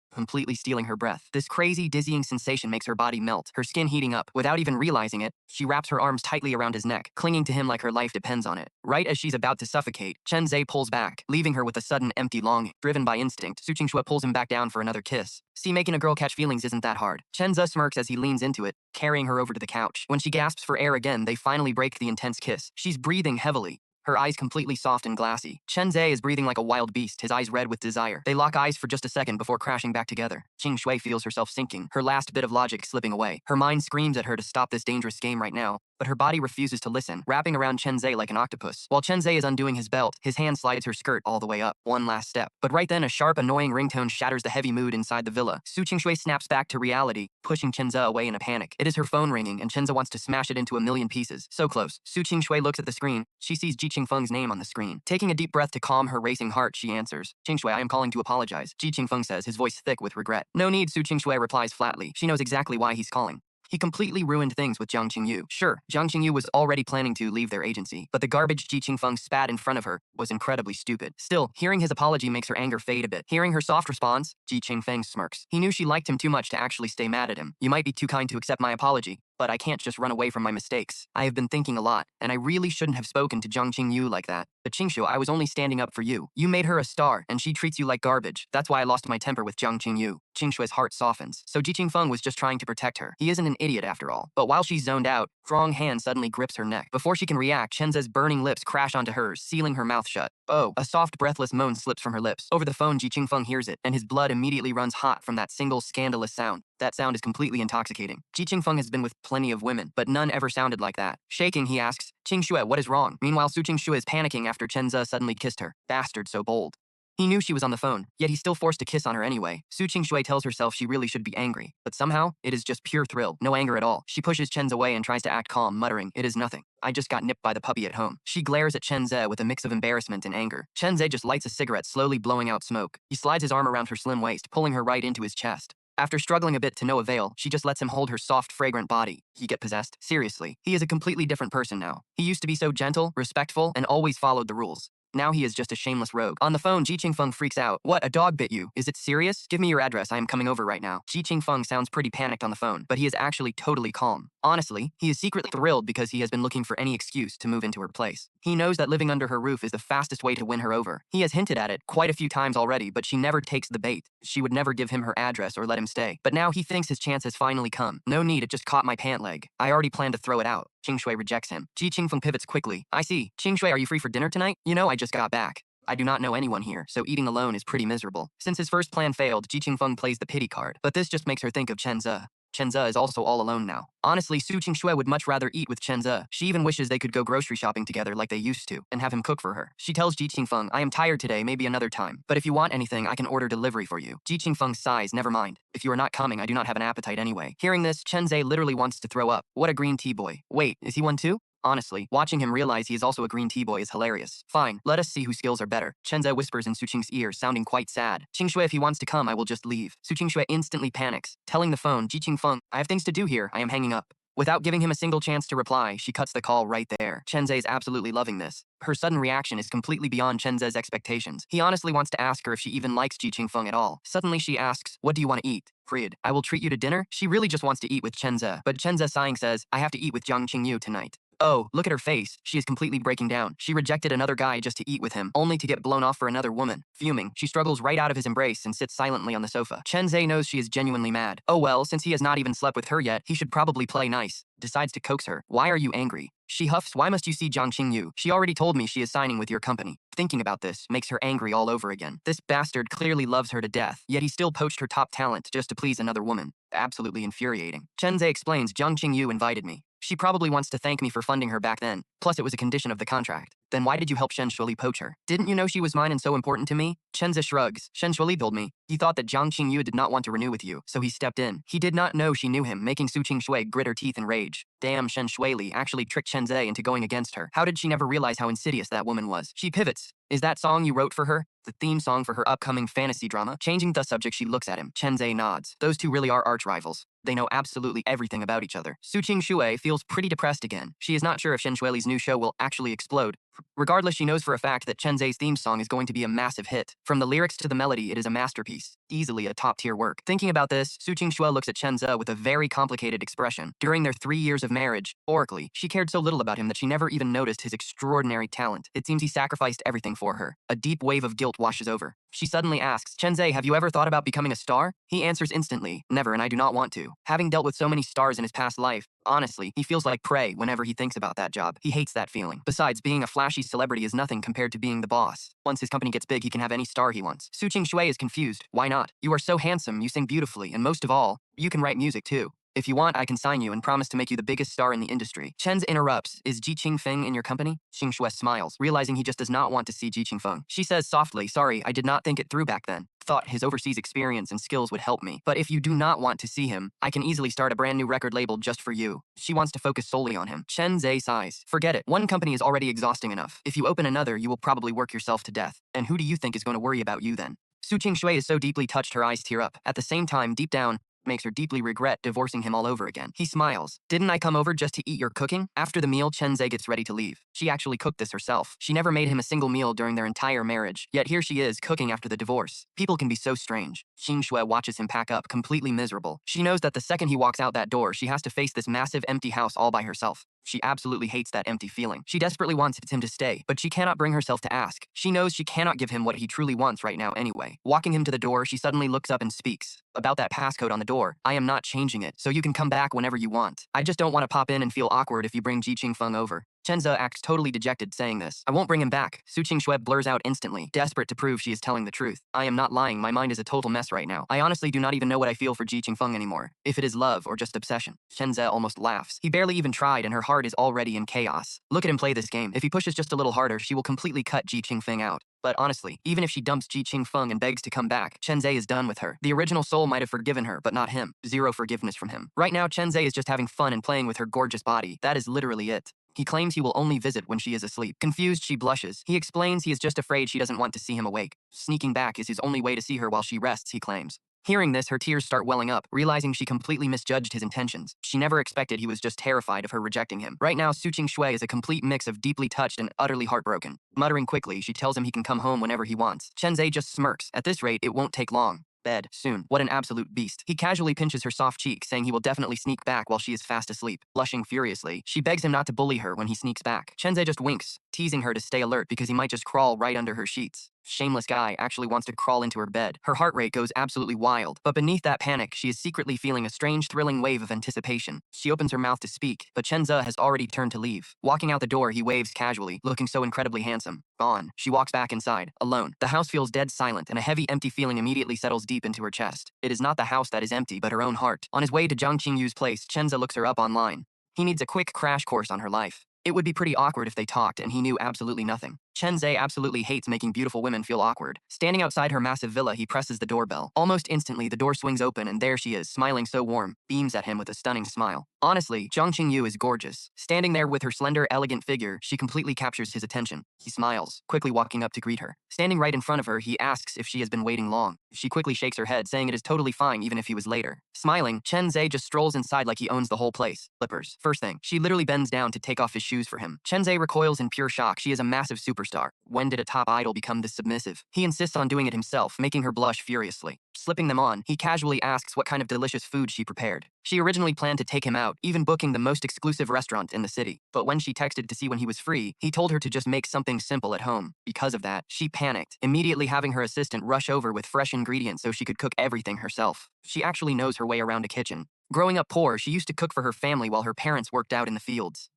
stealing her breath. This crazy, dizzying sensation makes her body melt, her skin heating up. Without even realizing it, she wraps her arms tightly around his neck, clinging to him like her life depends on it. Right as she's about to suffocate, Chenze pulls back, leaving her with a sudden empty longing. Driven by instinct, Su Qingshui pulls him back down for another kiss. See, making a girl catch feelings isn't that hard. Chenza smirks as he leans into it, carrying her over to the couch. When she gasps for air again, they finally break the intense kiss. She's breathing heavily, her eyes completely soft and glassy. Chenze is breathing like a wild beast, his eyes red with desire. They lock eyes for just a second before crashing back together. Qingshui feels herself sinking, her last bit of logic slipping away. Her mind screams at her to stop this dangerous game right now, but her body refuses to listen, wrapping around Chenze like an octopus. While Chenze is undoing his belt, his hand slides her skirt all the way up. One last step. But right then, a sharp, annoying ringtone shatters the heavy mood inside the villa. Su Qingshui snaps back to reality, pushing Chenze away in a panic. It is her phone ringing, and Chenze wants to smash it into a million pieces. So close. Su Qingshui looks at the screen. She sees Ji Qingfeng's name on the screen. Taking a deep breath to calm her racing heart, she answers. Qingshui, I am calling to apologize. Ji Qingfeng says, his voice thick with regret. No need, Su Qingshui replies flatly. She knows exactly why he's calling. He completely ruined things with Jiang Qingyu. Sure, Jiang Qingyu was already planning to leave their agency, but the garbage Ji Qingfeng spat in front of her was incredibly stupid. Still, hearing his apology makes her anger fade a bit. Hearing her soft response, Ji Qingfeng smirks. He knew she liked him too much to actually stay mad at him. You might be too kind to accept my apology, but I can't just run away from my mistakes. I have been thinking a lot, and I really shouldn't have spoken to Jiang Qingyu like that. But Qingshu, I was only standing up for you. You made her a star, and she treats you like garbage. That's why I lost my temper with Jiang Qingyu. Qingshui's heart softens. So Ji Qingfeng was just trying to protect her. He isn't an idiot after all. But while she's zoned out, strong hand suddenly grips her neck. Before she can react, Chenze's burning lips crash onto hers, sealing her mouth shut. Oh, a soft, breathless moan slips from her lips. Over the phone, Ji Qingfeng hears it, and his blood immediately runs hot from that single scandalous sound. That sound is completely intoxicating. Ji Qingfeng has been with plenty of women, but none ever sounded like that. Shaking, he asks, Qingshui, what is wrong? Meanwhile, Su Qingshui is panicking after Chenze suddenly kissed her. Bastard so bold. He knew she was on the phone, yet he still forced a kiss on her anyway. Su Qingshui tells herself she really should be angry, but somehow, it is just pure thrill, no anger at all. She pushes Chen Ze away and tries to act calm, muttering, "It is nothing. I just got nipped by the puppy at home." She glares at Chen Ze with a mix of embarrassment and anger. Chen Ze just lights a cigarette, slowly blowing out smoke. He slides his arm around her slim waist, pulling her right into his chest. After struggling a bit to no avail, she just lets him hold her soft, fragrant body. He get possessed? Seriously. He is a completely different person now. He used to be so gentle, respectful, and always followed the rules. Now he is just a shameless rogue. On the phone, Ji Qingfeng freaks out. "What, a dog bit you? Is it serious? Give me your address, I am coming over right now." Ji Qingfeng sounds pretty panicked on the phone, but he is actually totally calm. Honestly, he is secretly thrilled because he has been looking for any excuse to move into her place. He knows that living under her roof is the fastest way to win her over. He has hinted at it quite a few times already, but she never takes the bait. She would never give him her address or let him stay. But now he thinks his chance has finally come. "No need, it just caught my pant leg. I already planned to throw it out." Qingshui rejects him. Ji Qingfeng pivots quickly. "I see. Qingshui, are you free for dinner tonight? You know, I just got back. I do not know anyone here, so eating alone is pretty miserable." Since his first plan failed, Ji Qingfeng plays the pity card, but this just makes her think of Chen Ze. Chen Ze is also all alone now. Honestly, Su Qingshui would much rather eat with Chen Ze. She even wishes they could go grocery shopping together like they used to, and have him cook for her. She tells Ji Qingfeng, "I am tired today, maybe another time. But if you want anything, I can order delivery for you." Ji Qingfeng sighs, "Never mind. If you are not coming, I do not have an appetite anyway." Hearing this, Chen Ze literally wants to throw up. What a green tea boy. Wait, is he one too? Honestly, watching him realize he is also a green tea boy is hilarious. "Fine, let us see whose skills are better." Chen Ze whispers in Su Qing's ear, sounding quite sad. "Qingshui, if he wants to come, I will just leave." Su Qingshui instantly panics, telling the phone, "Ji Qingfeng, I have things to do here, I am hanging up." Without giving him a single chance to reply, she cuts the call right there. Chen Ze is absolutely loving this. Her sudden reaction is completely beyond Chen Ze's expectations. He honestly wants to ask her if she even likes Ji Qingfeng at all. Suddenly she asks, "What do you want to eat?" Period. "I will treat you to dinner." She really just wants to eat with Chen Ze, but Chen Ze sighing says, "I have to eat with Jiang Qingyu tonight." Oh, look at her face. She is completely breaking down. She rejected another guy just to eat with him, only to get blown off for another woman. Fuming, she struggles right out of his embrace and sits silently on the sofa. Chen Ze knows she is genuinely mad. Oh well, since he has not even slept with her yet, he should probably play nice. Decides to coax her. "Why are you angry?" She huffs, "Why must you see Jiang Qingyu? She already told me she is signing with your company." Thinking about this makes her angry all over again. This bastard clearly loves her to death, yet he still poached her top talent just to please another woman. Absolutely infuriating. Chen Ze explains, "Jiang Qingyu invited me. She probably wants to thank me for funding her back then. Plus, it was a condition of the contract." "Then why did you help Shen Shuili poach her? Didn't you know she was mine and so important to me?" Chen Ze shrugs. "Shen Shuili told me. He thought that Jiang Qingyu did not want to renew with you, so he stepped in. He did not know she knew him, making Su Qingshui grit her teeth in rage. Damn, Shen Shuili actually tricked Chen Ze into going against her. How did she never realize how insidious that woman was?" She pivots. "Is that song you wrote for her? The theme song for her upcoming fantasy drama?" Changing the subject, she looks at him. Chen Ze nods. Those two really are arch rivals. They know absolutely everything about each other. Su Qingshui feels pretty depressed again. She is not sure if Shen Shuili's new show will actually explode. Regardless, she knows for a fact that Chen Ze's theme song is going to be a massive hit. From the lyrics to the melody, it is a masterpiece. Easily a top-tier work. Thinking about this, Su Qingshui looks at Chen Ze with a very complicated expression. During their 3 years of marriage, oracularly, she cared so little about him that she never even noticed his extraordinary talent. It seems he sacrificed everything for her. A deep wave of guilt washes over. She suddenly asks, "Chen Ze, have you ever thought about becoming a star?" He answers instantly, "Never, and I do not want to." Having dealt with so many stars in his past life, honestly, he feels like prey whenever he thinks about that job. He hates that feeling. Besides, being a flashy celebrity is nothing compared to being the boss. Once his company gets big, he can have any star he wants. Su Qingshui is confused. "Why not? You are so handsome, you sing beautifully, and most of all, you can write music too. If you want, I can sign you and promise to make you the biggest star in the industry." Chen interrupts, "Is Ji Qingfeng in your company?" Qingshui smiles, realizing he just does not want to see Ji Qingfeng. She says softly, "Sorry, I did not think it through back then. Thought his overseas experience and skills would help me. But if you do not want to see him, I can easily start a brand new record label just for you." She wants to focus solely on him. Chen Ze sighs. "Forget it. One company is already exhausting enough. If you open another, you will probably work yourself to death. And who do you think is going to worry about you then?" Su Qingshui is so deeply touched her eyes tear up. At the same time, deep down, makes her deeply regret divorcing him all over again. He smiles. "Didn't I come over just to eat your cooking?" After the meal, Chen Ze gets ready to leave. She actually cooked this herself. She never made him a single meal during their entire marriage, yet here she is cooking after the divorce. People can be so strange. Qingshui watches him pack up, completely miserable. She knows that the second he walks out that door, she has to face this massive empty house all by herself. She absolutely hates that empty feeling. She desperately wants him to stay, but she cannot bring herself to ask. She knows she cannot give him what he truly wants right now anyway. Walking him to the door, she suddenly looks up and speaks. "About that passcode on the door, I am not changing it, so you can come back whenever you want. I just don't want to pop in and feel awkward if you bring Ji Qingfeng over." Chenza acts totally dejected saying this. I won't bring him back. Su Qingxue blurs out instantly, desperate to prove she is telling the truth. I am not lying, my mind is a total mess right now. I honestly do not even know what I feel for Ji Qingfeng anymore. If it is love or just obsession. Chenza almost laughs. He barely even tried and her heart is already in chaos. Look at him play this game. If he pushes just a little harder, she will completely cut Ji Qingfeng out. But honestly, even if she dumps Ji Qingfeng and begs to come back, Chenze is done with her. The original soul might have forgiven her, but not him. Zero forgiveness from him. Right now, Chenze is just having fun and playing with her gorgeous body. That is literally it. He claims he will only visit when she is asleep. Confused, she blushes. He explains he is just afraid she doesn't want to see him awake. Sneaking back is his only way to see her while she rests, he claims. Hearing this, her tears start welling up, realizing she completely misjudged his intentions. She never expected he was just terrified of her rejecting him. Right now, Su Qingxue is a complete mix of deeply touched and utterly heartbroken. Muttering quickly, she tells him he can come home whenever he wants. Chenze just smirks. At this rate, it won't take long. Bed, soon. What an absolute beast. He casually pinches her soft cheek, saying he will definitely sneak back while she is fast asleep. Blushing furiously, she begs him not to bully her when he sneaks back. Chenze just winks, teasing her to stay alert because he might just crawl right under her sheets. Shameless guy actually wants to crawl into her bed. Her heart rate goes absolutely wild, but beneath that panic, she is secretly feeling a strange, thrilling wave of anticipation. She opens her mouth to speak, but Chenze has already turned to leave. Walking out the door, he waves casually, looking so incredibly handsome. Gone. She walks back inside, alone. The house feels dead silent, and a heavy, empty feeling immediately settles deep into her chest. It is not the house that is empty, but her own heart. On his way to Zhang Qingyu's place, Chenze looks her up online. He needs a quick crash course on her life. It would be pretty awkward if they talked and he knew absolutely nothing. Chenze absolutely hates making beautiful women feel awkward. Standing outside her massive villa, he presses the doorbell. Almost instantly, the door swings open and there she is, smiling so warm, beams at him with a stunning smile. Honestly, Zhang Qingyu is gorgeous. Standing there with her slender, elegant figure, she completely captures his attention. He smiles, quickly walking up to greet her. Standing right in front of her, he asks if she has been waiting long. She quickly shakes her head, saying it is totally fine even if he was later. Smiling, Chenze just strolls inside like he owns the whole place. Flippers. First thing, she literally bends down to take off his shoes for him. Chenze recoils in pure shock. She is a massive superstar. When did a top idol become this submissive? He insists on doing it himself, making her blush furiously. Slipping them on, he casually asks what kind of delicious food she prepared. She originally planned to take him out, even booking the most exclusive restaurant in the city. But when she texted to see when he was free, he told her to just make something simple at home. Because of that, she panicked, immediately having her assistant rush over with fresh ingredients so she could cook everything herself. She actually knows her way around a kitchen. Growing up poor, she used to cook for her family while her parents worked out in the fields.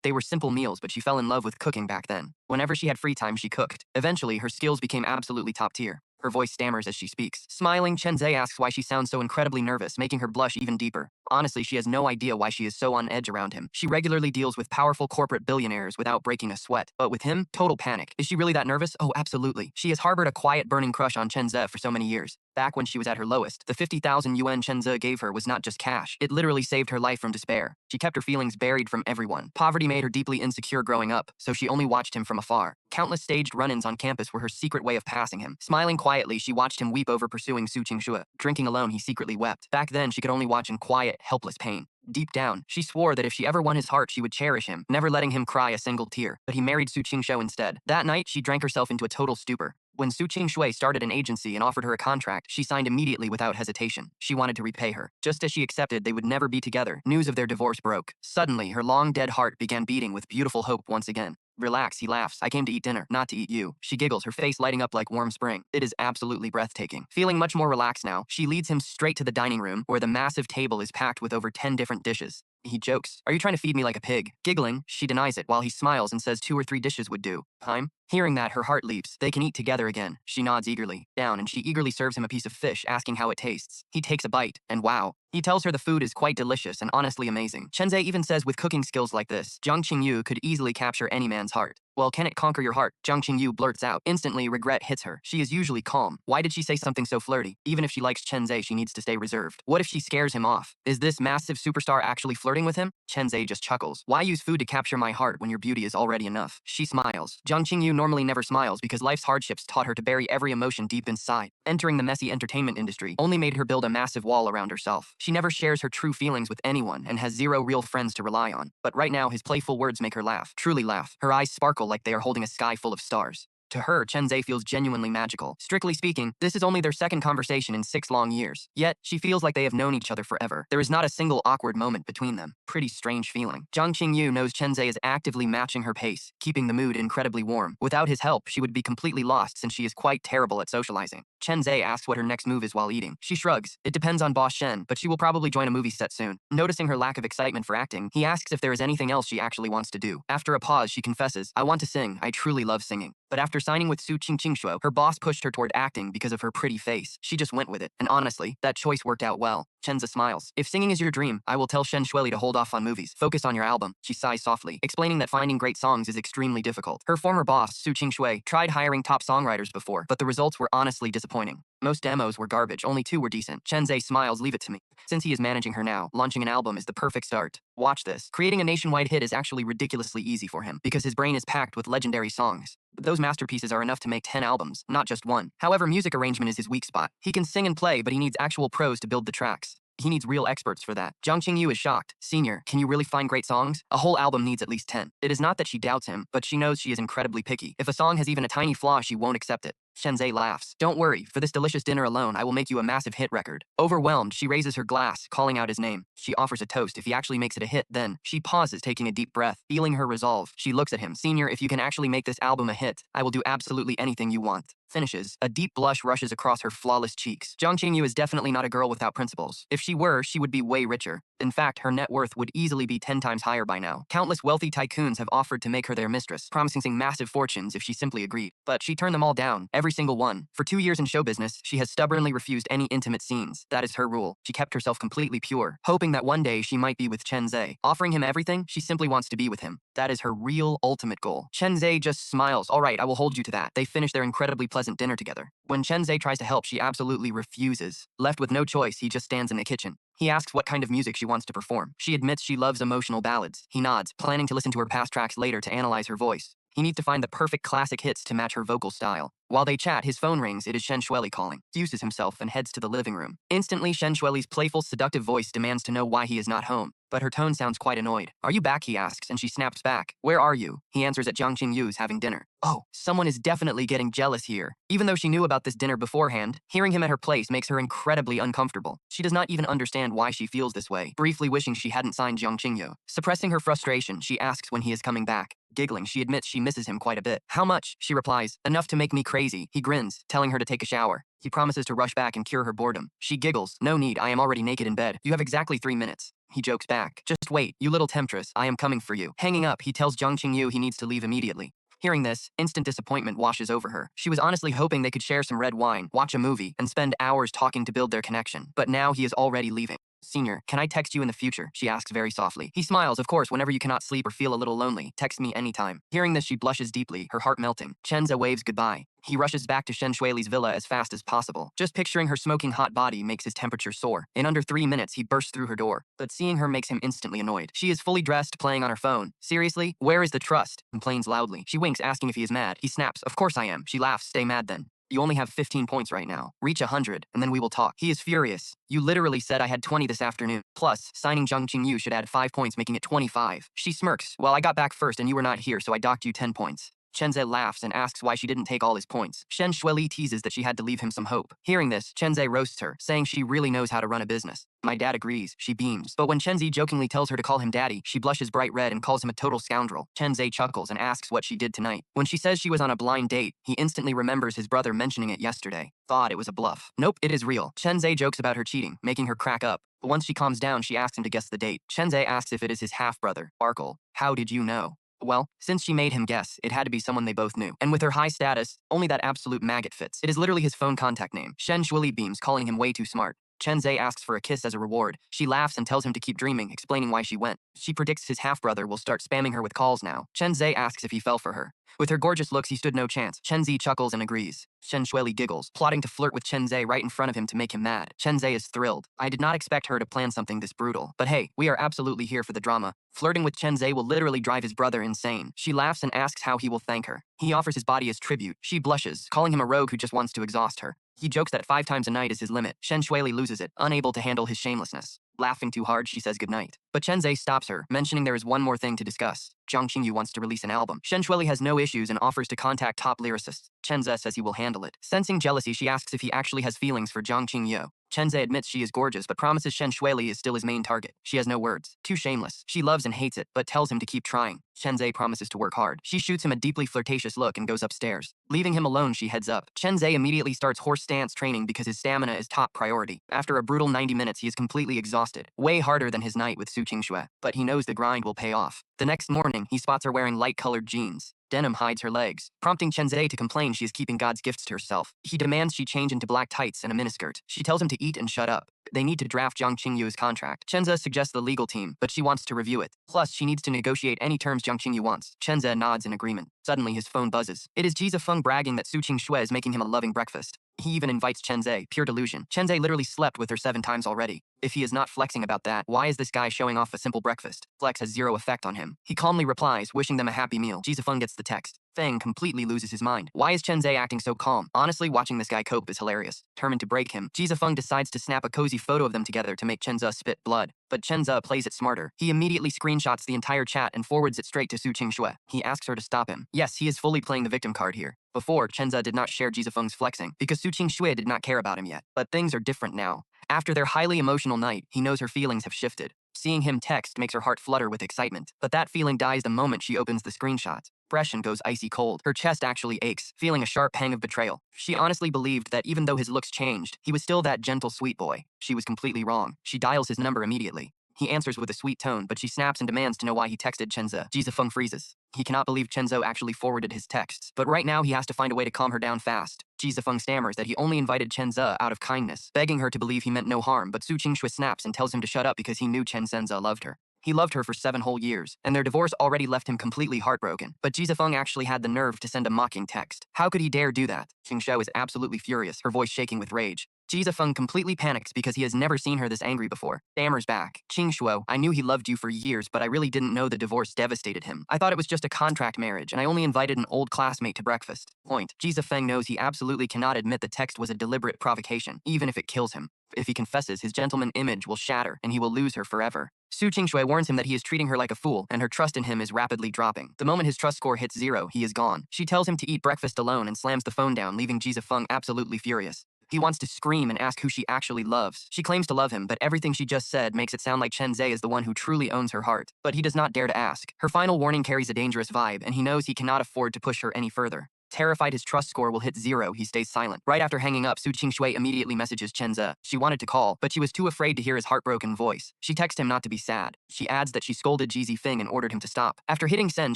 They were simple meals, but she fell in love with cooking back then. Whenever she had free time, she cooked. Eventually, her skills became absolutely top tier. Her voice stammers as she speaks. Smiling, Chenze asks why she sounds so incredibly nervous, making her blush even deeper. Honestly, she has no idea why she is so on edge around him. She regularly deals with powerful corporate billionaires without breaking a sweat. But with him, total panic. Is she really that nervous? Oh, absolutely. She has harbored a quiet, burning crush on Chenze for so many years. Back when she was at her lowest, the 50,000 yuan Chenze gave her was not just cash. It literally saved her life from despair. She kept her feelings buried from everyone. Poverty made her deeply insecure growing up, so she only watched him from afar. Countless staged run-ins on campus were her secret way of passing him. Smiling quietly, she watched him weep over pursuing Su Qingxue. Drinking alone, he secretly wept. Back then, she could only watch in quiet, helpless pain. Deep down, she swore that if she ever won his heart, she would cherish him, never letting him cry a single tear. But he married Su Qingxue instead. That night, she drank herself into a total stupor. When Su Qingxue started an agency and offered her a contract, she signed immediately without hesitation. She wanted to repay her. Just as she accepted they would never be together, news of their divorce broke. Suddenly, her long-dead heart began beating with beautiful hope once again. Relax, he laughs. I came to eat dinner, not to eat you. She giggles, her face lighting up like warm spring. It is absolutely breathtaking. Feeling much more relaxed now, she leads him straight to the dining room, where the massive table is packed with over 10 different dishes. He jokes, "Are you trying to feed me like a pig?" Giggling, she denies it while he smiles and says 2 or 3 dishes would do. Time? Hearing that, her heart leaps. They can eat together again. She nods eagerly. Down, and she eagerly serves him a piece of fish, asking how it tastes. He takes a bite, and wow. He tells her the food is quite delicious and honestly amazing. Chenze even says with cooking skills like this, Zhang Qingyu could easily capture any man's heart. Well, can it conquer your heart? Zhang Qingyu blurts out. Instantly, regret hits her. She is usually calm. Why did she say something so flirty? Even if she likes Chenze, she needs to stay reserved. What if she scares him off? Is this massive superstar actually flirting with him? Chenze just chuckles. Why use food to capture my heart when your beauty is already enough? She smiles. Zhang Qingyu normally never smiles because life's hardships taught her to bury every emotion deep inside. Entering the messy entertainment industry only made her build a massive wall around herself. She never shares her true feelings with anyone and has 0 real friends to rely on. But right now, his playful words make her laugh. Truly laugh. Her eyes sparkle like they are holding a sky full of stars. To her, Chen Zhe feels genuinely magical. Strictly speaking, this is only their second conversation in 6 long years. Yet, she feels like they have known each other forever. There is not a single awkward moment between them. Pretty strange feeling. Jiang Qingyu knows Chen Zhe is actively matching her pace, keeping the mood incredibly warm. Without his help, she would be completely lost since she is quite terrible at socializing. Chen Zhe asks what her next move is while eating. She shrugs. It depends on Boss Shen, but she will probably join a movie set soon. Noticing her lack of excitement for acting, he asks if there is anything else she actually wants to do. After a pause, she confesses, I want to sing. I truly love singing. But after signing with Su Qingqingshuo, her boss pushed her toward acting because of her pretty face. She just went with it. And honestly, that choice worked out well. Chenza smiles. If singing is your dream, I will tell Shen Shueli to hold off on movies. Focus on your album. She sighs softly, explaining that finding great songs is extremely difficult. Her former boss, Su Qingshui, tried hiring top songwriters before, but the results were honestly disappointing. Most demos were garbage, only 2 were decent. Chen Zhe smiles, leave it to me. Since he is managing her now, launching an album is the perfect start. Watch this. Creating a nationwide hit is actually ridiculously easy for him, because his brain is packed with legendary songs. Those masterpieces are enough to make 10 albums, not just one. However, music arrangement is his weak spot. He can sing and play, but he needs actual pros to build the tracks. He needs real experts for that. Jiang Qingyu is shocked. Senior, can you really find great songs? A whole album needs at least 10. It is not that she doubts him, but she knows she is incredibly picky. If a song has even a tiny flaw, she won't accept it. Shenzhe laughs. Don't worry, for this delicious dinner alone, I will make you a massive hit record. Overwhelmed, she raises her glass, calling out his name. She offers a toast if he actually makes it a hit, then she pauses, taking a deep breath. Feeling her resolve, she looks at him. Senior, if you can actually make this album a hit, I will do absolutely anything you want. Finishes. A deep blush rushes across her flawless cheeks. Jiang Qingyu is definitely not a girl without principles. If she were, she would be way richer. In fact, her net worth would easily be 10 times higher by now. Countless wealthy tycoons have offered to make her their mistress, promising massive fortunes if she simply agreed. But she turned them all down, every single one. For 2 years in show business, she has stubbornly refused any intimate scenes. That is her rule. She kept herself completely pure, hoping that one day she might be with Chen Zhe. Offering him everything, she simply wants to be with him. That is her real ultimate goal. Chen Zhe just smiles. All right, I will hold you to that. They finish their incredibly pleasant dinner together. When Chen Zhe tries to help, she absolutely refuses. Left with no choice, he just stands in the kitchen. He asks what kind of music she wants to perform. She admits she loves emotional ballads. He nods, planning to listen to her past tracks later to analyze her voice. He needs to find the perfect classic hits to match her vocal style. While they chat, his phone rings. It is Shen Shueli calling. He excuses himself and heads to the living room. Instantly, Shen Shueli's playful, seductive voice demands to know why he is not home. But her tone sounds quite annoyed. Are you back, he asks, and she snaps back. Where are you? He answers at Jiang Qingyu's having dinner. Oh, someone is definitely getting jealous here. Even though she knew about this dinner beforehand, hearing him at her place makes her incredibly uncomfortable. She does not even understand why she feels this way, briefly wishing she hadn't signed Jiang Qingyu. Suppressing her frustration, she asks when he is coming back. Giggling, she admits she misses him quite a bit. How much? She replies. Enough to make me crazy. He grins, telling her to take a shower. He promises to rush back and cure her boredom. She giggles. No need, I am already naked in bed. You have exactly 3 minutes. He jokes back. Just wait, you little temptress, I am coming for you. Hanging up, he tells Jiang Qingyu he needs to leave immediately. Hearing this, instant disappointment washes over her. She was honestly hoping they could share some red wine, watch a movie, and spend hours talking to build their connection. But now he is already leaving. Senior, can I text you in the future? She asks very softly. He smiles, of course, whenever you cannot sleep or feel a little lonely. Text me anytime. Hearing this, she blushes deeply, her heart melting. Chenza waves goodbye. He rushes back to Shen Shueli's villa as fast as possible. Just picturing her smoking hot body makes his temperature soar. In under 3 minutes, he bursts through her door. But seeing her makes him instantly annoyed. She is fully dressed, playing on her phone. Seriously? Where is the trust? Complains loudly. She winks, asking if he is mad. He snaps. Of course I am. She laughs. Stay mad then. You only have 15 points right now. Reach 100, and then we will talk. He is furious. You literally said I had 20 this afternoon. Plus, signing Jiang Qingyu should add 5 points, making it 25. She smirks. Well, I got back first and you were not here, so I docked you 10 points. Chenze laughs and asks why she didn't take all his points. Shen Shueli teases that she had to leave him some hope. Hearing this, Chenze roasts her, saying she really knows how to run a business. My dad agrees. She beams. But when Chenzi jokingly tells her to call him daddy, she blushes bright red and calls him a total scoundrel. Chenze chuckles and asks what she did tonight. When she says she was on a blind date, he instantly remembers his brother mentioning it yesterday. Thought it was a bluff. Nope, it is real. Chenze jokes about her cheating, making her crack up. But once she calms down, she asks him to guess the date. Chenze asks if it is his half-brother, Arkle. How did you know? Well, since she made him guess, it had to be someone they both knew. And with her high status, only that absolute maggot fits. It is literally his phone contact name. Shen Shuili beams, calling him way too smart. Chenze asks for a kiss as a reward. She laughs and tells him to keep dreaming, explaining why she went. She predicts his half-brother will start spamming her with calls now. Chenze asks if he fell for her. With her gorgeous looks, he stood no chance. Chenzi chuckles and agrees. Shen Shueli giggles, plotting to flirt with Chenze right in front of him to make him mad. Chenze is thrilled. I did not expect her to plan something this brutal. But hey, we are absolutely here for the drama. Flirting with Chenze will literally drive his brother insane. She laughs and asks how he will thank her. He offers his body as tribute. She blushes, calling him a rogue who just wants to exhaust her. He jokes that 5 times a night is his limit. Shen Shueli loses it, unable to handle his shamelessness. Laughing too hard, she says goodnight. But Chen Zhe stops her, mentioning there is one more thing to discuss. Zhang Qingyu wants to release an album. Shen Shuili has no issues and offers to contact top lyricists. Chen Zhe says he will handle it. Sensing jealousy, she asks if he actually has feelings for Zhang Qingyu. Chen Zhe admits she is gorgeous, but promises Shen Shuili is still his main target. She has no words. Too shameless. She loves and hates it, but tells him to keep trying. Chen Zhe promises to work hard. She shoots him a deeply flirtatious look and goes upstairs. Leaving him alone, she heads up. Chen Zhe immediately starts horse stance training because his stamina is top priority. After a brutal 90 minutes, he is completely exhausted. Way harder than his night with Su Qingxue, but he knows the grind will pay off. The next morning, he spots her wearing light-colored jeans. Denim hides her legs, prompting Chen Zhe to complain she is keeping God's gifts to herself. He demands she change into black tights and a miniskirt. She tells him to eat and shut up. They need to draft Zhang Qingyu's contract. Chen Zhe suggests the legal team, but she wants to review it. Plus, she needs to negotiate any terms Zhang Qingyu wants. Chen Zhe nods in agreement. Suddenly, his phone buzzes. It is Ji Zifeng bragging that Su Qingxue is making him a loving breakfast. He even invites Chen Zhe, pure delusion. Chen Zhe literally slept with her 7 times already. If he is not flexing about that, why is this guy showing off a simple breakfast? Flex has zero effect on him. He calmly replies, wishing them a happy meal. Ji Zifeng gets the text. Feng completely loses his mind. Why is Chen Zhe acting so calm? Honestly, watching this guy cope is hilarious. Determined to break him, Ji Zifeng decides to snap a cozy photo of them together to make Chen Zhe spit blood. But Chen Zhe plays it smarter. He immediately screenshots the entire chat and forwards it straight to Su Qingxue. He asks her to stop him. Yes, he is fully playing the victim card here. Before, Chen Zhe did not share Ji Zifeng's flexing because Su Qingxue did not care about him yet. But things are different now. After their highly emotional night, he knows her feelings have shifted. Seeing him text makes her heart flutter with excitement. But that feeling dies the moment she opens the screenshots. Fresh and goes icy cold. Her chest actually aches, feeling a sharp pang of betrayal. She honestly believed that even though his looks changed, he was still that gentle sweet boy. She was completely wrong. She dials his number immediately. He answers with a sweet tone, but she snaps and demands to know why he texted Chen Zhe. Ji Zifeng freezes. He cannot believe Chen Zhe actually forwarded his texts, but right now he has to find a way to calm her down fast. Ji Zifeng stammers that he only invited Chen Zhe out of kindness, begging her to believe he meant no harm, but Su Qingxue snaps and tells him to shut up because he knew Chen Zhe loved her. He loved her for 7 whole years, and their divorce already left him completely heartbroken. But Ji Zifeng actually had the nerve to send a mocking text. How could he dare do that? Qingxue is absolutely furious, her voice shaking with rage. Ji Zifeng completely panics because he has never seen her this angry before. Stammers back. Qingxue, I knew he loved you for years, but I really didn't know the divorce devastated him. I thought it was just a contract marriage, and I only invited an old classmate to breakfast. Point. Ji Zifeng knows he absolutely cannot admit the text was a deliberate provocation, even if it kills him. If he confesses, his gentleman image will shatter, and he will lose her forever. Su Qingxue warns him that he is treating her like a fool, and her trust in him is rapidly dropping. The moment his trust score hits 0, he is gone. She tells him to eat breakfast alone and slams the phone down, leaving Ji Zifeng absolutely furious. He wants to scream and ask who she actually loves. She claims to love him, but everything she just said makes it sound like Chen Zhe is the one who truly owns her heart. But he does not dare to ask. Her final warning carries a dangerous vibe, and he knows he cannot afford to push her any further. Terrified his trust score will hit 0, he stays silent. Right after hanging up, Su Qingxue immediately messages Chen Zhe. She wanted to call, but she was too afraid to hear his heartbroken voice. She texts him not to be sad. She adds that she scolded Ji Zifeng and ordered him to stop. After hitting send,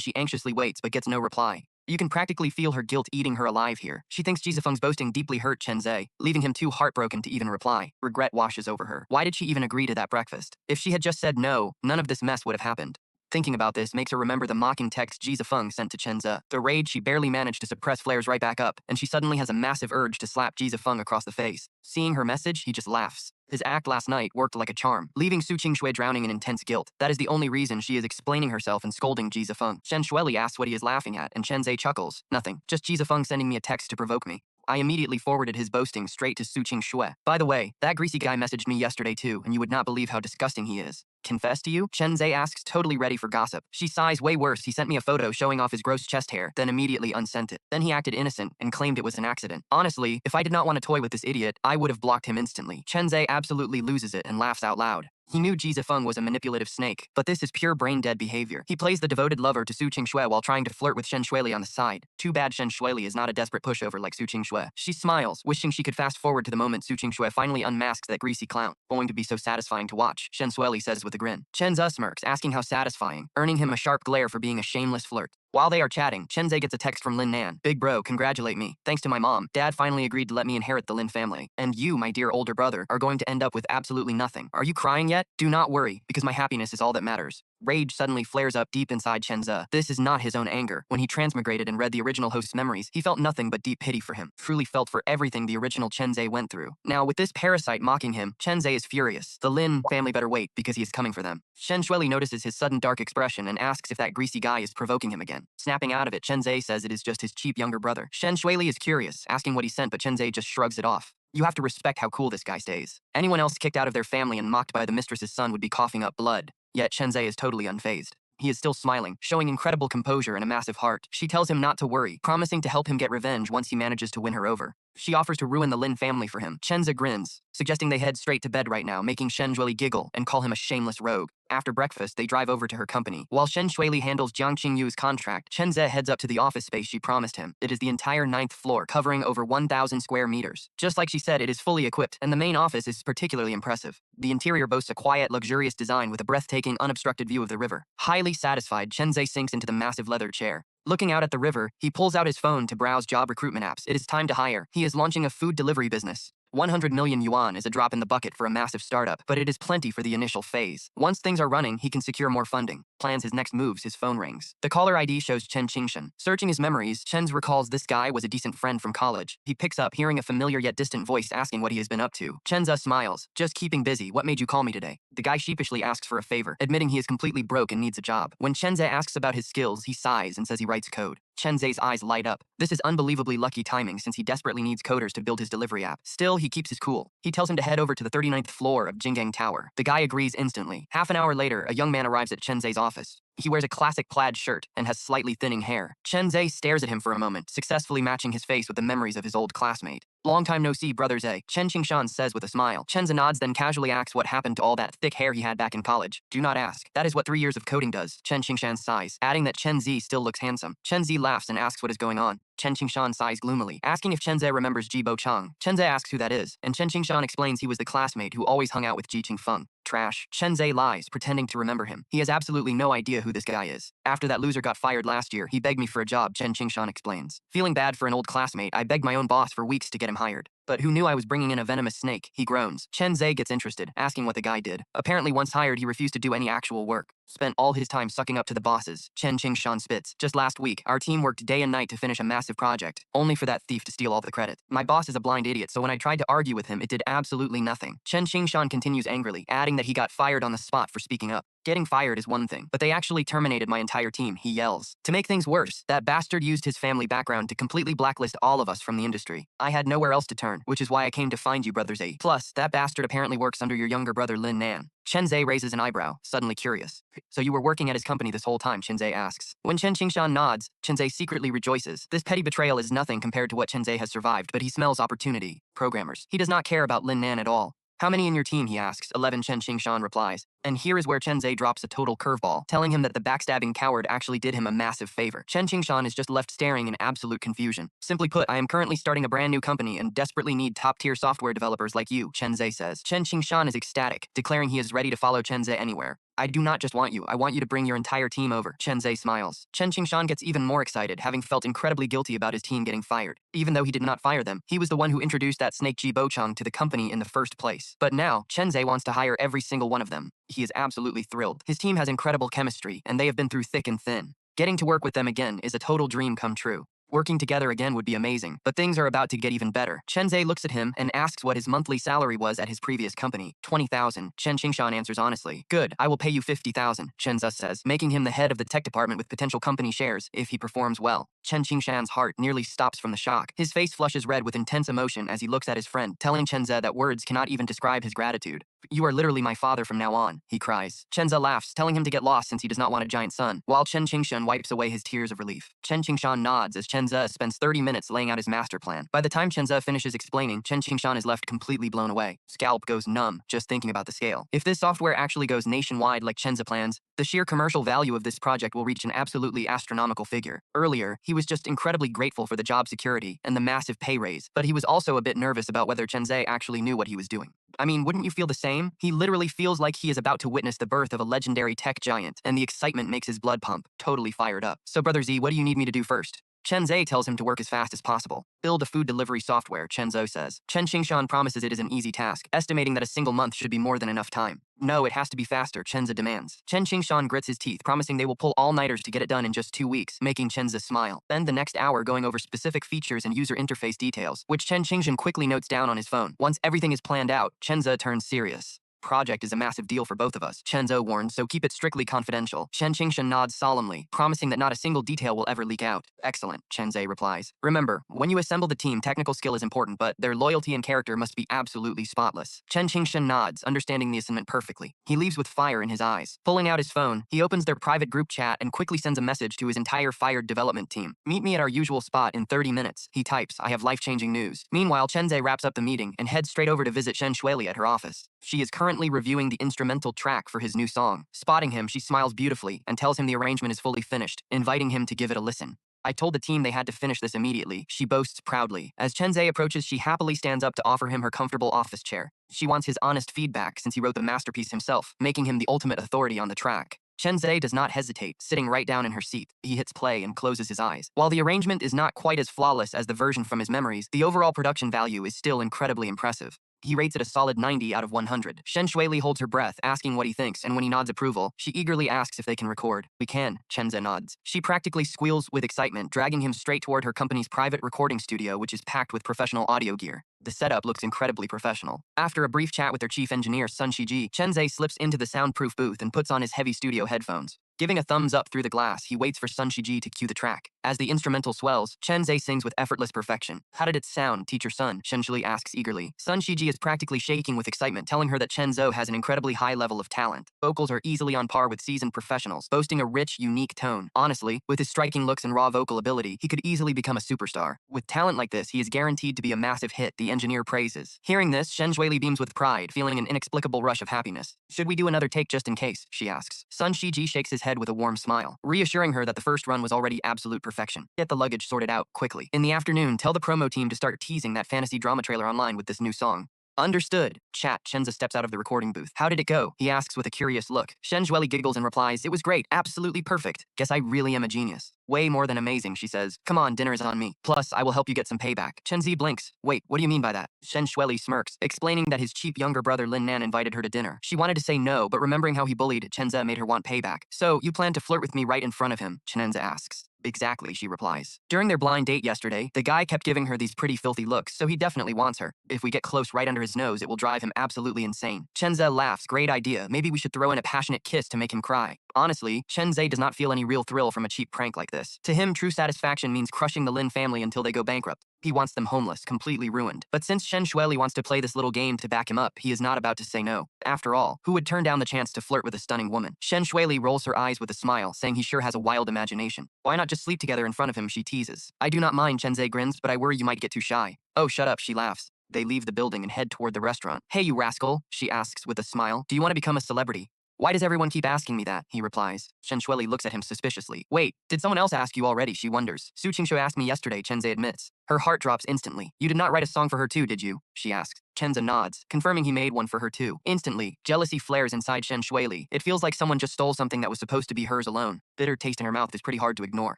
she anxiously waits but gets no reply. You can practically feel her guilt eating her alive here. She thinks Ji Zifeng's boasting deeply hurt Chen Zhe, leaving him too heartbroken to even reply. Regret washes over her. Why did she even agree to that breakfast? If she had just said no, none of this mess would have happened. Thinking about this makes her remember the mocking text Ji Zifeng sent to Chen Zhe. The rage she barely managed to suppress flares right back up, and she suddenly has a massive urge to slap Ji Zifeng across the face. Seeing her message, he just laughs. His act last night worked like a charm, leaving Su Qingxue drowning in intense guilt. That is the only reason she is explaining herself and scolding Ji Zifeng. Shen Shuili asks what he is laughing at, and Chen Zhe chuckles. Nothing, just Ji Zifeng sending me a text to provoke me. I immediately forwarded his boasting straight to Su Qingxue. By the way, that greasy guy messaged me yesterday too, and you would not believe how disgusting he is. Confess to you? Chen Zhe asks, totally ready for gossip. She sighs, way worse, he sent me a photo showing off his gross chest hair, then immediately unsent it. Then he acted innocent and claimed it was an accident. Honestly, if I did not want to toy with this idiot, I would have blocked him instantly. Chen Zhe absolutely loses it and laughs out loud. He knew Ji Zifeng was a manipulative snake, but this is pure brain-dead behavior. He plays the devoted lover to Su Qingxue while trying to flirt with Shen Shuili on the side. Too bad Shen Shuili is not a desperate pushover like Su Qingxue. She smiles, wishing she could fast forward to the moment Su Qingxue finally unmasks that greasy clown. Going to be so satisfying to watch, Shen Shuili says with a grin. Chen Zhe smirks, asking how satisfying, earning him a sharp glare for being a shameless flirt. While they are chatting, Chen Zhe gets a text from Lin Nan. Big bro, congratulate me. Thanks to my mom, Dad finally agreed to let me inherit the Lin family. And you, my dear older brother, are going to end up with absolutely nothing. Are you crying yet? Do not worry, because my happiness is all that matters. Rage suddenly flares up deep inside Chen Zhe. This is not his own anger. When he transmigrated and read the original host's memories, he felt nothing but deep pity for him. Truly felt for everything the original Chen Zhe went through. Now, with this parasite mocking him, Chen Zhe is furious. The Lin family better wait, because he is coming for them. Shen Shuili notices his sudden dark expression and asks if that greasy guy is provoking him again. Snapping out of it, Chen Zhe says it is just his cheap younger brother. Shen Shuili is curious, asking what he sent, but Chen Zhe just shrugs it off. You have to respect how cool this guy stays. Anyone else kicked out of their family and mocked by the mistress's son would be coughing up blood. Yet Chenzhe is totally unfazed. He is still smiling, showing incredible composure and a massive heart. She tells him not to worry, promising to help him get revenge once he manages to win her over. She offers to ruin the Lin family for him. Chenzhe grins, suggesting they head straight to bed right now, making Shen Zhuili giggle and call him a shameless rogue. After breakfast, they drive over to her company. While Shen Shuili handles Jiang Qingyu's contract, Chenzhe heads up to the office space she promised him. It is the entire 9th floor, covering over 1,000 square meters. Just like she said, it is fully equipped, and the main office is particularly impressive. The interior boasts a quiet, luxurious design with a breathtaking, unobstructed view of the river. Highly satisfied, Chenzhe sinks into the massive leather chair. Looking out at the river, he pulls out his phone to browse job recruitment apps. It is time to hire. He is launching a food delivery business. 100 million yuan is a drop in the bucket for a massive startup, but it is plenty for the initial phase. Once things are running, he can secure more funding. Plans his next moves, his phone rings. The caller ID shows Chen Qingshan. Searching his memories, Chen's recalls this guy was a decent friend from college. He picks up, hearing a familiar yet distant voice asking what he has been up to. Chenza smiles. Just keeping busy. What made you call me today? The guy sheepishly asks for a favor, admitting he is completely broke and needs a job. When Chenze asks about his skills, he sighs and says he writes code. Chenze's eyes light up. This is unbelievably lucky timing since he desperately needs coders to build his delivery app. Still, he keeps his cool. He tells him to head over to the 39th floor of Jinggang Tower. The guy agrees instantly. Half an hour later, a young man arrives at Chenze's office. He wears a classic plaid shirt and has slightly thinning hair. Chenze stares at him for a moment, successfully matching his face with the memories of his old classmate. Long time no see, Brother Zhe, Chen Qingshan says with a smile. Chenze nods, then casually asks what happened to all that thick hair he had back in college. Do not ask. That is what 3 years of coding does. Chen Qingshan sighs, adding that Chen Zi still looks handsome. Chen Zi laughs and asks what is going on. Chen Qingshan sighs gloomily, asking if Chenze remembers Ji Bo Chang. Chenze asks who that is, and Chen Qingshan explains he was the classmate who always hung out with Ji Qingfeng. Trash. Chenze lies, pretending to remember him. He has absolutely no idea who this guy is. After that loser got fired last year, he begged me for a job, Chen Qingshan explains. Feeling bad for an old classmate, I begged my own boss for weeks to get him hired. But who knew I was bringing in a venomous snake? He groans. Chenze gets interested, asking what the guy did. Apparently once hired, he refused to do any actual work. Spent all his time sucking up to the bosses. Chen Qingshan spits. Just last week, our team worked day and night to finish a massive project, only for that thief to steal all the credit. My boss is a blind idiot, so when I tried to argue with him, it did absolutely nothing. Chen Qingshan continues angrily, adding that he got fired on the spot for speaking up. Getting fired is one thing, but they actually terminated my entire team, he yells. To make things worse, that bastard used his family background to completely blacklist all of us from the industry. I had nowhere else to turn, which is why I came to find you, Brother Zhe. Plus, that bastard apparently works under your younger brother Lin Nan. Chenze raises an eyebrow, suddenly curious. So you were working at his company this whole time, Chenze asks. When Chen Qingshan nods, Chenze secretly rejoices. This petty betrayal is nothing compared to what Chenze has survived, but he smells opportunity. Programmers. He does not care about Lin Nan at all. How many in your team, he asks. 11, Chen Qingshan replies. And here is where Chenze drops a total curveball, telling him that the backstabbing coward actually did him a massive favor. Chen Qingshan is just left staring in absolute confusion. Simply put, I am currently starting a brand new company and desperately need top-tier software developers like you, Chenze says. Chen Qingshan is ecstatic, declaring he is ready to follow Chenze anywhere. I do not just want you, I want you to bring your entire team over. Chenze smiles. Chen Qingshan gets even more excited, having felt incredibly guilty about his team getting fired. Even though he did not fire them, he was the one who introduced that snake Ji Bochang to the company in the first place. But now, Chenze wants to hire every single one of them. He is absolutely thrilled. His team has incredible chemistry, and they have been through thick and thin. Getting to work with them again is a total dream come true. Working together again would be amazing, but things are about to get even better. Chenze looks at him and asks what his monthly salary was at his previous company. 20,000. Chen Qingshan answers honestly. Good, I will pay you 50,000, Chenze says, making him the head of the tech department with potential company shares if he performs well. Chen Qingshan's heart nearly stops from the shock. His face flushes red with intense emotion as he looks at his friend, telling Chenze that words cannot even describe his gratitude. You are literally my father from now on, he cries. Chenze laughs, telling him to get lost since he does not want a giant son, while Chen Qingshan wipes away his tears of relief. Chen Qingshan nods as Chenze spends 30 minutes laying out his master plan. By the time Chenze finishes explaining, Chen Qingshan is left completely blown away. Scalp goes numb, just thinking about the scale. If this software actually goes nationwide like Chenze plans, the sheer commercial value of this project will reach an absolutely astronomical figure. Earlier, he was just incredibly grateful for the job security and the massive pay raise, but he was also a bit nervous about whether Chenze actually knew what he was doing. I mean, wouldn't you feel the same? He literally feels like he is about to witness the birth of a legendary tech giant, and the excitement makes his blood pump, totally fired up. So Brother Z, what do you need me to do first? Chenze tells him to work as fast as possible. Build a food delivery software, Chenzo says. Chen Qingshan promises it is an easy task, estimating that a single month should be more than enough time. No, it has to be faster, Chenze demands. Chen Qingshan grits his teeth, promising they will pull all-nighters to get it done in just 2 weeks, making Chenze smile. Spend the next hour going over specific features and user interface details, which Chen Qingshan quickly notes down on his phone. Once everything is planned out, Chenze turns serious. project is a massive deal for both of us, Chen Zhou warns, so keep it strictly confidential. Shen Qingshan nods solemnly, promising that not a single detail will ever leak out. Excellent, Chen Zhe replies. Remember, when you assemble the team, technical skill is important, but their loyalty and character must be absolutely spotless. Chen Qingshan nods, understanding the assignment perfectly. He leaves with fire in his eyes. Pulling out his phone, he opens their private group chat and quickly sends a message to his entire fired development team. Meet me at our usual spot in 30 minutes. He types, I have life-changing news. Meanwhile, Chen Zhe wraps up the meeting and heads straight over to visit Shen Shuili at her office. She is currently reviewing the instrumental track for his new song. Spotting him, she smiles beautifully and tells him the arrangement is fully finished, inviting him to give it a listen. I told the team they had to finish this immediately, she boasts proudly. As Chen Zhe approaches, she happily stands up to offer him her comfortable office chair. She wants his honest feedback since he wrote the masterpiece himself, making him the ultimate authority on the track. Chen Zhe does not hesitate, sitting right down in her seat. He hits play and closes his eyes. While the arrangement is not quite as flawless as the version from his memories, the overall production value is still incredibly impressive. He rates it a solid 90 out of 100. Shen Shuili holds her breath, asking what he thinks, and when he nods approval, she eagerly asks if they can record. We can, Chen Zhe nods. She practically squeals with excitement, dragging him straight toward her company's private recording studio, which is packed with professional audio gear. The setup looks incredibly professional. After a brief chat with their chief engineer, Sun Shiji, Chen Zhe slips into the soundproof booth and puts on his heavy studio headphones. Giving a thumbs up through the glass, he waits for Sun Shiji to cue the track. As the instrumental swells, Chen Zhe sings with effortless perfection. How did it sound, teacher Sun? Shen Shili asks eagerly. Sun Shiji is practically shaking with excitement, telling her that Chen Zhou has an incredibly high level of talent. Vocals are easily on par with seasoned professionals, boasting a rich, unique tone. Honestly, with his striking looks and raw vocal ability, he could easily become a superstar. With talent like this, he is guaranteed to be a massive hit, the engineer praises. Hearing this, Shen Shuili beams with pride, feeling an inexplicable rush of happiness. Should we do another take just in case? She asks. Sun Shiji shakes his head with a warm smile, reassuring her that the first run was already absolute perfection. Get the luggage sorted out quickly. In the afternoon, tell the promo team to start teasing that fantasy drama trailer online with this new song. Understood. Chat. Shenza steps out of the recording booth. How did it go? He asks with a curious look. Shen Zhueli giggles and replies, it was great, absolutely perfect. Guess I really am a genius. Way more than amazing, she says. Come on, dinner is on me. Plus, I will help you get some payback. Chen Zi blinks. Wait, what do you mean by that? Shen Shueli smirks, explaining that his cheap younger brother Lin Nan invited her to dinner. She wanted to say no, but remembering how he bullied Chen Zhe made her want payback. So, you plan to flirt with me right in front of him? Chen Zhe asks. Exactly, she replies. During their blind date yesterday, the guy kept giving her these pretty filthy looks, so he definitely wants her. If we get close right under his nose, it will drive him absolutely insane. Chen Zhe laughs. Great idea. Maybe we should throw in a passionate kiss to make him cry. Honestly, Chen Zhe does not feel any real thrill from a cheap prank like this. To him, true satisfaction means crushing the Lin family until they go bankrupt. He wants them homeless, completely ruined. But since Shen Shueli wants to play this little game to back him up, he is not about to say no. After all, who would turn down the chance to flirt with a stunning woman? Shen Shueli rolls her eyes with a smile, saying he sure has a wild imagination. Why not just sleep together in front of him, she teases. I do not mind, Chen Zhe grins, but I worry you might get too shy. Oh, shut up, she laughs. They leave the building and head toward the restaurant. Hey, you rascal, she asks with a smile. Do you want to become a celebrity? Why does everyone keep asking me that? He replies. Shen Shueli looks at him suspiciously. Wait, did someone else ask you already? She wonders. Su Qingshu asked me yesterday, Chen Zhe admits. Her heart drops instantly. You did not write a song for her too, did you? She asks. Chen Zhe nods, confirming he made one for her too. Instantly, jealousy flares inside Shen Shueli. It feels like someone just stole something that was supposed to be hers alone. Bitter taste in her mouth is pretty hard to ignore.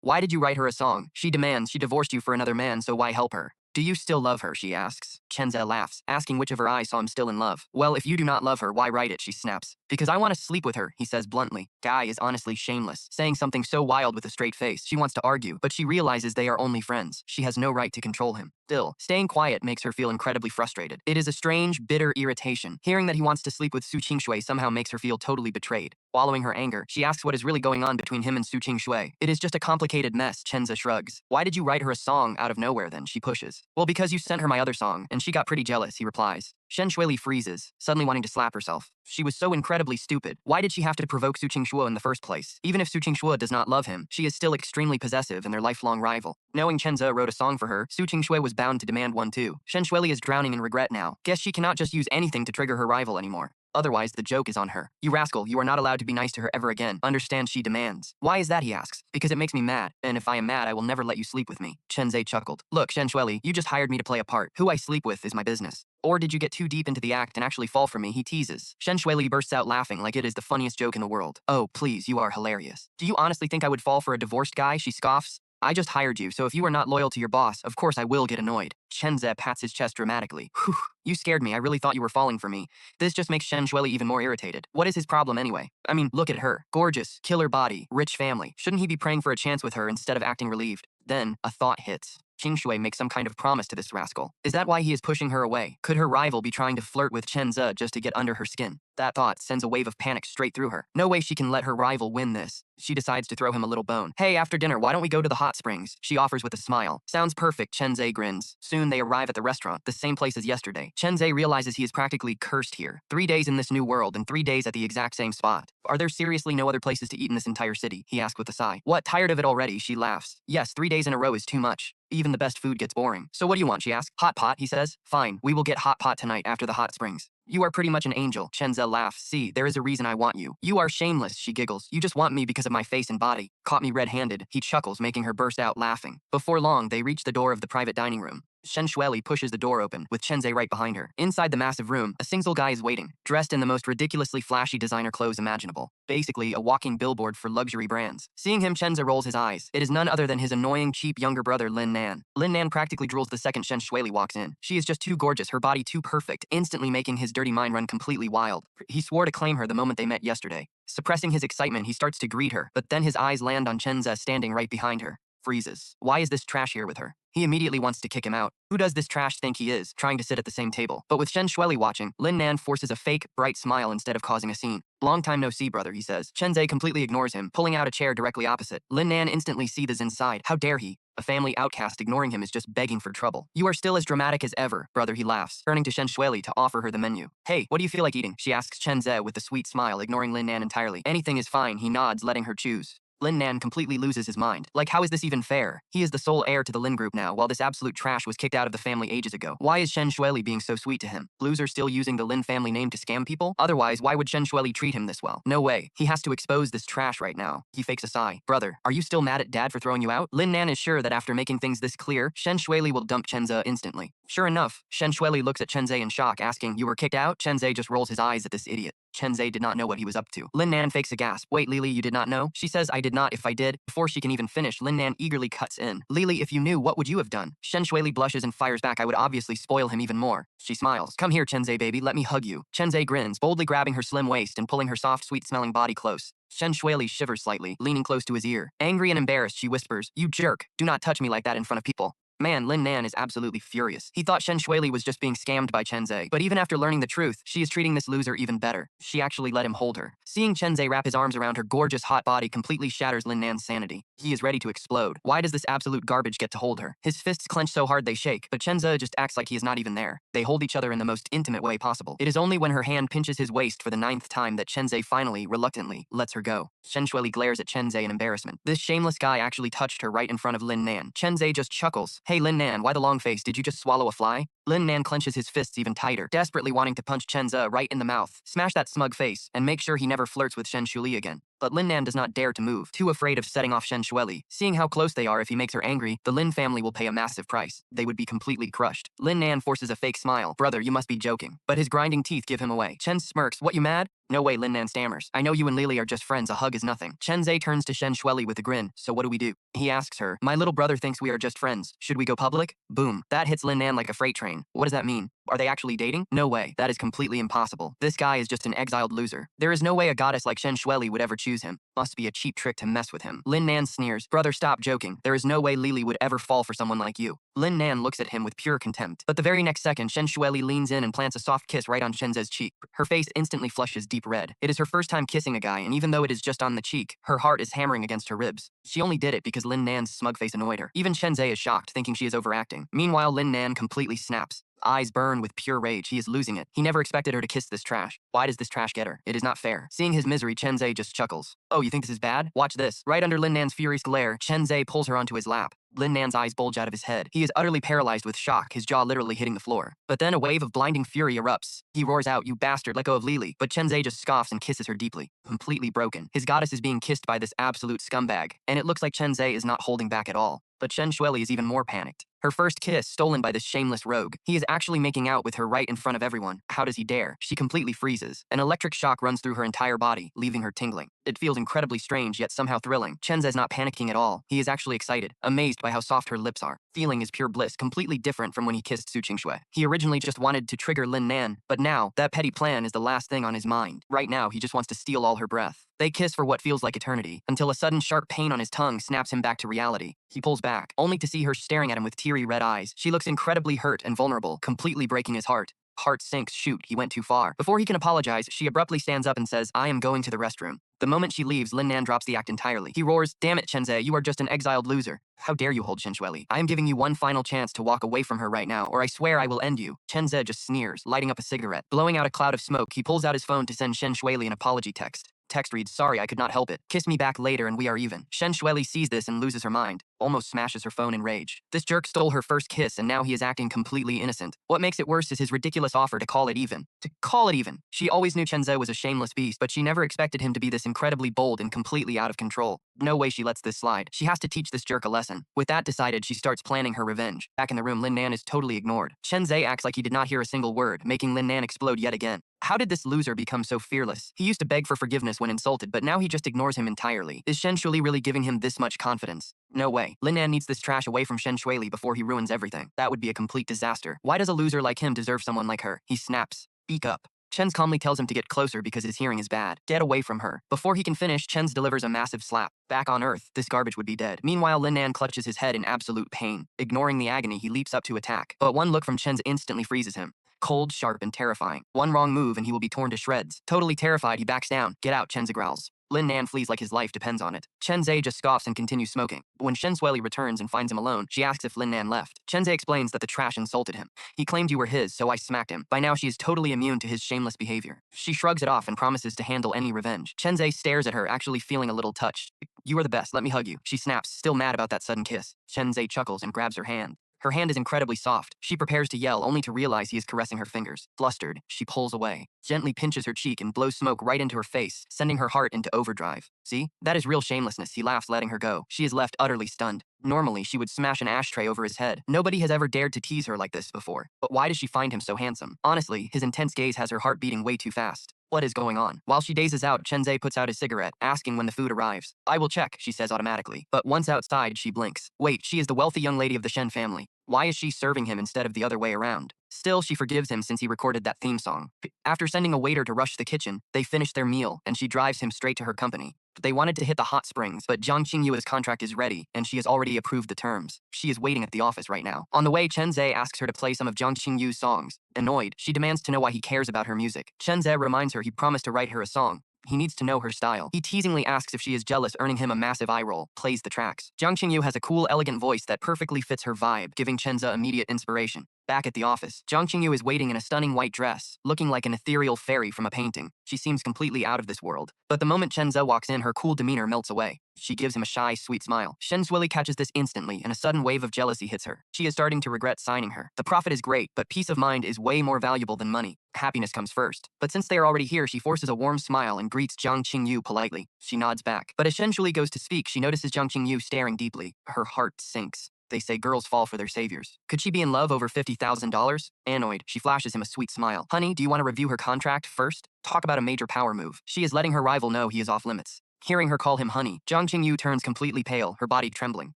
Why did you write her a song? She demands. She divorced you for another man, so why help her? Do you still love her? She asks. Chen Zhe laughs, asking which of her eyes saw him still in love. Well, if you do not love her, why write it? She snaps. Because I want to sleep with her, he says bluntly. Guy is honestly shameless, saying something so wild with a straight face. She wants to argue, but she realizes they are only friends. She has no right to control him. Still, staying quiet makes her feel incredibly frustrated. It is a strange, bitter irritation. Hearing that he wants to sleep with Su Qingshui somehow makes her feel totally betrayed. Following her anger, she asks what is really going on between him and Su Qingshui. It is just a complicated mess, Chen Zhe shrugs. Why did you write her a song out of nowhere then? She pushes. Well, because you sent her my other song, and she got pretty jealous, he replies. Shen Shueli freezes, suddenly wanting to slap herself. She was so incredibly stupid. Why did she have to provoke Su Qingshuo in the first place? Even if Su Qingshuo does not love him, she is still extremely possessive and their lifelong rival. Knowing Chen Zhe wrote a song for her, Su Qingshui was bound to demand one too. Shen Shueli is drowning in regret now. Guess she cannot just use anything to trigger her rival anymore. Otherwise, the joke is on her. You rascal, you are not allowed to be nice to her ever again. Understand, she demands. Why is that, he asks. Because it makes me mad, and if I am mad, I will never let you sleep with me. Chen Zhe chuckled. Look, Shen Shueli, you just hired me to play a part. Who I sleep with is my business. Or did you get too deep into the act and actually fall for me, he teases. Shen Shueli bursts out laughing like it is the funniest joke in the world. Oh, please, you are hilarious. Do you honestly think I would fall for a divorced guy? She scoffs. I just hired you, so if you are not loyal to your boss, of course I will get annoyed. Chen Zhe pats his chest dramatically. Whew, you scared me. I really thought you were falling for me. This just makes Shen Shueli even more irritated. What is his problem anyway? I mean, look at her. Gorgeous, killer body, rich family. Shouldn't he be praying for a chance with her instead of acting relieved? Then, a thought hits. Shui make some kind of promise to this rascal? Is that why he is pushing her away? Could her rival be trying to flirt with Chen Ze just to get under her skin? That thought sends a wave of panic straight through her. No way she can let her rival win this. She decides to throw him a little bone. Hey, after dinner, why don't we go to the hot springs? She offers with a smile. Sounds perfect, Chen Ze grins. Soon they arrive at the restaurant, the same place as yesterday. Chen Ze realizes he is practically cursed here. 3 days in this new world and 3 days at the exact same spot. Are there seriously no other places to eat in this entire city? He asked with a sigh. What, tired of it already? She laughs. Yes, 3 days in a row is too much. Even the best food gets boring. So what do you want? She asks. Hot pot, he says. Fine, we will get hot pot tonight after the hot springs. You are pretty much an angel, Chen Ze laughs. See, there is a reason I want you. You are shameless, she giggles. You just want me because of my face and body. Caught me red-handed, he chuckles, making her burst out laughing. Before long, they reach the door of the private dining room. Shui pushes the door open, with Chen Ze right behind her. Inside the massive room, a single guy is waiting, dressed in the most ridiculously flashy designer clothes imaginable. Basically, a walking billboard for luxury brands. Seeing him, Chen Ze rolls his eyes. It is none other than his annoying, cheap younger brother, Lin Nan. Lin Nan practically drools the second Shui walks in. She is just too gorgeous, her body too perfect, instantly making his dirty mind run completely wild. He swore to claim her the moment they met yesterday. Suppressing his excitement, he starts to greet her, but then his eyes land on Chen Ze standing right behind her. Freezes. Why is this trash here with her? He immediately wants to kick him out. Who does this trash think he is, trying to sit at the same table? But with Shui watching, Lin Nan forces a fake, bright smile instead of causing a scene. Long time no see, brother, he says. Chen Ze completely ignores him, pulling out a chair directly opposite. Lin Nan instantly seethes inside. How dare he? A family outcast ignoring him is just begging for trouble. You are still as dramatic as ever, brother, he laughs, turning to Shui to offer her the menu. Hey, what do you feel like eating? She asks Chen Ze with a sweet smile, ignoring Lin Nan entirely. Anything is fine, he nods, letting her choose. Lin Nan completely loses his mind. Like, how is this even fair? He is the sole heir to the Lin group now, while this absolute trash was kicked out of the family ages ago. Why is Shui being so sweet to him? Loser still using the Lin family name to scam people? Otherwise, why would Shui treat him this well? No way. He has to expose this trash right now. He fakes a sigh. Brother, are you still mad at dad for throwing you out? Lin Nan is sure that after making things this clear, Shui will dump Chen Ze instantly. Sure enough, Shui looks at Chen Ze in shock, asking, you were kicked out? Chen Ze just rolls his eyes at this idiot. Chen Ze did not know what he was up to. Lin Nan fakes a gasp. Wait, Lily, you did not know? She says, I did not. If I did. Before she can even finish, Lin Nan eagerly cuts in. Lily, if you knew, what would you have done? Shui blushes and fires back. I would obviously spoil him even more. She smiles. Come here, Chen Ze, baby, let me hug you. Chen Ze grins, boldly grabbing her slim waist and pulling her soft, sweet-smelling body close. Shui shivers slightly, leaning close to his ear. Angry and embarrassed, she whispers, you jerk, do not touch me like that in front of people. Man, Lin Nan is absolutely furious. He thought Shui was just being scammed by Chen Ze, but even after learning the truth, she is treating this loser even better. She actually let him hold her. Seeing Chen Ze wrap his arms around her gorgeous hot body completely shatters Lin Nan's sanity. He is ready to explode. Why does this absolute garbage get to hold her? His fists clench so hard they shake, but Chen Ze just acts like he is not even there. They hold each other in the most intimate way possible. It is only when her hand pinches his waist for the 9th time that Chen Ze finally, reluctantly, lets her go. Shui glares at Chen Ze in embarrassment. This shameless guy actually touched her right in front of Lin Nan. Chen Ze just chuckles. Hey Lin Nan, why the long face? Did you just swallow a fly? Lin Nan clenches his fists even tighter, desperately wanting to punch Chen Ze right in the mouth, smash that smug face, and make sure he never flirts with Shui again. But Lin Nan does not dare to move, too afraid of setting off Shui. Seeing how close they are, if he makes her angry, the Lin family will pay a massive price. They would be completely crushed. Lin Nan forces a fake smile. Brother, you must be joking. But his grinding teeth give him away. Chen smirks. What, you mad? No way, Lin Nan stammers. I know you and Lily are just friends, a hug is nothing. Chen Ze turns to Shui with a grin. So what do we do? He asks her. My little brother thinks we are just friends. Should we go public? Boom. That hits Lin Nan like a freight train. What does that mean? Are they actually dating? No way. That is completely impossible. This guy is just an exiled loser. There is no way a goddess like Shui would ever choose him. Must be a cheap trick to mess with him. Lin Nan sneers. Brother, stop joking. There is no way Lily would ever fall for someone like you. Lin Nan looks at him with pure contempt. But the very next second, Shui leans in and plants a soft kiss right on Chen Ze's cheek. Her face instantly flushes deep red. It is her first time kissing a guy, and even though it is just on the cheek, her heart is hammering against her ribs. She only did it because Lin Nan's smug face annoyed her. Even Chen Ze is shocked, thinking she is overacting. Meanwhile, Lin Nan completely snaps. Eyes burn with pure rage. He is losing it. He never expected her to kiss this trash. Why does this trash get her? It is not fair. Seeing his misery, Chen Ze just chuckles. Oh, you think this is bad? Watch this. Right under Lin Nan's furious glare, Chen Ze pulls her onto his lap. Lin Nan's eyes bulge out of his head. He is utterly paralyzed with shock, his jaw literally hitting the floor. But then a wave of blinding fury erupts. He roars out, you bastard, let go of Lily. But Chen Ze just scoffs and kisses her deeply. Completely broken. His goddess is being kissed by this absolute scumbag. And it looks like Chen Ze is not holding back at all. But Shui is even more panicked. Her first kiss stolen by this shameless rogue. He is actually making out with her right in front of everyone. How does he dare? She completely freezes. An electric shock runs through her entire body, leaving her tingling. It feels incredibly strange, yet somehow thrilling. Chen Ze's not panicking at all. He is actually excited, amazed by how soft her lips are. Feeling is pure bliss, completely different from when he kissed Su Qingxue. He originally just wanted to trigger Lin Nan, but now, that petty plan is the last thing on his mind. Right now, he just wants to steal all her breath. They kiss for what feels like eternity, until a sudden sharp pain on his tongue snaps him back to reality. He pulls back, only to see her staring at him with tears teary red eyes. She looks incredibly hurt and vulnerable, completely breaking his heart. Heart sinks. Shoot, he went too far. Before he can apologize, she abruptly stands up and says, I am going to the restroom. The moment she leaves, Lin Nan drops the act entirely. He roars, damn it, Chenze, you are just an exiled loser. How dare you hold Shenxueli? I am giving you one final chance to walk away from her right now, or I swear I will end you. Chenze just sneers, lighting up a cigarette. Blowing out a cloud of smoke, he pulls out his phone to send Shenxueli an apology text. Text reads, sorry, I could not help it. Kiss me back later and we are even. Shenxueli sees this and loses her mind, almost smashes her phone in rage. This jerk stole her first kiss and now he is acting completely innocent. What makes it worse is his ridiculous offer to call it even. To call it even. She always knew Chenze was a shameless beast, but she never expected him to be this incredibly bold and completely out of control. No way she lets this slide. She has to teach this jerk a lesson. With that decided, she starts planning her revenge. Back in the room, Lin Nan is totally ignored. Chenze acts like he did not hear a single word, making Lin Nan explode yet again. How did this loser become so fearless? He used to beg for forgiveness when insulted, but now he just ignores him entirely. Is Shenxueli really giving him this much confidence? No way. Lin Nan needs this trash away from Shenxueli before he ruins everything. That would be a complete disaster. Why does a loser like him deserve someone like her? He snaps. Speak up. Chenz calmly tells him to get closer because his hearing is bad. Get away from her. Before he can finish, Chenz delivers a massive slap. Back on Earth, this garbage would be dead. Meanwhile, Lin Nan clutches his head in absolute pain. Ignoring the agony, he leaps up to attack. But one look from Chenz instantly freezes him. Cold, sharp, and terrifying. One wrong move and he will be torn to shreds. Totally terrified, he backs down. Get out, Chenze growls. Lin Nan flees like his life depends on it. Chenze just scoffs and continues smoking. When Shenxueli returns and finds him alone, she asks if Lin Nan left. Chenze explains that the trash insulted him. He claimed you were his, so I smacked him. By now, she is totally immune to his shameless behavior. She shrugs it off and promises to handle any revenge. Chenze stares at her, actually feeling a little touched. You are the best, let me hug you. She snaps, still mad about that sudden kiss. Chenze chuckles and grabs her hand. Her hand is incredibly soft. She prepares to yell, only to realize he is caressing her fingers. Flustered, she pulls away, gently pinches her cheek and blows smoke right into her face, sending her heart into overdrive. See? That is real shamelessness, he laughs, letting her go. She is left utterly stunned. Normally, she would smash an ashtray over his head. Nobody has ever dared to tease her like this before. But why does she find him so handsome? Honestly, his intense gaze has her heart beating way too fast. What is going on? While she dazes out, Chenze puts out his cigarette, asking when the food arrives. I will check, she says automatically. But once outside, she blinks. Wait, she is the wealthy young lady of the Shen family. Why is she serving him instead of the other way around? Still, she forgives him since he recorded that theme song. After sending a waiter to rush the kitchen, they finish their meal, and she drives him straight to her company. They wanted to hit the hot springs, but Jiang Qingyu's contract is ready, and she has already approved the terms. She is waiting at the office right now. On the way, Chenze asks her to play some of Jiang Qingyu's songs. Annoyed, she demands to know why he cares about her music. Chenze reminds her he promised to write her a song. He needs to know her style. He teasingly asks if she is jealous, earning him a massive eye roll. Plays the tracks. Jiang Qingyu has a cool, elegant voice that perfectly fits her vibe, giving Chenze immediate inspiration. Back at the office, Jiang Qingyu is waiting in a stunning white dress, looking like an ethereal fairy from a painting. She seems completely out of this world. But the moment Chenze walks in, her cool demeanor melts away. She gives him a shy, sweet smile. Shenxueli catches this instantly, and a sudden wave of jealousy hits her. She is starting to regret signing her. The profit is great, but peace of mind is way more valuable than money. Happiness comes first. But since they are already here, she forces a warm smile and greets Jiang Qingyu politely. She nods back. But as Shenxueli goes to speak, she notices Jiang Qingyu staring deeply. Her heart sinks. They say girls fall for their saviors. Could she be in love over $50,000? Annoyed, she flashes him a sweet smile. Honey, do you want to review her contract first? Talk about a major power move. She is letting her rival know he is off limits. Hearing her call him honey, Jiang Qingyu turns completely pale, her body trembling.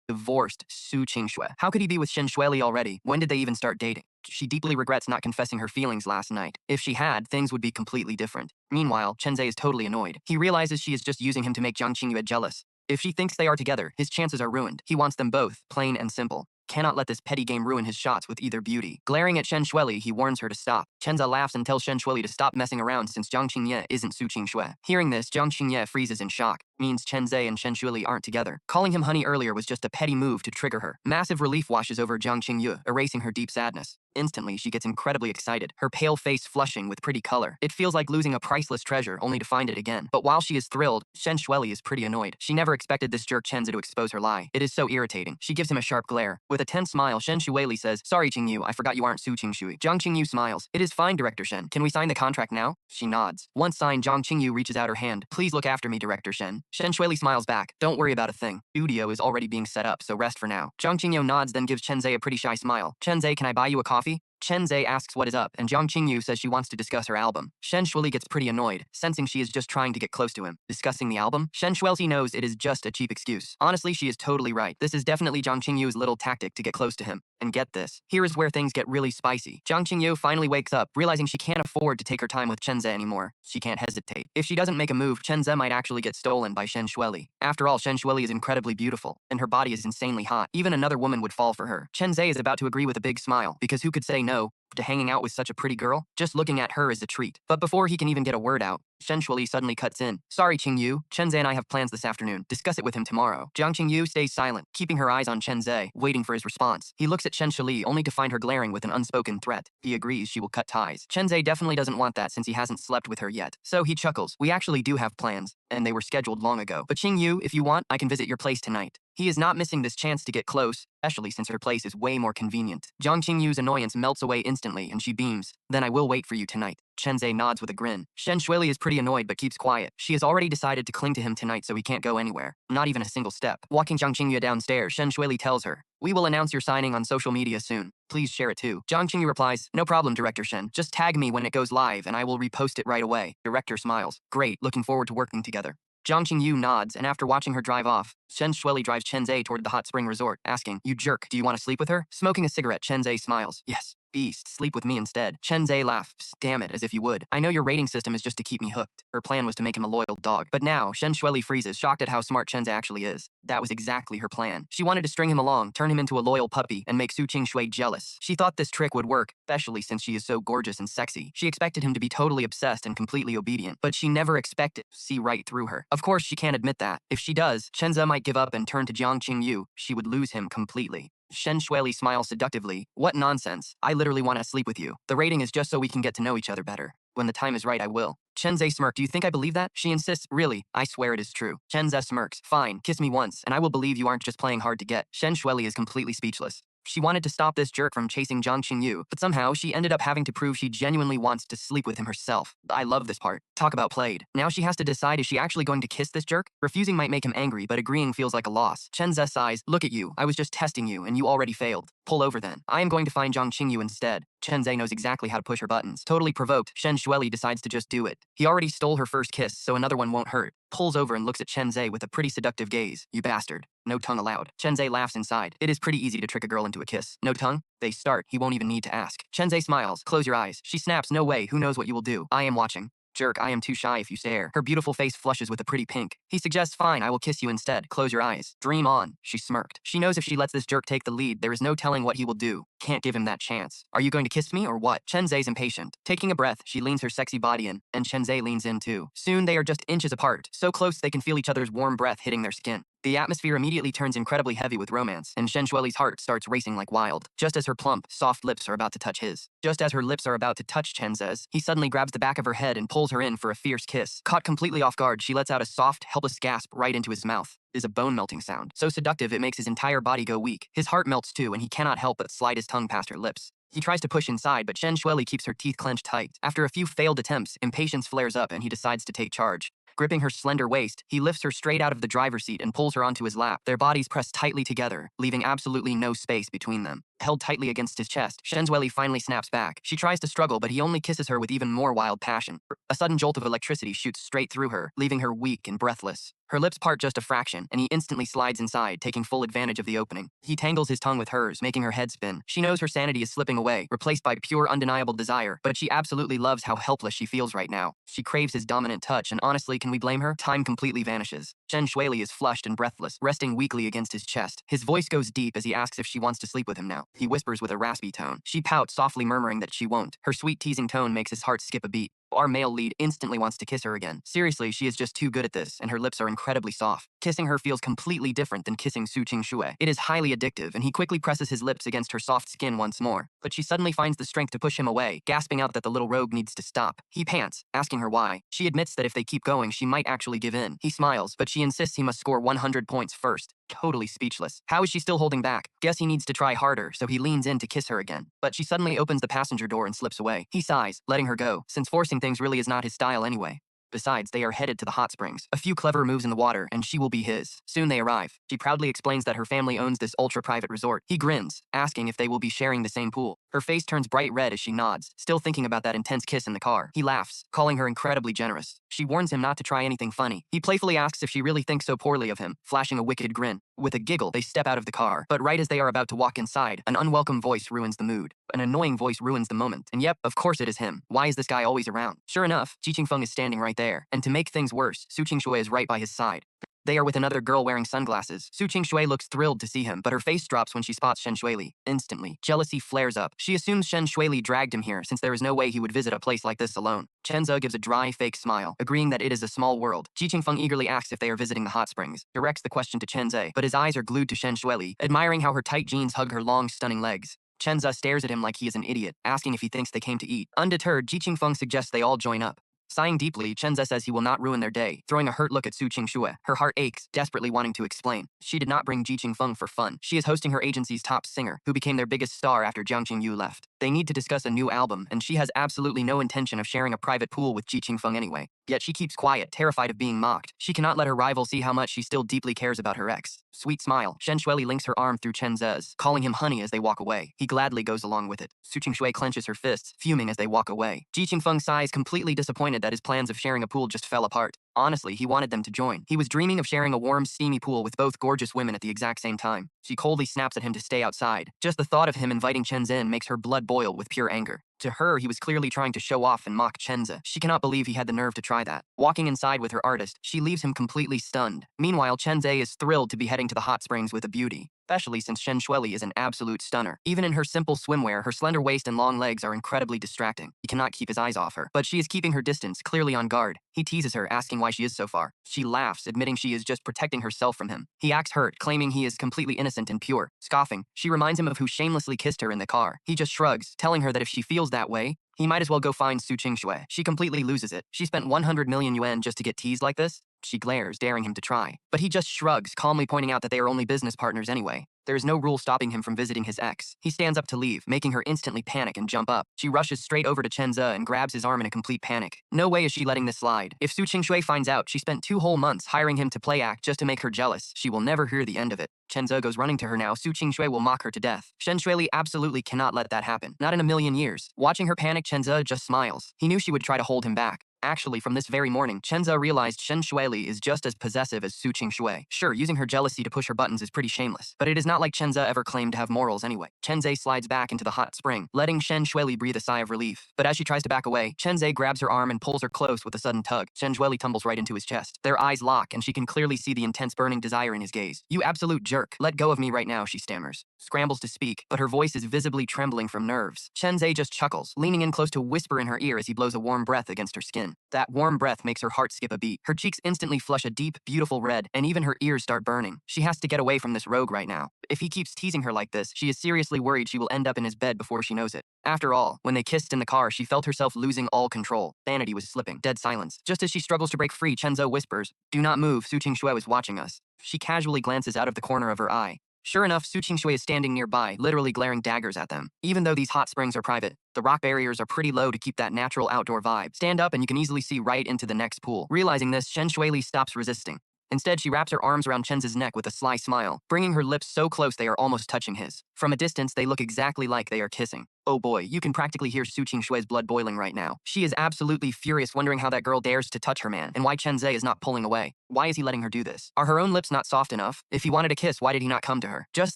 Divorced Su Qingxue. How could he be with Shenxueli already? When did they even start dating? She deeply regrets not confessing her feelings last night. If she had, things would be completely different. Meanwhile, Chenze is totally annoyed. He realizes she is just using him to make Jiang Qingyu jealous. If she thinks they are together, his chances are ruined. He wants them both, plain and simple. Cannot let this petty game ruin his shots with either beauty. Glaring at Shenxueli, he warns her to stop. Chenze laughs and tells Shenxueli to stop messing around since Jiang Qingye isn't Su Qingxue. Hearing this, Jiang Qingye freezes in shock. Means Chenze and Shenxueli aren't together. Calling him honey earlier was just a petty move to trigger her. Massive relief washes over Jiang Qingyu, erasing her deep sadness. Instantly, she gets incredibly excited, her pale face flushing with pretty color. It feels like losing a priceless treasure only to find it again. But while she is thrilled, Shenxueli is pretty annoyed. She never expected this jerk Chenze to expose her lie. It is so irritating. She gives him a sharp glare. With a tense smile, Shenxueli says, Sorry, Qingyu, I forgot you aren't Su Qingxue. Jiang Qingyu smiles. It is fine, Director Shen. Can we sign the contract now? She nods. Once signed, Jiang Qingyu reaches out her hand. Please look after me, Director Shen. Shenxueli smiles back. Don't worry about a thing. Studio is already being set up, so rest for now. Jiang Qingyu nods, then gives Chenze a pretty shy smile. Chenze, can I buy you a coffee? Chen Zhe asks what is up, and Jiang Qingyu says she wants to discuss her album. Shen Shuili gets pretty annoyed, sensing she is just trying to get close to him. Discussing the album? Shen Shuili knows it is just a cheap excuse. Honestly, she is totally right. This is definitely Jiang Qingyu's little tactic to get close to him. And get this, here is where things get really spicy. Jiang Qingyu finally wakes up, realizing she can't afford to take her time with Chen Zhe anymore. She can't hesitate. If she doesn't make a move, Chen Zhe might actually get stolen by Shen Shuili. After all, Shen Shuili is incredibly beautiful, and her body is insanely hot. Even another woman would fall for her. Chen Zhe is about to agree with a big smile, because who could say no to hanging out with such a pretty girl? Just looking at her is a treat. But before he can even get a word out, Shen Shuili suddenly cuts in. Sorry, Qingyu. Chen Zhe and I have plans this afternoon. Discuss it with him tomorrow. Jiang Qingyu stays silent, keeping her eyes on Chen Zhe, waiting for his response. He looks at Shen Shuili only to find her glaring with an unspoken threat. He agrees she will cut ties. Chen Zhe definitely doesn't want that since he hasn't slept with her yet. So he chuckles. We actually do have plans, and they were scheduled long ago. But Qingyu, if you want, I can visit your place tonight. He is not missing this chance to get close, especially since her place is way more convenient. Jiang Qingyu's annoyance melts away instantly, and she beams. Then I will wait for you tonight. Chen Zhe nods with a grin. Shen Shuili is pretty annoyed but keeps quiet. She has already decided to cling to him tonight so he can't go anywhere. Not even a single step. Walking Jiang Qingyu downstairs, Shen Shuili tells her, we will announce your signing on social media soon. Please share it too. Jiang Qingyu replies, no problem, Director Shen. Just tag me when it goes live and I will repost it right away. Director smiles. Great, looking forward to working together. Jiang Qingyu nods, and after watching her drive off, Shen Shuili drives Chen Zhe toward the hot spring resort, asking, you jerk, do you want to sleep with her? Smoking a cigarette, Chen Zhe smiles. Yes. Beast, sleep with me instead. Chen Zhe laughs. Damn it, as if you would. I know your rating system is just to keep me hooked. Her plan was to make him a loyal dog. But now, Shen Shuili freezes, shocked at how smart Chen Zhe actually is. That was exactly her plan. She wanted to string him along, turn him into a loyal puppy, and make Su Qingshui jealous. She thought this trick would work, especially since she is so gorgeous and sexy. She expected him to be totally obsessed and completely obedient, but she never expected to see right through her. Of course, she can't admit that. If she does, Chen Zhe might give up and turn to Jiang Qingyu. She would lose him completely. Shen Shuili smiles seductively. What nonsense. I literally want to sleep with you. The rating is just so we can get to know each other better. When the time is right, I will. Chen Zhe smirked. Do you think I believe that? She insists. Really, I swear it is true. Chen Zhe smirks. Fine, kiss me once, and I will believe you aren't just playing hard to get. Shen Shuili is completely speechless. She wanted to stop this jerk from chasing Jiang Qingyu, but somehow she ended up having to prove she genuinely wants to sleep with him herself. I love this part. Talk about played. Now she has to decide, is she actually going to kiss this jerk? Refusing might make him angry, but agreeing feels like a loss. Chen Zhe sighs. Look at you. I was just testing you, and you already failed. Pull over then. I am going to find Jiang Qingyu instead. Chen Zhe knows exactly how to push her buttons. Totally provoked, Shen Shuili decides to just do it. He already stole her first kiss, so another one won't hurt. Pulls over and looks at Chen Zhe with a pretty seductive gaze. You bastard. No tongue allowed. Chen Zhe laughs inside. It is pretty easy to trick a girl into a kiss. No tongue? They start. He won't even need to ask. Chen Zhe smiles. Close your eyes. She snaps. No way. Who knows what you will do? I am watching. Jerk, I am too shy if you stare. Her beautiful face flushes with a pretty pink. He suggests, fine, I will kiss you instead. Close your eyes. Dream on. She smirked. She knows if she lets this jerk take the lead, there is no telling what he will do. Can't give him that chance. Are you going to kiss me or what? Chen Zhe's impatient. Taking a breath, she leans her sexy body in, and Chen Zhe leans in too. Soon they are just inches apart, so close they can feel each other's warm breath hitting their skin. The atmosphere immediately turns incredibly heavy with romance, and Shen Shuili's heart starts racing like wild, just as her plump, soft lips are about to touch his. Just as her lips are about to touch Chen Zhe's, he suddenly grabs the back of her head and pulls her in for a fierce kiss. Caught completely off guard, she lets out a soft, helpless gasp right into his mouth. It is a bone-melting sound, so seductive it makes his entire body go weak. His heart melts too, and he cannot help but slide his tongue past her lips. He tries to push inside, but Shen Shuili keeps her teeth clenched tight. After a few failed attempts, impatience flares up and he decides to take charge. Gripping her slender waist, he lifts her straight out of the driver's seat and pulls her onto his lap. Their bodies press tightly together, leaving absolutely no space between them. Held tightly against his chest, Shen Shuili finally snaps back. She tries to struggle, but he only kisses her with even more wild passion. A sudden jolt of electricity shoots straight through her, leaving her weak and breathless. Her lips part just a fraction, and he instantly slides inside, taking full advantage of the opening. He tangles his tongue with hers, making her head spin. She knows her sanity is slipping away, replaced by pure, undeniable desire, but she absolutely loves how helpless she feels right now. She craves his dominant touch, and honestly, can we blame her? Time completely vanishes. Shen Shuili is flushed and breathless, resting weakly against his chest. His voice goes deep as he asks if she wants to sleep with him now. He whispers with a raspy tone. She pouts, softly murmuring that she won't. Her sweet teasing tone makes his heart skip a beat. Our male lead instantly wants to kiss her again. Seriously, she is just too good at this, and her lips are incredibly soft. Kissing her feels completely different than kissing Su Qingshui. It is highly addictive, and he quickly presses his lips against her soft skin once more. But she suddenly finds the strength to push him away, gasping out that the little rogue needs to stop. He pants, asking her why. She admits that if they keep going, she might actually give in. He smiles, but she insists he must score 100 points first. Totally speechless. How is she still holding back? Guess he needs to try harder, so he leans in to kiss her again. But she suddenly opens the passenger door and slips away. He sighs, letting her go, since forcing things really is not his style anyway. Besides, they are headed to the hot springs. A few clever moves in the water, and she will be his. Soon they arrive. She proudly explains that her family owns this ultra-private resort. He grins, asking if they will be sharing the same pool. Her face turns bright red as she nods, still thinking about that intense kiss in the car. He laughs, calling her incredibly generous. She warns him not to try anything funny. He playfully asks if she really thinks so poorly of him, flashing a wicked grin. With a giggle, they step out of the car. But right as they are about to walk inside, an unwelcome voice ruins the mood. An annoying voice ruins the moment. And yep, of course it is him. Why is this guy always around? Sure enough, Ji Qingfeng is standing right there. And to make things worse, Su Qingshui is right by his side. They are with another girl wearing sunglasses. Su Qingshui looks thrilled to see him, but her face drops when she spots Shen Shuili. Instantly, jealousy flares up. She assumes Shen Shuili dragged him here, since there is no way he would visit a place like this alone. Chen Ze gives a dry, fake smile, agreeing that it is a small world. Ji Qingfeng eagerly asks if they are visiting the hot springs, directs the question to Chen Ze, but his eyes are glued to Shen Shuili, admiring how her tight jeans hug her long, stunning legs. Chen Ze stares at him like he is an idiot, asking if he thinks they came to eat. Undeterred, Ji Qingfeng suggests they all join up. Sighing deeply, Chen Ze says he will not ruin their day, throwing a hurt look at Su Qingxue. Her heart aches, desperately wanting to explain. She did not bring Ji Qingfeng for fun. She is hosting her agency's top singer, who became their biggest star after Jiang Qingyu left. They need to discuss a new album, and she has absolutely no intention of sharing a private pool with Ji Qingfeng anyway. Yet she keeps quiet, terrified of being mocked. She cannot let her rival see how much she still deeply cares about her ex. Sweet smile, Shen Shuili links her arm through Chen Ze's, calling him honey as they walk away. He gladly goes along with it. Su Qingshui clenches her fists, fuming as they walk away. Ji Qingfeng sighs, completely disappointed that his plans of sharing a pool just fell apart. Honestly, he wanted them to join. He was dreaming of sharing a warm, steamy pool with both gorgeous women at the exact same time. She coldly snaps at him to stay outside. Just the thought of him inviting Chen Ze in makes her blood boil with pure anger. To her, he was clearly trying to show off and mock Chen Ze. She cannot believe he had the nerve to try that. Walking inside with her artist, she leaves him completely stunned. Meanwhile, Chen Ze is thrilled to be heading to the hot springs with a beauty, especially since Shen Shuili is an absolute stunner. Even in her simple swimwear, her slender waist and long legs are incredibly distracting. He cannot keep his eyes off her, but she is keeping her distance, clearly on guard. He teases her, asking why she is so far. She laughs, admitting she is just protecting herself from him. He acts hurt, claiming he is completely innocent and pure. Scoffing, she reminds him of who shamelessly kissed her in the car. He just shrugs, telling her that if she feels that way, he might as well go find Su Qingshui. She completely loses it. She spent 100 million yuan just to get teased like this? She glares, daring him to try. But he just shrugs, calmly pointing out that they are only business partners anyway. There is no rule stopping him from visiting his ex. He stands up to leave, making her instantly panic and jump up. She rushes straight over to Chen Ze and grabs his arm in a complete panic. No way is she letting this slide. If Su Qingshui finds out she spent 2 whole months hiring him to play act just to make her jealous, she will never hear the end of it. Chen Ze goes running to her now. Su Qingshui will mock her to death. Shen Shuili absolutely cannot let that happen. Not in a million years. Watching her panic, Chen Ze just smiles. He knew she would try to hold him back. Actually, from this very morning, Chen Ze realized Shen Shuili is just as possessive as Su Qingshui. Sure, using her jealousy to push her buttons is pretty shameless, but it is not like Chen Ze ever claimed to have morals anyway. Chen Ze slides back into the hot spring, letting Shen Shuili breathe a sigh of relief. But as she tries to back away, Chen Ze grabs her arm and pulls her close with a sudden tug. Shen Shuili tumbles right into his chest. Their eyes lock, and she can clearly see the intense burning desire in his gaze. "You absolute jerk. Let go of me right now," she stammers. Scrambles to speak, but her voice is visibly trembling from nerves. Chen Ze just chuckles, leaning in close to whisper in her ear as he blows a warm breath against her skin. That warm breath makes her heart skip a beat. Her cheeks instantly flush a deep, beautiful red, and even her ears start burning. She has to get away from this rogue right now. If he keeps teasing her like this, she is seriously worried she will end up in his bed before she knows it. After all, when they kissed in the car, she felt herself losing all control. Sanity was slipping. Dead silence. Just as she struggles to break free, Chen Ze whispers, "Do not move, Su Qingshui is watching us." She casually glances out of the corner of her eye. Sure enough, Su Qingshui is standing nearby, literally glaring daggers at them. Even though these hot springs are private, the rock barriers are pretty low to keep that natural outdoor vibe. Stand up and you can easily see right into the next pool. Realizing this, Shen Shuili stops resisting. Instead, she wraps her arms around Chen Ze's neck with a sly smile, bringing her lips so close they are almost touching his. From a distance, they look exactly like they are kissing. Oh boy, you can practically hear Su Qingshui's blood boiling right now. She is absolutely furious, wondering how that girl dares to touch her man, and why Chen Ze is not pulling away. Why is he letting her do this? Are her own lips not soft enough? If he wanted a kiss, why did he not come to her? Just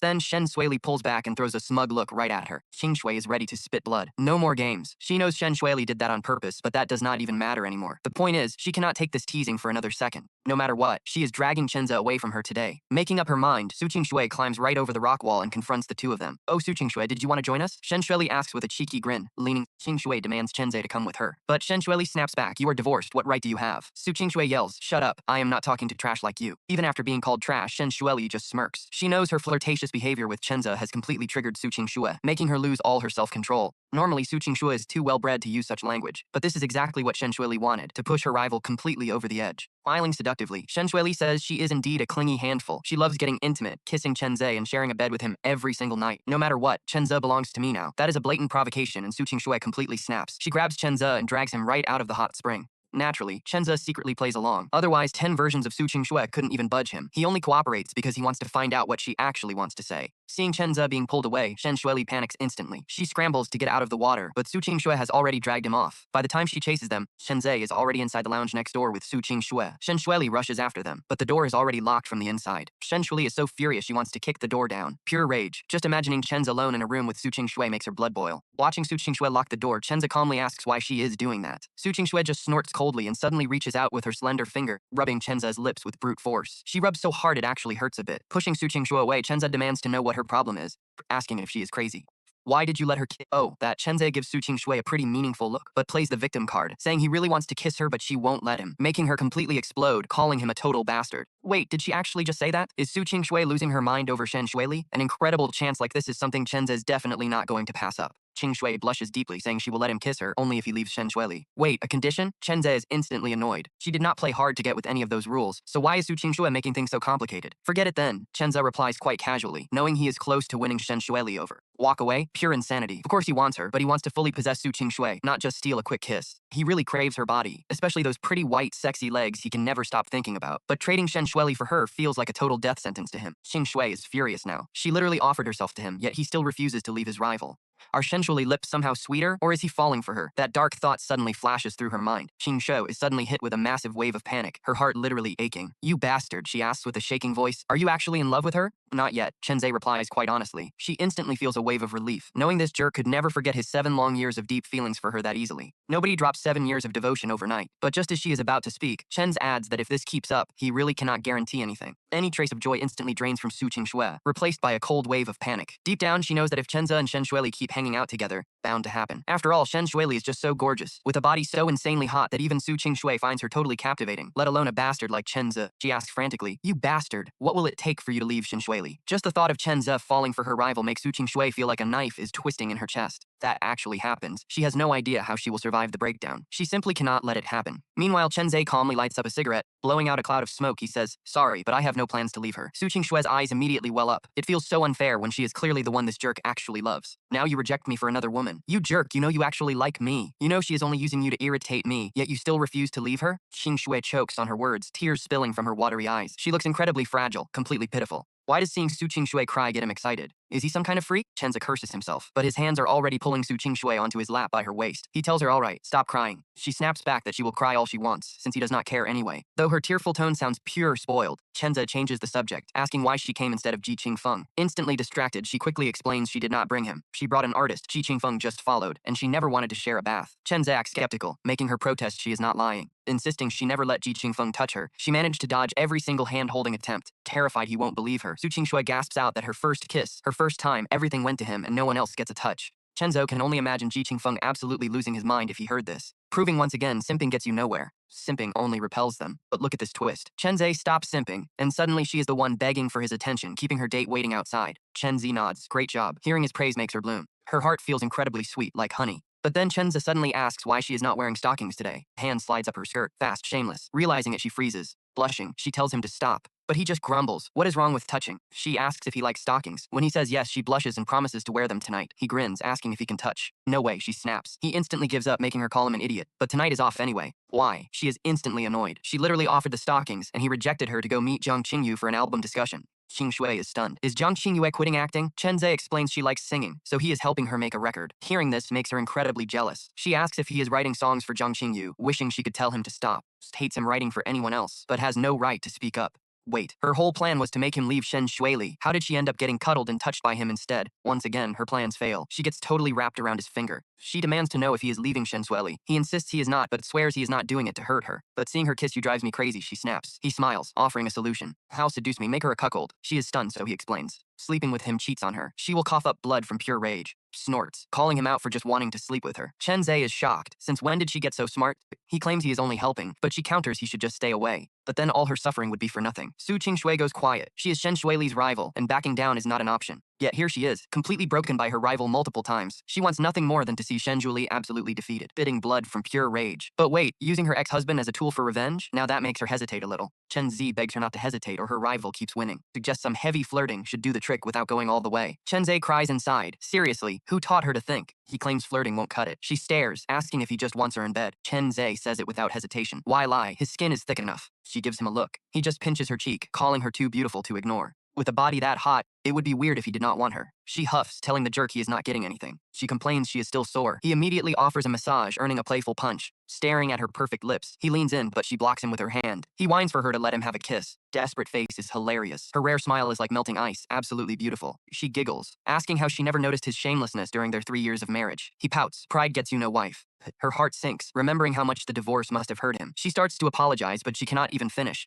then, Shen Shuili pulls back and throws a smug look right at her. Qingshui is ready to spit blood. No more games. She knows Shen Shuili did that on purpose, but that does not even matter anymore. The point is, she cannot take this teasing for another second. No matter what, she is dragging Chen Ze away from her today. Making up her mind, Su Qingshui climbs right over the rock wall and confronts the two of them. "Oh, Su Qingshui, did you want to join us?" Shen Shuili asks with a cheeky grin. Leaning, Qingshui demands Chen Ze to come with her. But Shen Shuili snaps back. "You are divorced. What right do you have?" Su Qingshui yells, "Shut up. I am not talking to trash like you." Even after being called trash, Shen Shuili just smirks. She knows her flirtatious behavior with Chen Ze has completely triggered Su Qingshui, making her lose all her self-control. Normally, Su Qingshui is too well-bred to use such language, but this is exactly what Shen Shuili wanted, to push her rival completely over the edge. Smiling seductively, Shen Shuili says she is indeed a clingy handful. She loves getting intimate, kissing Chen Ze and sharing a bed with him every single night. No matter what, Chen Ze belongs to me now. That is a blatant provocation, and Su Qingshui completely snaps. She grabs Chen Ze and drags him right out of the hot spring. Naturally, Chenza secretly plays along. Otherwise, 10 versions of Su Qingxue couldn't even budge him. He only cooperates because he wants to find out what she actually wants to say. Seeing Chenza being pulled away, Shen Shuili panics instantly. She scrambles to get out of the water, but Su Qingxue has already dragged him off. By the time she chases them, Shenzhe is already inside the lounge next door with Su Qingxue. Shen Shuili rushes after them, but the door is already locked from the inside. Shen Shuili is so furious she wants to kick the door down. Pure rage. Just imagining Chenza alone in a room with Su Qingxue makes her blood boil. Watching Su Qingxue lock the door, Chenza calmly asks why she is doing that. Su Qingxue just snorts coldly and suddenly reaches out with her slender finger, rubbing Chenza's lips with brute force. She rubs so hard it actually hurts a bit. Pushing Su Qingxue away, Chenza demands to know what her problem is, asking if she is crazy. Why did you let her kiss? Oh, that Chenze gives Su Qingxue a pretty meaningful look, but plays the victim card, saying he really wants to kiss her but she won't let him, making her completely explode, calling him a total bastard. Wait, did she actually just say that? Is Su Qingxue losing her mind over Shen Shuili? An incredible chance like this is something Chenze is definitely not going to pass up. Qingxue blushes deeply, saying she will let him kiss her only if he leaves Shen Shuili. Wait, a condition? Chenze is instantly annoyed. She did not play hard to get with any of those rules, so why is Su Qingxue making things so complicated? Forget it then, Chenze replies quite casually, knowing he is close to winning Shen Shuili over. Walk away? Pure insanity. Of course he wants her, but he wants to fully possess Su Qingxue, not just steal a quick kiss. He really craves her body, especially those pretty white, sexy legs he can never stop thinking about. But trading Shen Shuili for her feels like a total death sentence to him. Qingxue is furious now. She literally offered herself to him, yet he still refuses to leave his rival. Are Shen Shuili's lips somehow sweeter, or is he falling for her? That dark thought suddenly flashes through her mind. Qingxue is suddenly hit with a massive wave of panic, her heart literally aching. You bastard, she asks with a shaking voice. Are you actually in love with her? Not yet, Chenze replies quite honestly. She instantly feels a wave of relief, knowing this jerk could never forget his 7 long years of deep feelings for her that easily. Nobody drops 7 years of devotion overnight. But just as she is about to speak, Chenze adds that if this keeps up, he really cannot guarantee anything. Any trace of joy instantly drains from Su Qingxue, replaced by a cold wave of panic. Deep down, she knows that if Chenze and Shen Shuili keep hanging out together, bound to happen. After all, Shen Shuili is just so gorgeous, with a body so insanely hot that even Su Qingxue finds her totally captivating, let alone a bastard like Chenze. She asks frantically, you bastard, what will it take for you to leave Shen Shuili? Just the thought of Chenze falling for her rival makes Su Qingxue feel like a knife is twisting in her chest. That actually happens. She has no idea how she will survive the breakdown. She simply cannot let it happen. Meanwhile, Chenze calmly lights up a cigarette. Blowing out a cloud of smoke, he says, sorry, but I have no plans to leave her. Su Qingxue's eyes immediately well up. It feels so unfair when she is clearly the one this jerk actually loves. Now you reject me for another woman. You jerk, you know you actually like me. You know she is only using you to irritate me, yet you still refuse to leave her? Qingxue chokes on her words, tears spilling from her watery eyes. She looks incredibly fragile, completely pitiful. Why does seeing Su Qingxue cry get him excited? Is he some kind of freak? Chenze curses himself, but his hands are already pulling Su Qingxue onto his lap by her waist. He tells her, all right, stop crying. She snaps back that she will cry all she wants, since he does not care anyway. Though her tearful tone sounds pure spoiled, Chenze changes the subject, asking why she came instead of Ji Qingfeng. Instantly distracted, she quickly explains she did not bring him. She brought an artist, Ji Qingfeng just followed, and she never wanted to share a bath. Chenze acts skeptical, making her protest she is not lying. Insisting she never let Ji Qingfeng touch her, she managed to dodge every single hand-holding attempt. Terrified he won't believe her, Su Qingxue gasps out that her first kiss, her first time, everything went to him and no one else gets a touch. Chenzo can only imagine Ji Qingfeng absolutely losing his mind if he heard this. Proving once again, simping gets you nowhere. Simping only repels them. But look at this twist. Chenze stops simping, and suddenly she is the one begging for his attention, keeping her date waiting outside. Chenzi nods. Great job. Hearing his praise makes her bloom. Her heart feels incredibly sweet, like honey. But then Chenza suddenly asks why she is not wearing stockings today. Hand slides up her skirt, fast, shameless. Realizing it, she freezes. Blushing, she tells him to stop. But he just grumbles. What is wrong with touching? She asks if he likes stockings. When he says yes, she blushes and promises to wear them tonight. He grins, asking if he can touch. No way, she snaps. He instantly gives up, making her call him an idiot. But tonight is off anyway. Why? She is instantly annoyed. She literally offered the stockings, and he rejected her to go meet Jiang Qingyu for an album discussion. Qingxue is stunned. Is Jiang Qingyue quitting acting? Chenze explains she likes singing, so he is helping her make a record. Hearing this makes her incredibly jealous. She asks if he is writing songs for Jiang Qingyu, wishing she could tell him to stop. Hates him writing for anyone else, but has no right to speak up. Wait, her whole plan was to make him leave Shen Shuili. How did she end up getting cuddled and touched by him instead? Once again, her plans fail. She gets totally wrapped around his finger. She demands to know if he is leaving Shen Shuili. He insists he is not, but swears he is not doing it to hurt her. But seeing her kiss you drives me crazy, she snaps. He smiles, offering a solution. How seduce me, make her a cuckold. She is stunned, so he explains. Sleeping with him cheats on her. She will cough up blood from pure rage. Snorts, calling him out for just wanting to sleep with her. Chenze is shocked. Since when did she get so smart? He claims he is only helping, but she counters he should just stay away. But then all her suffering would be for nothing. Su Qingxue goes quiet. She is Shen Shuili's rival, and backing down is not an option. Yet here she is, completely broken by her rival multiple times. She wants nothing more than to see Shenjulie absolutely defeated, spitting blood from pure rage. But wait, using her ex-husband as a tool for revenge? Now that makes her hesitate a little. Chen Zi begs her not to hesitate or her rival keeps winning. Suggests some heavy flirting should do the trick without going all the way. Chen Zhe cries inside. Seriously, who taught her to think? He claims flirting won't cut it. She stares, asking if he just wants her in bed. Chen Zhe says it without hesitation. Why lie? His skin is thick enough. She gives him a look. He just pinches her cheek, calling her too beautiful to ignore. With a body that hot, it would be weird if he did not want her. She huffs, telling the jerk he is not getting anything. She complains she is still sore. He immediately offers a massage, earning a playful punch. Staring at her perfect lips, he leans in, but she blocks him with her hand. He whines for her to let him have a kiss. Desperate face is hilarious. Her rare smile is like melting ice, absolutely beautiful. She giggles, asking how she never noticed his shamelessness during their 3 years of marriage. He pouts. Pride gets you no wife. Her heart sinks, remembering how much the divorce must have hurt him. She starts to apologize, but she cannot even finish.